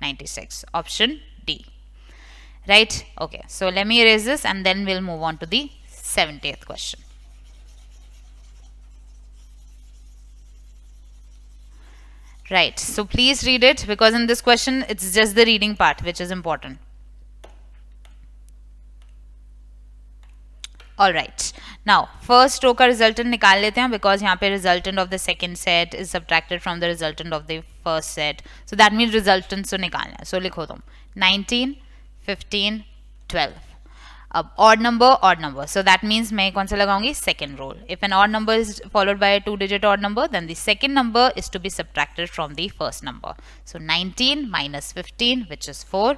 96 option D right okay so let me erase this and then we'll move on to the 70th question right so please read it because in this question it's just the reading part which is important all right now first row का resultant निकाल लेते हैं because यहाँ पे resultant of the second set is subtracted from the resultant of the first set so that means resultant तो निकालना है so लिखो तुम 19 15 12 अब odd number so that means मैं कौन सा लगाऊंगी second row if an odd number is followed by a 2 digit odd number then the second number is to be subtracted from the first number so 19 minus 15 which is 4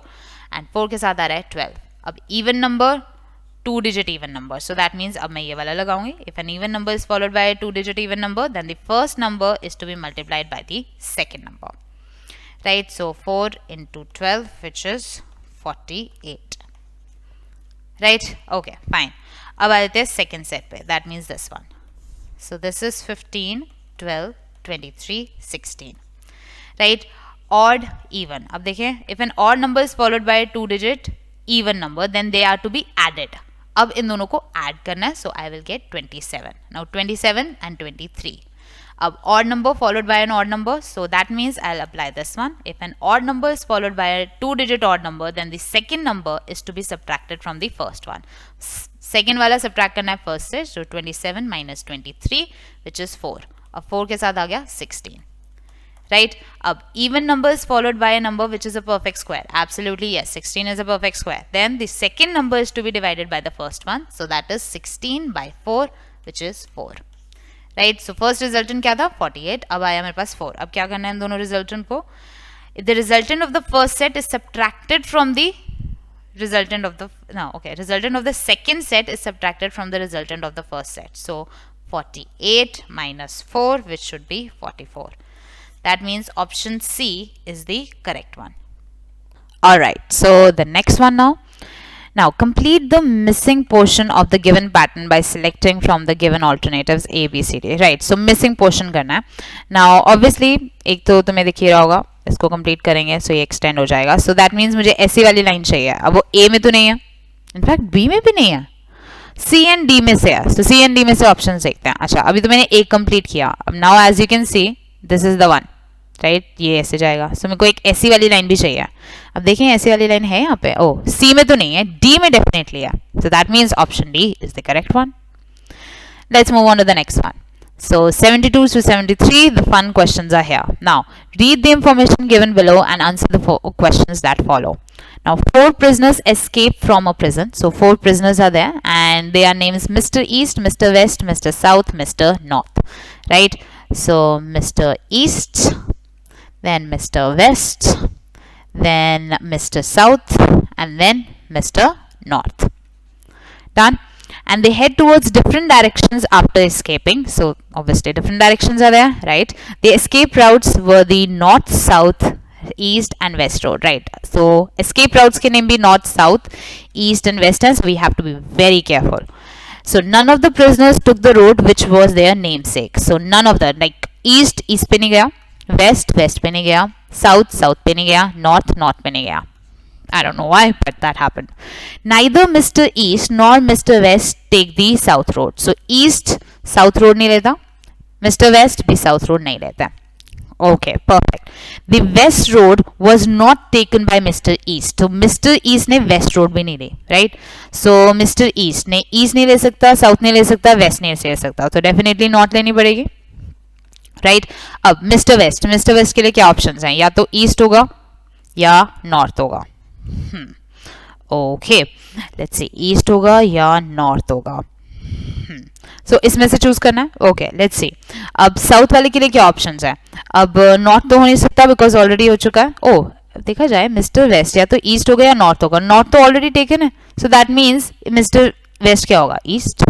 and 4 के साथ आ रहा है 12 अब even number 2 digit even number so that means अब मैं ये वाला लगाऊंगी if an even number is followed by a 2 digit even number then the first number is to be multiplied by the second number right so 4 into 12 which is 48 right okay fine अब आ जाते हैं second set पे that means this one so this is 15 12 23 16 right odd even अब देखें if an odd number is followed by a 2 digit even number then they are to be added अब इन दोनों को add करना है so I will get 27 now 27 and 23 अब odd number followed by an odd number so that means I'll apply this one if an odd number is followed by a 2 digit odd number then the second number is to be subtracted from the first one second वाला subtract करना है first से so 27 minus 23 which is 4 अब 4 के साथ आ गया 16 right अब even number is followed by a number which is a perfect square absolutely yes 16 is a perfect square then the second number is to be divided by the first one so that is 16 by 4 which is 4 right so first resultant क्या था 48 अब आया मेरे पास 4 अब क्या करना है इन दोनों resultant को if the resultant of the first set is subtracted from the resultant of the resultant of the second set is subtracted from the resultant of the first set so 48 minus 4 which should be 44 that means option C is the correct one all right so the next one now complete the missing portion of the given pattern by selecting from the given alternatives A, B, C, D. Right. So missing portion करना है. Now obviously एक तो तुम्हें दिख ही रहा होगा इसको complete करेंगे so ये extend हो जाएगा. So that means मुझे ऐसी वाली line चाहिए. अब वो A में तो नहीं है. In fact B में भी नहीं है. C and D में से है. So C and D में से options देखते हैं. अच्छा अभी तो मैंने A complete किया. अब now as you can see this is the one. Right ये ऐसे जाएगा सो मेरे को एक ऐसी वाली लाइन भी चाहिए अब देखें ऐसी वाली लाइन है यहाँ पे ओ सी में तो नहीं है डी में डेफिनेटली है so that means option D is the correct one let's move on to the next one so 72 to 73 the fun questions are here now read the information given below and answer the questions that follow now 4 prisoners escaped from a prison so 4 prisoners are there and their names Mr. East Mr. West Mr. South Mr. North right so Mr. East then Mr. West, then Mr. South, and then Mr. North. Done. And they head towards different directions after escaping. So obviously different directions are there, right? The escape routes were the north, south, east and west road, right? So escape routes can be north, south, east and west, so we have to be very careful. So none of the prisoners took the road which was their namesake. So none of them, like east पे नहीं गया, west पे नहीं गया, south पे नहीं गया, north पे नहीं गया. I don't know why, but that happened. Neither Mr. East nor Mr. West take the south road. So East south road नहीं लेता, Mr. West भी south road नहीं लेता. Okay, perfect. The west road was not taken by Mr. East. So Mr. East ने west road भी नहीं ली, right? So Mr. East ने east नहीं ले सकता, south नहीं ले सकता, west नहीं ले सकता. तो definitely not लेनी पड़ेगी, right? अब Mr. West के लिए क्या options हैं? या तो east होगा या north होगा. Okay, let's see, east होगा या north होगा. So इसमें से चूज करना है. Okay, let's see. अब साउथ वाले के लिए क्या ऑप्शंस है? अब नॉर्थ तो हो नहीं सकता बिकॉज ऑलरेडी हो चुका है. ओ देखा जाए मिस्टर वेस्ट या तो ईस्ट होगा या नॉर्थ होगा. नॉर्थ तो ऑलरेडी टेकन है, so that means mister west क्या होगा? East,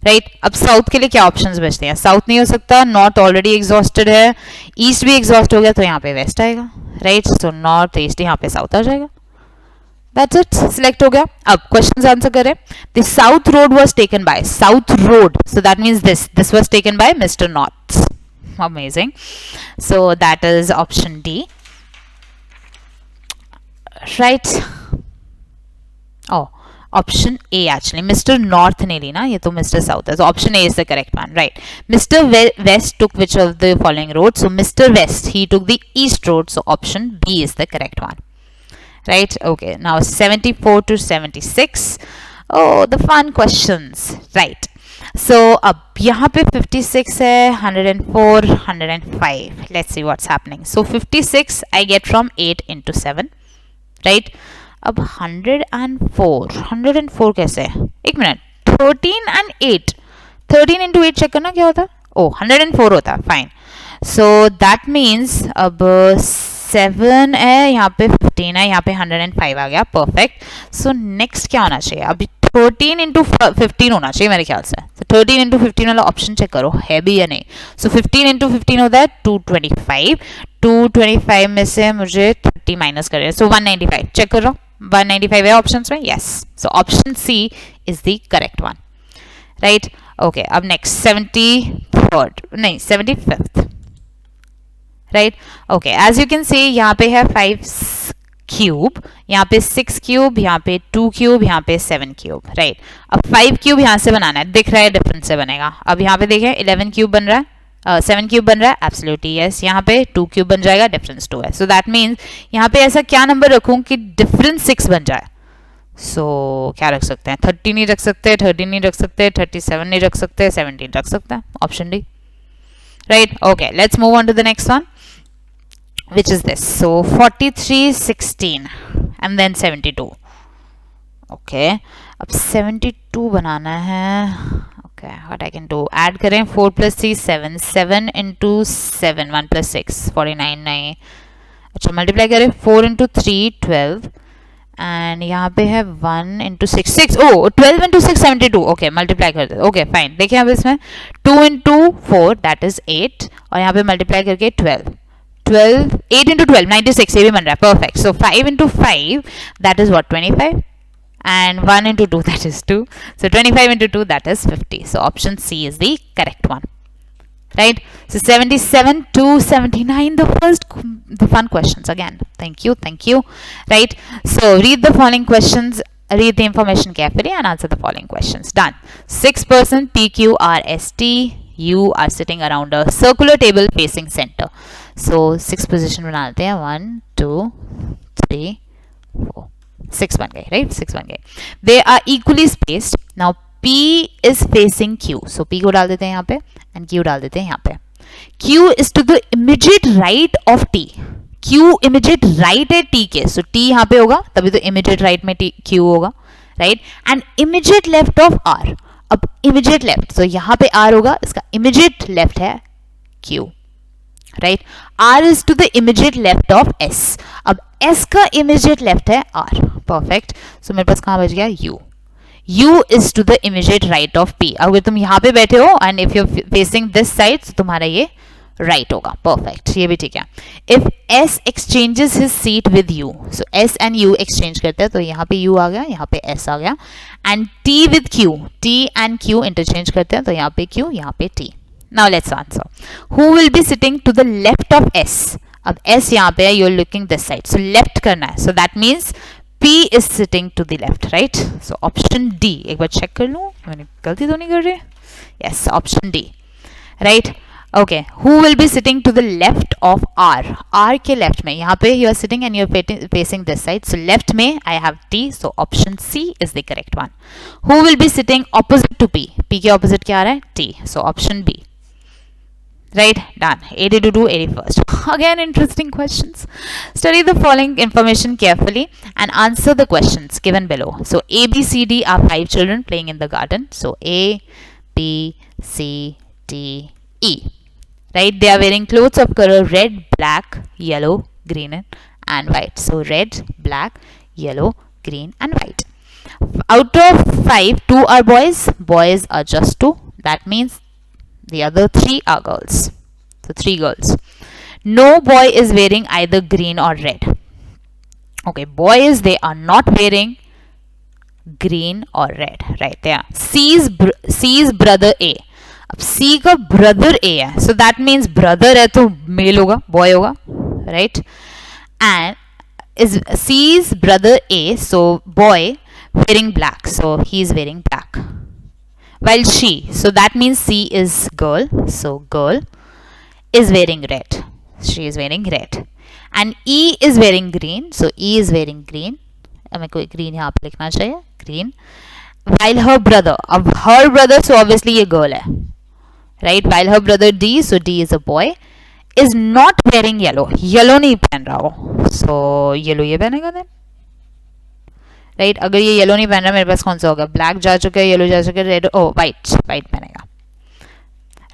right? अब साउथ के लिए क्या ऑप्शंस बचते हैं? साउथ नहीं हो सकता, नॉर्थ ऑलरेडी एग्जॉस्टेड है, ईस्ट भी एग्जॉस्ट हो गया, तो यहाँ पे वेस्ट आएगा, राइट? सो नॉर्थ ईस्ट, यहाँ पे साउथ आ जाएगा. That's it, select हो गया. अब questions आंसर करें. The south road was taken by, south road, so that means this was taken by Mr. North. Amazing. So that is option D, right? Oh, option A actually, Mr. North ने ली ना, ये तो Mr. South है, so option A is the correct one, right? Mr. West took which of the following road? So Mr. West, he took the east road, so option B is the correct one. Right? Okay, now 74 to 76. Oh, the fun questions, right? So अब यहाँ पे 56 है, 104, 105. Let's see what's happening. So 56 I get from 8 into 7, right? अब 104 कैसे? एक minute, 13 and 8. 13 into 8 check करना क्या होता है? Oh, 104 होता है, fine. So that means अब 7 है, यहाँ पे 15 है, यहाँ पे 105 आ गया, परफेक्ट. सो नेक्स्ट क्या होना चाहिए? अभी 13 इंटू 15 होना चाहिए मेरे ख्याल से. तो 13 इंटू 15 वाला ऑप्शन चेक करो है भी या नहीं. सो 15 इंटू 15 होता है 225. 225 में से मुझे 30 माइनस कर रहे हैं, सो 195. चेक करो, 195 है ऑप्शन में. Yes, so option C is the correct one, right? Okay, अब नेक्स्ट 73rd नहीं 75th, right? Okay, as you can see यहाँ पे है 5 क्यूब, यहाँ पे 6 क्यूब, यहाँ पे 2 क्यूब, यहाँ पे 7 क्यूब, राइट? अब 5 क्यूब यहाँ से बनाना है, दिख रहा है डिफरेंस से बनेगा. अब यहाँ पे देखें 11 क्यूब बन रहा है, 7 क्यूब बन रहा है, एब्सोल्युटली यस. यहाँ पे 2 क्यूब बन जाएगा, डिफरेंस 2 है. सो दैट मीन्स यहाँ पे ऐसा क्या नंबर रखूँ कि डिफरेंस 6 बन जाए? सो क्या रख सकते हैं? 30 नहीं रख सकते, 13 नहीं रख सकते, 37 नहीं रख सकते, 17 रख सकते हैं. Option D, right? Okay, let's move on to the next one, which is this. So 43, 16 and then 72. Okay, अब 72 बनाना है. Okay, what I can do? Add करें 4 plus 3 7, 7 into 7 1 plus 6 49 नहीं. अच्छा, मल्टीप्लाई करें 4 into 3 12 एंड यहाँ पे है 1 into 6 6. ओ 12 into 6 72. Okay, multiply कर दे. ओके फाइन, देखिए अब इसमें 2 into 4 that is 8 और यहाँ पे मल्टीप्लाई करके 12 8 into 12 96, ये भी बन रहा है, perfect. So 5 into 5 that is what? 25 and 1 into 2 that is 2. So 25 into 2 that is 50. So option C is the correct one, right? So 77 to 79, the fun questions again. Thank you, right? So read the following questions, read the information carefully and answer the following questions. Done. 6 persons P, Q, R, S, T, U are sitting around a circular table facing center. So 6 position बना लेते हैं, 1 2 3 4 6 बन गए, right? 6 बन गए. They are equally spaced. Now P is facing Q, so P को डाल देते हैं यहाँ पे and Q डाल देते हैं यहाँ पे. Q is to the immediate right of T. Q immediate right है T के, so T यहाँ पे होगा, तभी तो immediate right में Q होगा, right? And immediate left of R. अब immediate left, so यहाँ पे R होगा, इसका immediate left है Q, right? R is to the immediate left of S. अब S का इमीडिएट लेफ्ट है R, परफेक्ट. सो मेरे पास कहाँ बच गया U. U is to the immediate right of P. अगर तुम यहाँ पे बैठे हो and if you're facing this side, तो तुम्हारा ये right होगा. Perfect. ये भी ठीक है. If S exchanges his seat with U, so S and U exchange करते हैं, तो यहाँ पे U आ गया, यहाँ पे S आ गया. And T with Q, T and Q interchange करते हैं, तो यहाँ पे Q, यहाँ पे T. Now let's answer. Who will be sitting to the left of S? अब S यहाँ पे है, you're looking this side, so left करना है. So that means P is sitting to the left, right? So option D. एक बार check कर लूँ, मैंने गलती तो नहीं कर रही? Yes, option D, right? Okay. Who will be sitting to the left of R? R के left में, यहाँ पे you are sitting and you are facing this side. So left में I have T. So option C is the correct one. Who will be sitting opposite to P? P के opposite क्या आ रहा है? T. So option B. Right, done. 82 to 81st. Again, interesting questions. Study the following information carefully and answer the questions given below. So A, B, C, D are 5 children playing in the garden. So A, B, C, D, E. Right, they are wearing clothes of color red, black, yellow, green and white. So red, black, yellow, green and white. Out of 5, 2 are boys. Boys are just 2. That means the other 3 are girls. So 3 girls. No boy is wearing either green or red. Okay, boys, they are not wearing green or red. Right there. C is brother A. अब C का brother A है. So that means brother है तो male होगा, boy होगा. Right? And C is brother A. So boy wearing black. So he is wearing black. While she, so that means C is girl, so girl is wearing red, she is wearing red. And E is wearing green, so E is wearing green, हमें कोई green यहाँ पे लिखना चाहिए, green. While her brother, अब her brother, so obviously ये girl है, right? While her brother D, so D is a boy, is not wearing yellow, yellow नहीं पहन रहा हो, so yellow ये पहनेगा then. राइट, अगर ये येलो नहीं पहन रहा, मेरे पास कौन सा होगा? ब्लैक जा चुका है, येलो जा चुका है, रेड, ओ वाइट पहनेगा.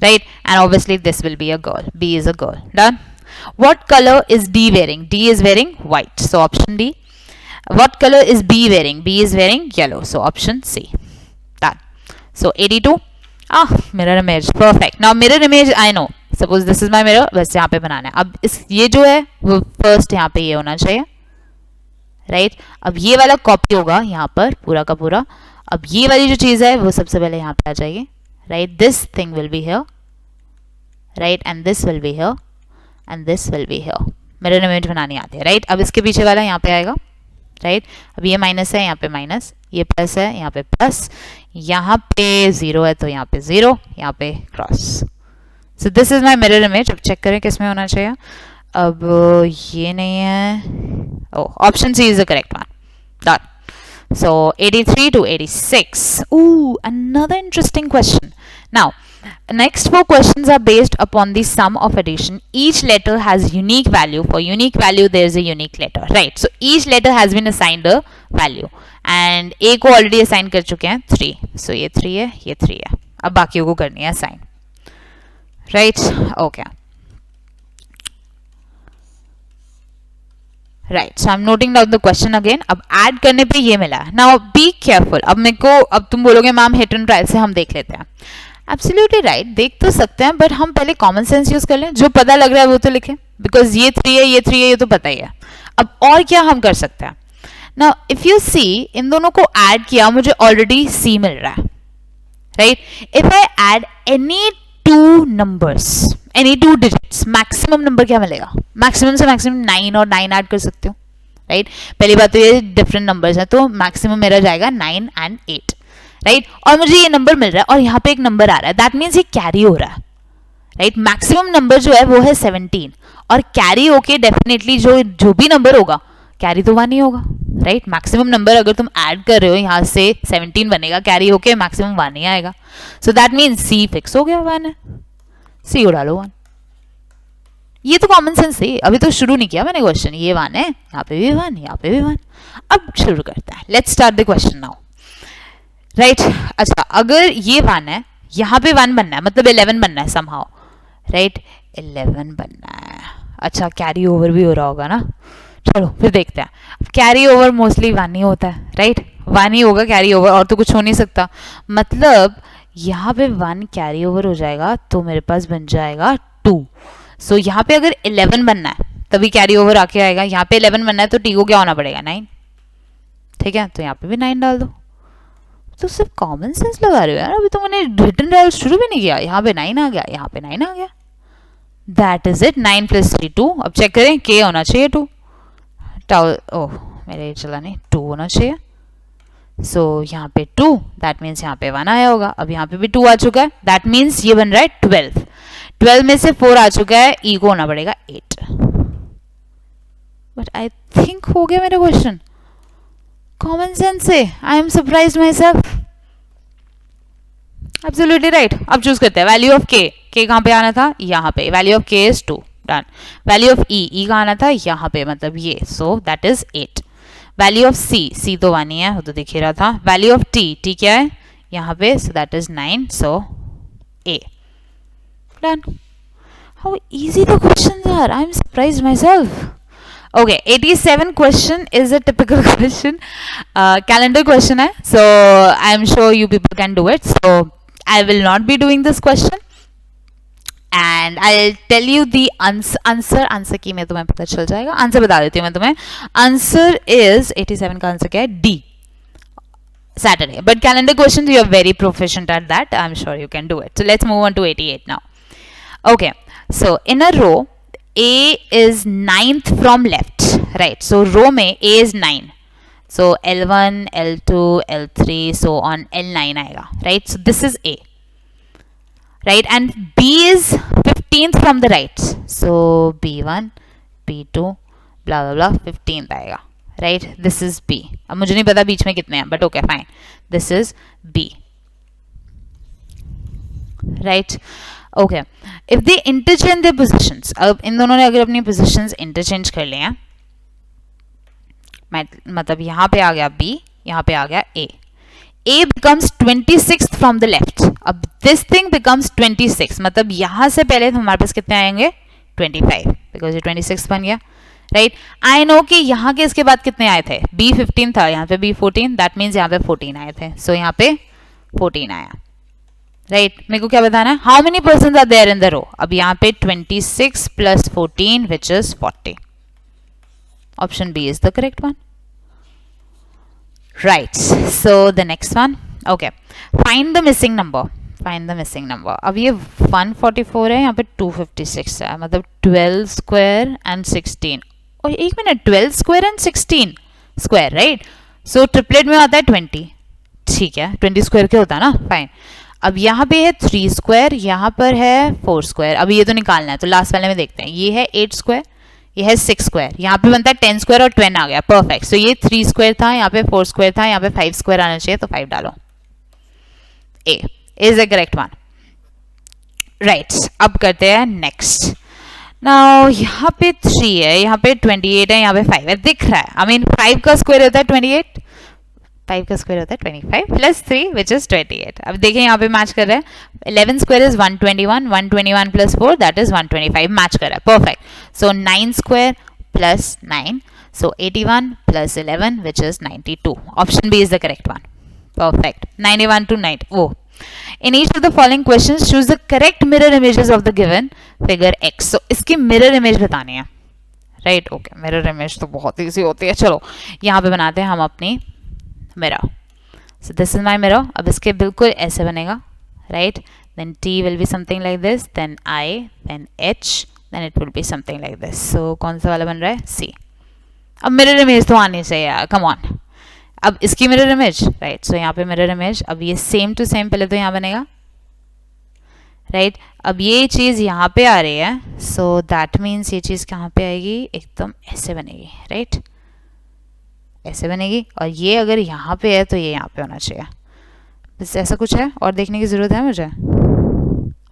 Right, and obviously this will be a girl. B is a girl. Done. What colour is D wearing? D is wearing white, so option D. What colour is B wearing? B is wearing yellow, so option C. Done. So 82. Mirror image, perfect. Now mirror image I know, suppose this is my mirror, बस यहाँ पे बनाना है. अब इस ये जो है वो फर्स्ट यहाँ पे ये होना चाहिए. राइट, अब ये वाला कॉपी होगा यहाँ पर पूरा का पूरा. अब ये वाली जो चीज है वो सबसे पहले यहाँ पे आ जाएगी. Right, this thing will be here, right, and this will be here and this will be here. Mirror image बनानी आती है. राइट, अब इसके पीछे वाला यहाँ पे आएगा. राइट, अब ये माइनस है, यहाँ पे माइनस, ये प्लस है, यहाँ पे प्लस, यहाँ पे 0 है तो यहाँ पे 0, यहाँ पे cross. So this is my mirror image. अब चेक करें किसमें होना चाहिए. अब ये नहीं है. Oh, option C is the correct one. Done. So 83 to 86. Ooh, another interesting question. Now, next 4 questions are based upon the sum of addition. Each letter has unique value. For unique value, there is a unique letter. Right. So each letter has been assigned a value. And A को already assign कर चुके हैं 3. So ये 3 है, ये 3 है. अब बाकियों को करनी है assign. Right. Okay. Right, so I am noting down the question again. अब ऐड करने पे ये मिला. Now be careful. अब मेरे को, अब तुम बोलोगे मैम हिट एंड ट्रायल से हम देख लेते हैं. एब्सोल्युटली राइट, देख तो सकते हैं, बट हम पहले कॉमन सेंस यूज कर लें. जो पता लग रहा है वो तो लिखें, बिकॉज ये 3 है, ये 3 है, ये तो पता ही है. अब और क्या हम कर सकते हैं? नाउ इफ यू सी, इन दोनों को ऐड किया, मुझे ऑलरेडी सी मिल रहा है. Right, if I add any 2 numbers, any 2 digits, maximum number क्या मिलेगा? मैक्सिमम से मैक्सिमम 9 और 9 ऐड कर सकते हो. राइट, पहली बात तो ये डिफरेंट नंबर्स हैं, तो मैक्सिमम मेरा जाएगा 9 and 8. राइट, और मुझे ये नंबर मिल रहा है और यहाँ पे एक नंबर आ रहा है, दैट मीन्स ये कैरी हो रहा है. राइट, मैक्सिमम नंबर जो है वो है 17 और कैरी होके डेफिनेटली जो भी नंबर होगा कैरी तो 1 ही होगा. राइट, मैक्सिमम नंबर अगर तुम ऐड कर रहे हो यहाँ से 17 बनेगा, कैरी होके मैक्सिमम 1 ही आएगा. So that means C fix हो गया, 1 है, सी उड़ा लो 1. ये तो कॉमन सेंस थी, अभी तो शुरू नहीं किया मैंने क्वेश्चन. ये 1 है, यहाँ पे भी 1, यहाँ पे भी 1. अब शुरू करते हैं. Let's start the question now. Right, अच्छा, अगर ये 1 है, यहाँ पे 1 बनना है, मतलब 11 बनना है समहाउ. राइट, 11 बनना है. अच्छा, कैरी ओवर भी हो रहा होगा ना. चलो फिर देखते हैं. कैरी ओवर मोस्टली 1 ही होता है, राइट? 1 ही होगा कैरी ओवर, और तो कुछ हो नहीं सकता. मतलब यहाँ पे 1 कैरी ओवर हो जाएगा तो मेरे पास बन जाएगा 2. सो यहाँ पे अगर 11 बनना है तभी कैरी ओवर आके आएगा. यहाँ पे 11 बनना है तो टी को क्या होना पड़ेगा? 9. ठीक है, तो यहाँ पे भी 9 डाल दो. तो सिर्फ कॉमन सेंस लगा रहे हो यार, अभी तो मैंने रिटर्न डायल शुरू भी नहीं किया. यहाँ पे 9 आ गया, यहाँ पे 9 आ गया. That is it. 9 + 3 2. अब चेक करें, के होना चाहिए 2. ओह मेरे चला नहीं, 2 होना चाहिए. सो यहाँ पे 2, दैट मीन्स यहाँ पे 1 आया होगा. अब यहाँ पे भी 2 आ चुका है, दैट मीन्स ये बन रहा है 12. 12 में से 4 आ चुका है, ई को होना पड़ेगा 8. बट आई थिंक हो गया मेरा क्वेश्चन कॉमन सेंस से. आई am surprised my self. Absolutely right. अब चूज करते हैं वैल्यू ऑफ के. के कहाँ पे आना था? यहाँ पे. Value of K is 2. Done. Value of E. E कहाँ आना था? यहाँ पे, मतलब ये. So that is 8. Value of C. C तो 1 ही है, वो तो दिख ही रहा था. Value of T. टी क्या है? यहाँ पे. So that is 9. So A. Done. How easy the questions are. I am surprised myself. Okay, 87 question is a typical question, calendar question hai, so I am sure you people can do it. So I will not be doing this question and I'll tell you the answer की मैं तुम्हें पता चल जाएगा. Answer बता देती हूँ मैं तुम्हें. आंसर is 87 का आंसर क्या है? D, Saturday. But calendar questions you are very proficient at that. I'm sure you can do it. So let's move on to 88 now. Okay, so in a row A is 9th from left, right? So row में A is 9. So L1, L2, L3, so on L9 आएगा, right? So this is A, right? And B is 15th from the right. So B1, B2, blah blah blah, 15th आएगा, right? This is B. अब मुझे नहीं पता बीच में कितने हैं, but okay fine. This is B, right? Okay. If they interchange their positions, अब इन दोनों ने अगर अपनी positions interchange कर लिए हैं, मतलब यहाँ पे आ गया B, यहाँ पे आ गया A. A becomes 26th from the left. अब this thing becomes 26. मतलब यहाँ से पहले तो हमारे पास कितने आएंगे? 25, because ये 26 बन गया, right? I know कि यहाँ के इसके बाद कितने आए थे? B 15 था, यहाँ पे B 14, that means यहाँ पे 14 आए थे. So यहाँ पे 14 आया, राइट? मेरे को क्या बताना है? How many persons are there in the row? अब यहाँ पे 26 + 14 which is 40. Option B is the correct one, right? So the next one. Okay, find the missing number. Find the missing number. अब ये 144 है, यहाँ पे 256 है, मतलब 12 स्क्वायर एंड 16. और एक minute, 12 square and 16 square, right? So triplet में आता है 20. ठीक है, 20 स्क्वायर क्या होता है ना, फाइन. अब यहाँ पे है 3 स्क्वायर, यहाँ पर है 4 स्क्वायर. अब ये तो निकालना है, तो लास्ट वाले में देखते हैं. ये है 8 स्क्वायर, ये है 6 स्क्वायर, यहाँ पे बनता है 10 स्क्वायर और 10 आ गया, परफेक्ट. सो ये 3 स्क्वायर था, यहाँ पे 4 स्क्वायर था, यहाँ पे 5 स्क्वायर आना चाहिए, तो 5 डालो. A is the correct one, right? अब करते हैं नेक्स्ट. नाउ यहाँ पे 3 है, यहाँ पे 28 है, यहाँ पे 5 है, दिख रहा है. आई मीन 5 का स्क्वायर होता है 28, 5 का स्क्वायर होता है 25 + 3 विच इज 28. अब देखें यहाँ पे मैच कर रहा है. 11 square is 121, 121 + 4 that is 125, match कर रहा है, perfect. So 9 square + 9, so 81 + 11 which is 92. Option B is the correct one, perfect. 91 to 90. वो in each of the following questions choose the correct mirror images of the given figure X. so इसकी mirror image बतानी है, right? Okay, mirror image तो बहुत easy होती है. चलो यहाँ पे बनाते हैं हम अपनी mirror. So this is my mirror. अब इसके बिल्कुल ऐसे बनेगा, right? Then T will be something like this, then I, then H, then it will be something like this. So कौन सा वाला बन रहा है? C. अब mirror image तो आनी चाहिए यार, come on. अब इसकी mirror image, right? So यहाँ पे mirror image. अब ये same to same पहले तो यहाँ बनेगा, right? अब ये चीज़ यहाँ पे आ रही है, so that means ये चीज़ कहाँ पे आएगी? एकदम ऐसे बनेगी, right? ऐसे बनेगी. और ये अगर यहाँ पे है तो ये यहाँ पे होना चाहिए. बस ऐसा कुछ है, और देखने की ज़रूरत है मुझे.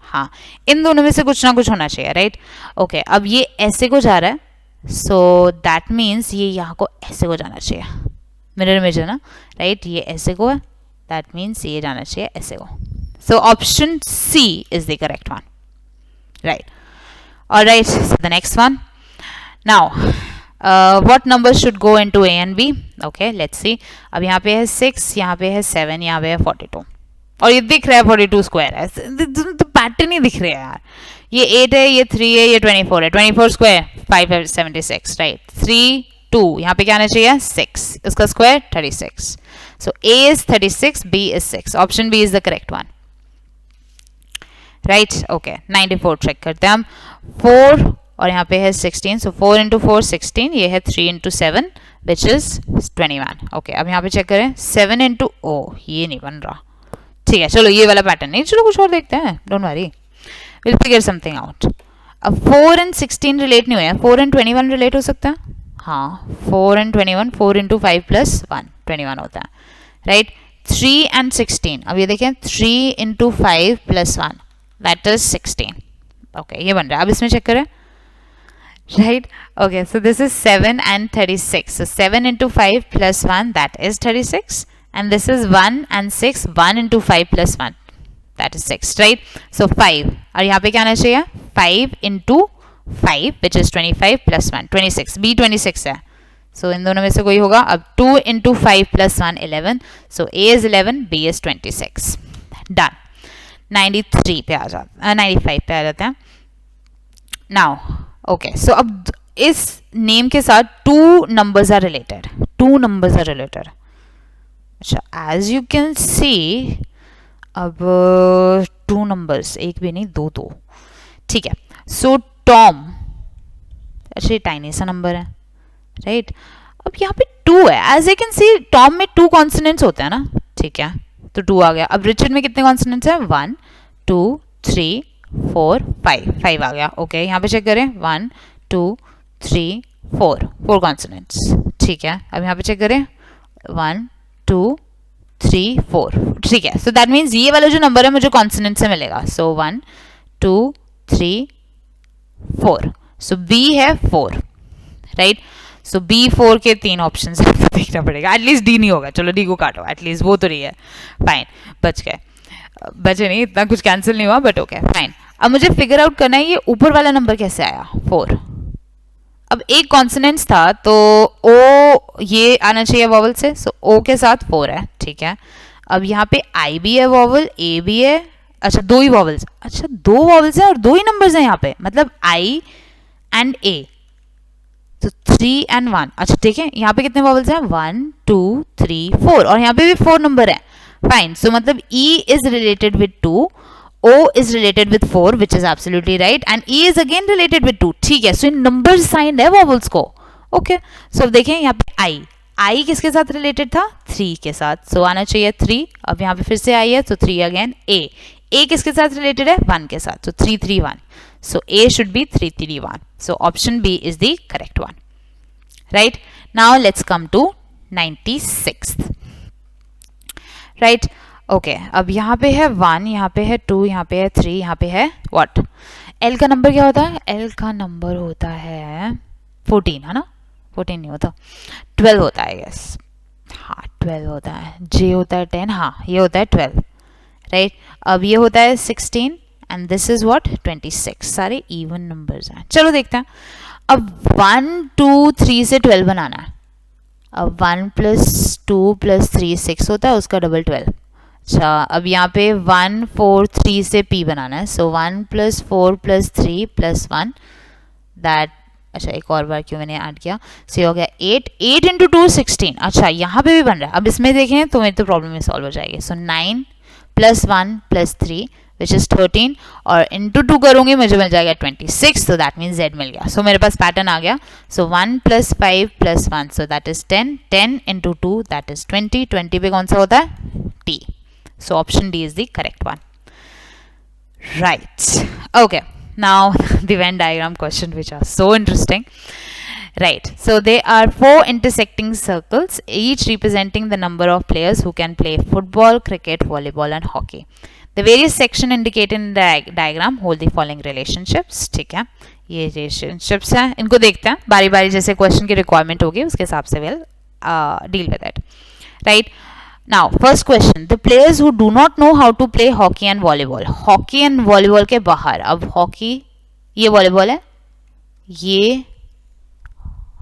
हाँ, इन दोनों में से कुछ ना कुछ होना चाहिए, राइट? ओके, अब ये ऐसे को जा रहा है, सो दैट मीन्स ये यहाँ को ऐसे को जाना चाहिए. मिरर इमेज है ना, राइट? ये ऐसे को है, दैट मीन्स ये जाना चाहिए ऐसे को. So option C is the correct one, right? Alright, so the next one. Now what numbers should go into A and B? Okay, let's see. अब यहाँ पे है 6, यहाँ पे है 7, यहाँ पे है 42 और ये दिख रहा है 42 स्क्वायर है, तो पैटर्न ही दिख रहे हैं यार. ये 8 है, ये 3 है, ये 24 है. 24 स्क्वायर 576, राइट. 3 2 यहाँ पे क्या आना चाहिए 6, उसका square 36. So A is 36, B is 6. Option B is the correct one. Right? Okay. 94 check करते हैं हम. 4 और यहाँ पे है 16. So 4 into 4 16. ये है 3 into 7 which is 21. Okay. अब यहाँ पे चेक करें 7 into ये नहीं बन रहा. ठीक है, चलो ये वाला पैटर्न नहीं, चलो कुछ और देखते हैं. Don't worry. We'll figure something out. अब 4 and 16 relate नहीं हुए हैं. 4 and 21 relate हो सकता है. हाँ, 4 and 21. 4 into 5 plus 1 21 होता है. राइट. 3 and 16. अब ये देखें 3 into 5 plus 1 that is 16. Okay, ये बन रहा है. अब इसमें चेक करें. Right. Okay, so this is 7 and 36. So 7 into 5 plus 1 that is 36. And this is 1 and 6. 1 into 5 plus 1 that is 6. Right. So 5. और यहाँ पे क्या आना चाहिए 5 into 5 which is 25 plus 1 26. B 26 है. So इन दोनों में से कोई होगा. अब 2 into 5 plus 1 11. So A is 11, B is 26. Done. 93 पे आ जाता 95 पे आ जाते हैं. Now, okay. So अब इस नेम के साथ 2 numbers are related. 2 numbers are related. अच्छा, as you can see, अब 2 numbers, एक भी नहीं, दो. ठीक है. So Tom, अच्छा ये टाइनी सा नंबर है, राइट. अब यहाँ पे 2 है. As I can see Tom में 2 कॉन्सोनेंट्स होते हैं ना. ठीक है, तो 2 आ गया. अब रिचर्ड में कितने कॉन्सोनेंट्स हैं 1 2 3 4 5 आ गया. ओके, यहाँ पे चेक करें 1 2 3 4 कॉन्सोनेंट्स. ठीक है, अब यहाँ पे चेक करें 1 2 3 4. ठीक है, सो दैट मीन्स ये वाला जो नंबर है मुझे कॉन्सोनेंट से मिलेगा. सो 1 2 3 4. सो B है 4, राइट. सो B4 के 3 ऑप्शन आपको देखना पड़ेगा. एटलीस्ट D नहीं होगा. चलो D को काटो, एटलीस्ट वो तो नहीं है. फाइन, बच गए. बचे नहीं, इतना कुछ कैंसिल नहीं हुआ, बट ओके फाइन. अब मुझे फिगर आउट करना है ये ऊपर वाला नंबर कैसे आया 4. अब एक कॉन्सोनेंट्स था तो O ये आना चाहिए वॉवल से. सो O के साथ 4 है. ठीक है, अब यहाँ पे I भी है वॉवल, A भी है. अच्छा, 2 ही वॉवल्स. अच्छा, 2 वॉवल्स हैं और 2 ही नंबर्स हैं यहाँ पे, मतलब I and A. तो 3 and 1. अच्छा ठीक है, यहाँ पे कितने वॉवल्स हैं 1 2 3 4 और यहाँ पे भी 4 नंबर है. फाइन. सो मतलब E is related with 2, O is related with 4 which is absolutely right and E is again related with 2. ठीक है, सो इन नंबर साइंड है वॉवल्स को. ओके, सो अब देखें यहाँ पे I किसके साथ रिलेटेड था 3 के साथ. सो आना चाहिए 3. अब यहाँ पे फिर से I है तो 3 अगेन. A किसके साथ रिलेटेड है 1 के साथ. सो 3 3 1. So A should be 3 3 1. So option B is the correct one. Right. Now let's come to 96th. Right. Okay. अब यहाँ पे है 1, यहाँ पे है 2, यहाँ पे है 3, यहाँ पे है what? L का नंबर क्या होता है? L का नंबर होता है 14, है ना? 14 नहीं होता, 12 होता है guess. हाँ 12 होता है. J होता है 10. हाँ ये होता है 12. Right. अब ये होता है 16. And this is what 26. सारे even numbers हैं. चलो देखते हैं. अब 1 2 3 से 12 बनाना है. अब 1 plus 2 plus 3 6 होता है, उसका डबल 12. अच्छा, अब यहाँ पे 1 4 3 से P बनाना है. सो 1 plus 4 plus 3 plus 1 दैट. अच्छा, एक और बार क्यों मैंने ऐड किया. सो ये हो गया 8 into 2 16. अच्छा, यहाँ पे भी बन रहा है. अब इसमें देखें तो मेरी तो प्रॉब्लम में सॉल्व हो जाएगी. सो 9 plus 1 plus 3 which is 13 और into 2 करूंगी मुझे मिल जाएगा 26. so that means Z मिल गया. so मेरे पास पैटर्न आ गया. so 1 plus 5 plus 1 so that is 10. 10 into 2 that is 20. 20 पे कौन सा होता है T. so option D is the correct one. Right. Okay, now the Venn diagram question which are so interesting. Right, so there are 4 intersecting circles each representing the number of players who can play football, cricket, volleyball and hockey. The various sections indicated in the diagram hold the following relationships. ठीक है, ये relationships हैं, इनको देखते हैं बारी बारी, जैसे क्वेश्चन की रिक्वायरमेंट होगी उसके हिसाब से we'll deal with it. Right. Now first question, the players who do not know how to play hockey and volleyball. Hockey and volleyball के बाहर. अब hockey ये volleyball है, ये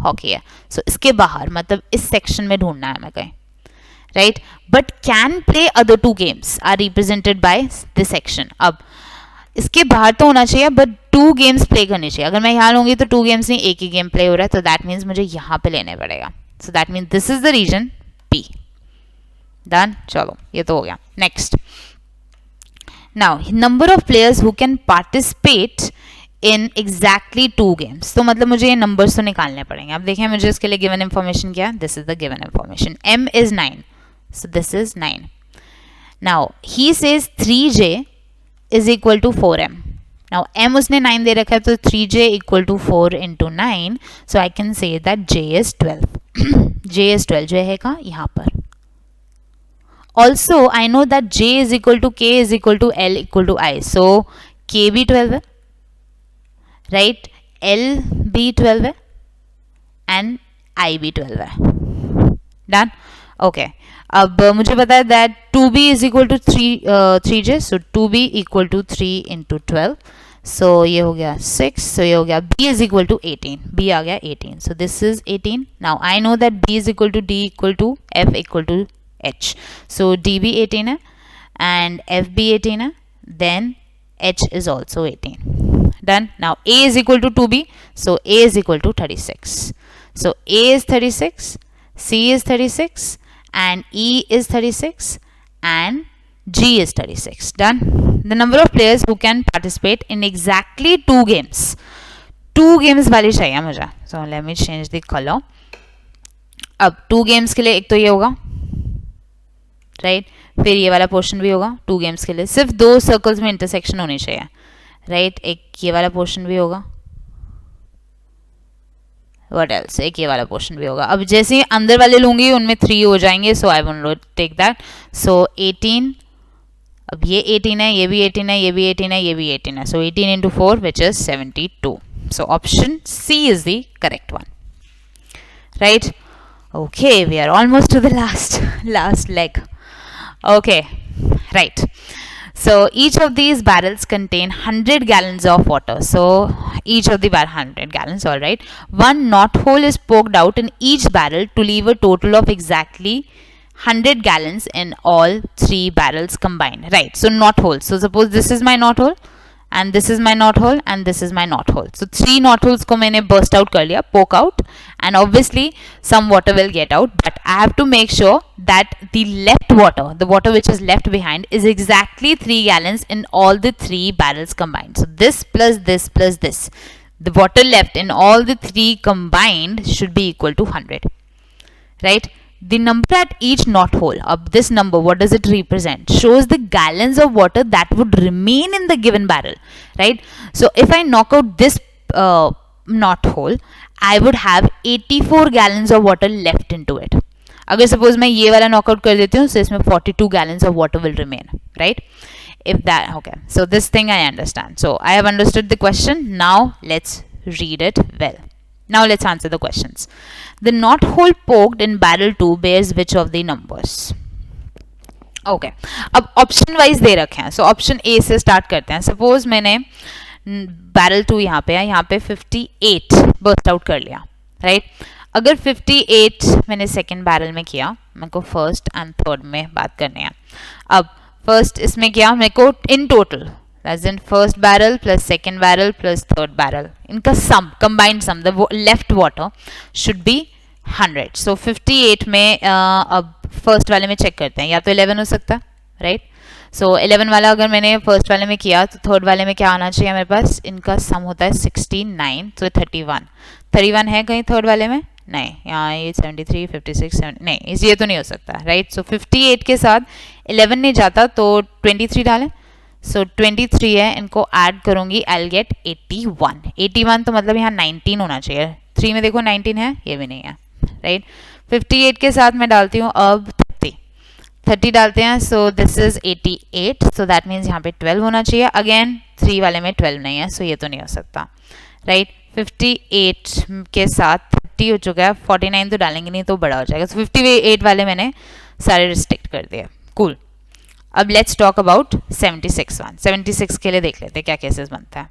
हॉकी है. सो इसके बाहर मतलब इस सेक्शन में ढूंढना है हमें कहीं, right. But can play other 2 games are represented by this section. अब इसके बाहर तो होना चाहिए बट 2 गेम्स प्ले करनी चाहिए. अगर मैं यहाँ लूंगी तो 2 गेम्स नहीं, एक ही गेम प्ले हो रहा है, तो दैट मीन्स मुझे यहाँ पे लेने पड़ेगा. So that means this is the reason B. Done. चलो ये तो हो गया. Next, now number of players who can participate in exactly 2 games. तो मतलब मुझे ये नंबर्स तो निकालने पड़ेंगे. अब देखें मुझे इसके लिए गिवन इंफॉर्मेशन क्या है. This is the given information. m is 9, so this is 9. now he says 3j is equal to 4m. now m उसने 9 दे रखा है, तो 3j equal to 4 into 9, so I can say that j is 12. j is 12 जो है कहाँ, यहाँ पर. also I know that j is equal to k is equal to l equal to I, so k भी 12 है, right, l भी 12 है and I भी 12 है. डन. ओके, अब मुझे पता है that 2b is equal to 3j, so 2b equal to 3 into 12, so ये हो गया 6, सो ये हो गया b is equal to 18, b आ गया 18, so this is 18. Now I know that b is equal to d equal to f equal to h, so d भी 18 है एंड f भी 18 है, then h is also 18. Done. Now a is equal to 2b, so a is equal to 36. So a is 36, c is 36, and e is 36, and g is 36. Done. The number of players who can participate in exactly 2 games. 2 games वाली चाहिए मुझे. So let me change the color. अब 2 games के लिए एक तो ये होगा, राइट, फिर ये वाला पोर्शन भी होगा. 2 games के लिए सिर्फ 2 सर्कल्स में इंटरसेक्शन होनी चाहिए, राइट. एक ये वाला पोर्शन भी होगा, व्हाट एल्स, एक ये वाला पोर्शन भी होगा. अब जैसे ही अंदर वाले लूंगी उनमें 3 हो जाएंगे, सो आई वोंट टेक दैट. सो 18, अब ये 18 है, ये भी 18 है, ये भी 18 है, ये भी 18 है, so 18 into 4 which is 72. So option C is the correct one, right. Okay, we are almost to the last leg. Okay, right. So each of these barrels contain 100 gallons of water. So each of the 100 gallons, all right. One knot hole is poked out in each barrel to leave a total of exactly 100 gallons in all 3 barrels combined. Right. So knot hole. So suppose this is my knot hole, and this is my knot hole, and this is my knot hole. So 3 knot holes को मैंने burst out कर लिया, poke out, and obviously some water will get out, but I have to make sure that the left water, the water which is left behind, is exactly 3 gallons in all the 3 barrels combined. So this plus this plus this, the water left in all the 3 combined should be equal to 100, right. The number at each knot hole, of this number, what does it represent? Shows the gallons of water that would remain in the given barrel, right. So if I knock out this knot hole, I would have 84 gallons of water left into it. अगर suppose मैं ये वाला knock out कर देती हूँ, so इसमें 42 gallons of water will remain, right. If that, okay, so this thing I understand. So I have understood the question. Now let's read it well. Now let's answer the questions. The knot hole poked in barrel 2 bears which of the numbers? Okay, अब option wise दे रखे हैं, so option A से start करते हैं. Suppose मैंने barrel 2 यहाँ पे है, यहाँ पे 58 बर्स्ट आउट कर लिया, राइट. अगर 58 मैंने सेकेंड बैरल में किया, मेरे को फर्स्ट एंड थर्ड में बात करनी है. अब फर्स्ट इसमें किया, मेरे को in total as in first barrel plus second barrel plus third barrel, इनका sum, combined sum, the left water should be 100. so 58 में अब फर्स्ट वाले में चेक करते हैं, या तो 11 हो सकता है, राइट. सो 11 वाला अगर मैंने फर्स्ट वाले में किया, तो थर्ड वाले में क्या आना चाहिए मेरे पास, इनका सम होता है 69, तो 31 है कहीं थर्ड वाले में, नहीं, यहाँ ये 73, 56, 70, नहीं, ये तो नहीं हो सकता, राइट. सो 58 के साथ 11 नहीं जाता, तो 23 डालें. सो 23 है, इनको ऐड करूंगी, आई विल गेट 81 तो मतलब यहाँ 19 होना चाहिए. 3 में देखो 19 है, ये भी नहीं है, राइट. 58 के साथ मैं डालती हूँ अब 30 डालते हैं, सो this is 88, so that means यहाँ पे 12 होना चाहिए. अगेन 3 वाले में 12 नहीं है, सो ये तो नहीं हो सकता, राइट. 58 के साथ 30 हो चुका है, 49 तो डालेंगे नहीं तो बड़ा हो जाएगा. सो 58 वाले मैंने सारे रिस्ट्रिक्ट कर दिए. कूल. अब लेट्स टॉक अबाउट 76 के लिए देख लेते हैं क्या केसेस बनता है,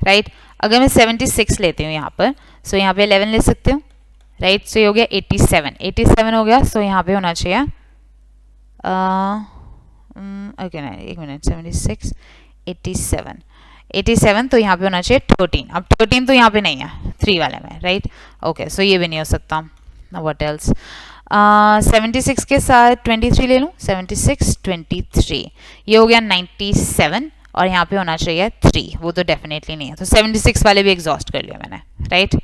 राइट. अगर मैं 76 लेती हूँ यहाँ पर, सो यहाँ पे 11 ले सकती हूँ, राइट. सो ये हो गया 87 हो गया. सो यहाँ पे होना चाहिए ओके ना, एक मिनट, 76 87 तो यहाँ पे होना चाहिए 13. अब 13 तो यहाँ पे नहीं है 3 वाले में, राइट. ओके, सो ये भी नहीं हो सकता. What else? 76 के साथ 23 ले लूँ. 76 23 ये हो गया 97 और यहाँ पे होना चाहिए 3. वो तो डेफिनेटली नहीं है, तो 76 वाले भी एग्जॉस्ट कर लिया मैंने, right.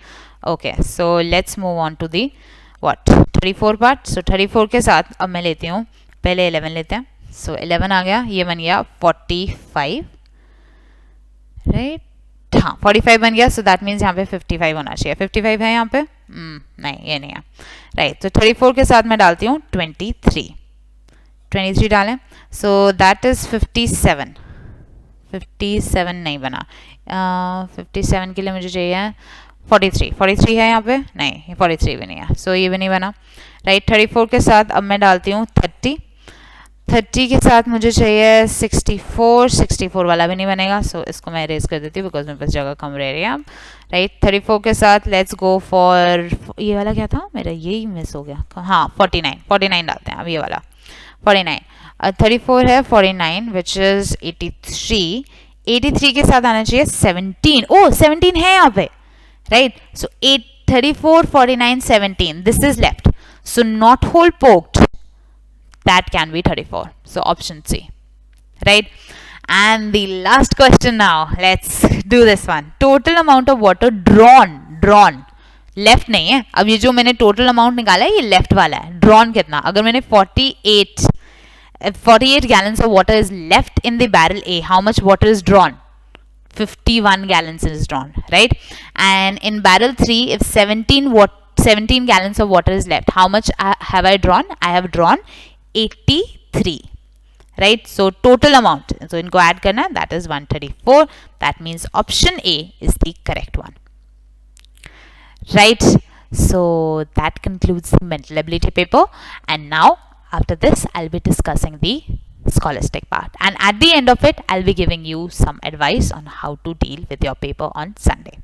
Okay, so let's move on to the what 34 part. सो 34 के साथ अब मैं लेती हूँ, पहले 11 लेते हैं. सो 11 आ गया, ये बन गया 45, राइट. हाँ 45 बन गया. सो दैट मीन्स यहाँ पे 55 होना चाहिए. 55 है यहाँ पे? नहीं, ये नहीं है, राइट. तो 34 के साथ मैं डालती हूँ 23 डालें. सो दैट इज 57 नहीं बना. 57 के लिए मुझे चाहिए 43 है यहाँ पे? नहीं, 43 भी नहीं है. सो ये भी नहीं बना, राइट. 34 के साथ अब मैं डालती हूँ 30 के साथ मुझे चाहिए 64 वाला भी नहीं बनेगा. सो इसको मैं इरेज कर देती हूँ बिकॉज मेरे पास जगह कम रह रही है अब, राइट. 34 के साथ लेट्स गो फॉर, ये वाला क्या था मेरा, यही मिस हो गया. हाँ 49 डालते हैं अब, ये वाला 49. 34 है 49 विच इज 83 के साथ आना चाहिए 17. ओ 17 है यहाँ पे, right. So 34 49 17 this is left. So not whole poked, that can be 34. So option C, right. And the last question now, let's do this one. Total amount of water drawn left नहीं है. अब ये जो मैंने total amount निकाला है ये left वाला है. drawn कितना? अगर मैंने 48 gallons of water is left in the barrel A, how much water is drawn? 51 gallons is drawn, right. And in barrel 3, if 17 gallons of water is left, how much have I drawn? I have drawn 83, right. So total amount, so इनको add करना, that is 134. That means option A is the correct one, right. So that concludes the mental ability paper, and now after this I'll be discussing the scholastic part, and at the end of it I'll be giving you some advice on how to deal with your paper on Sunday.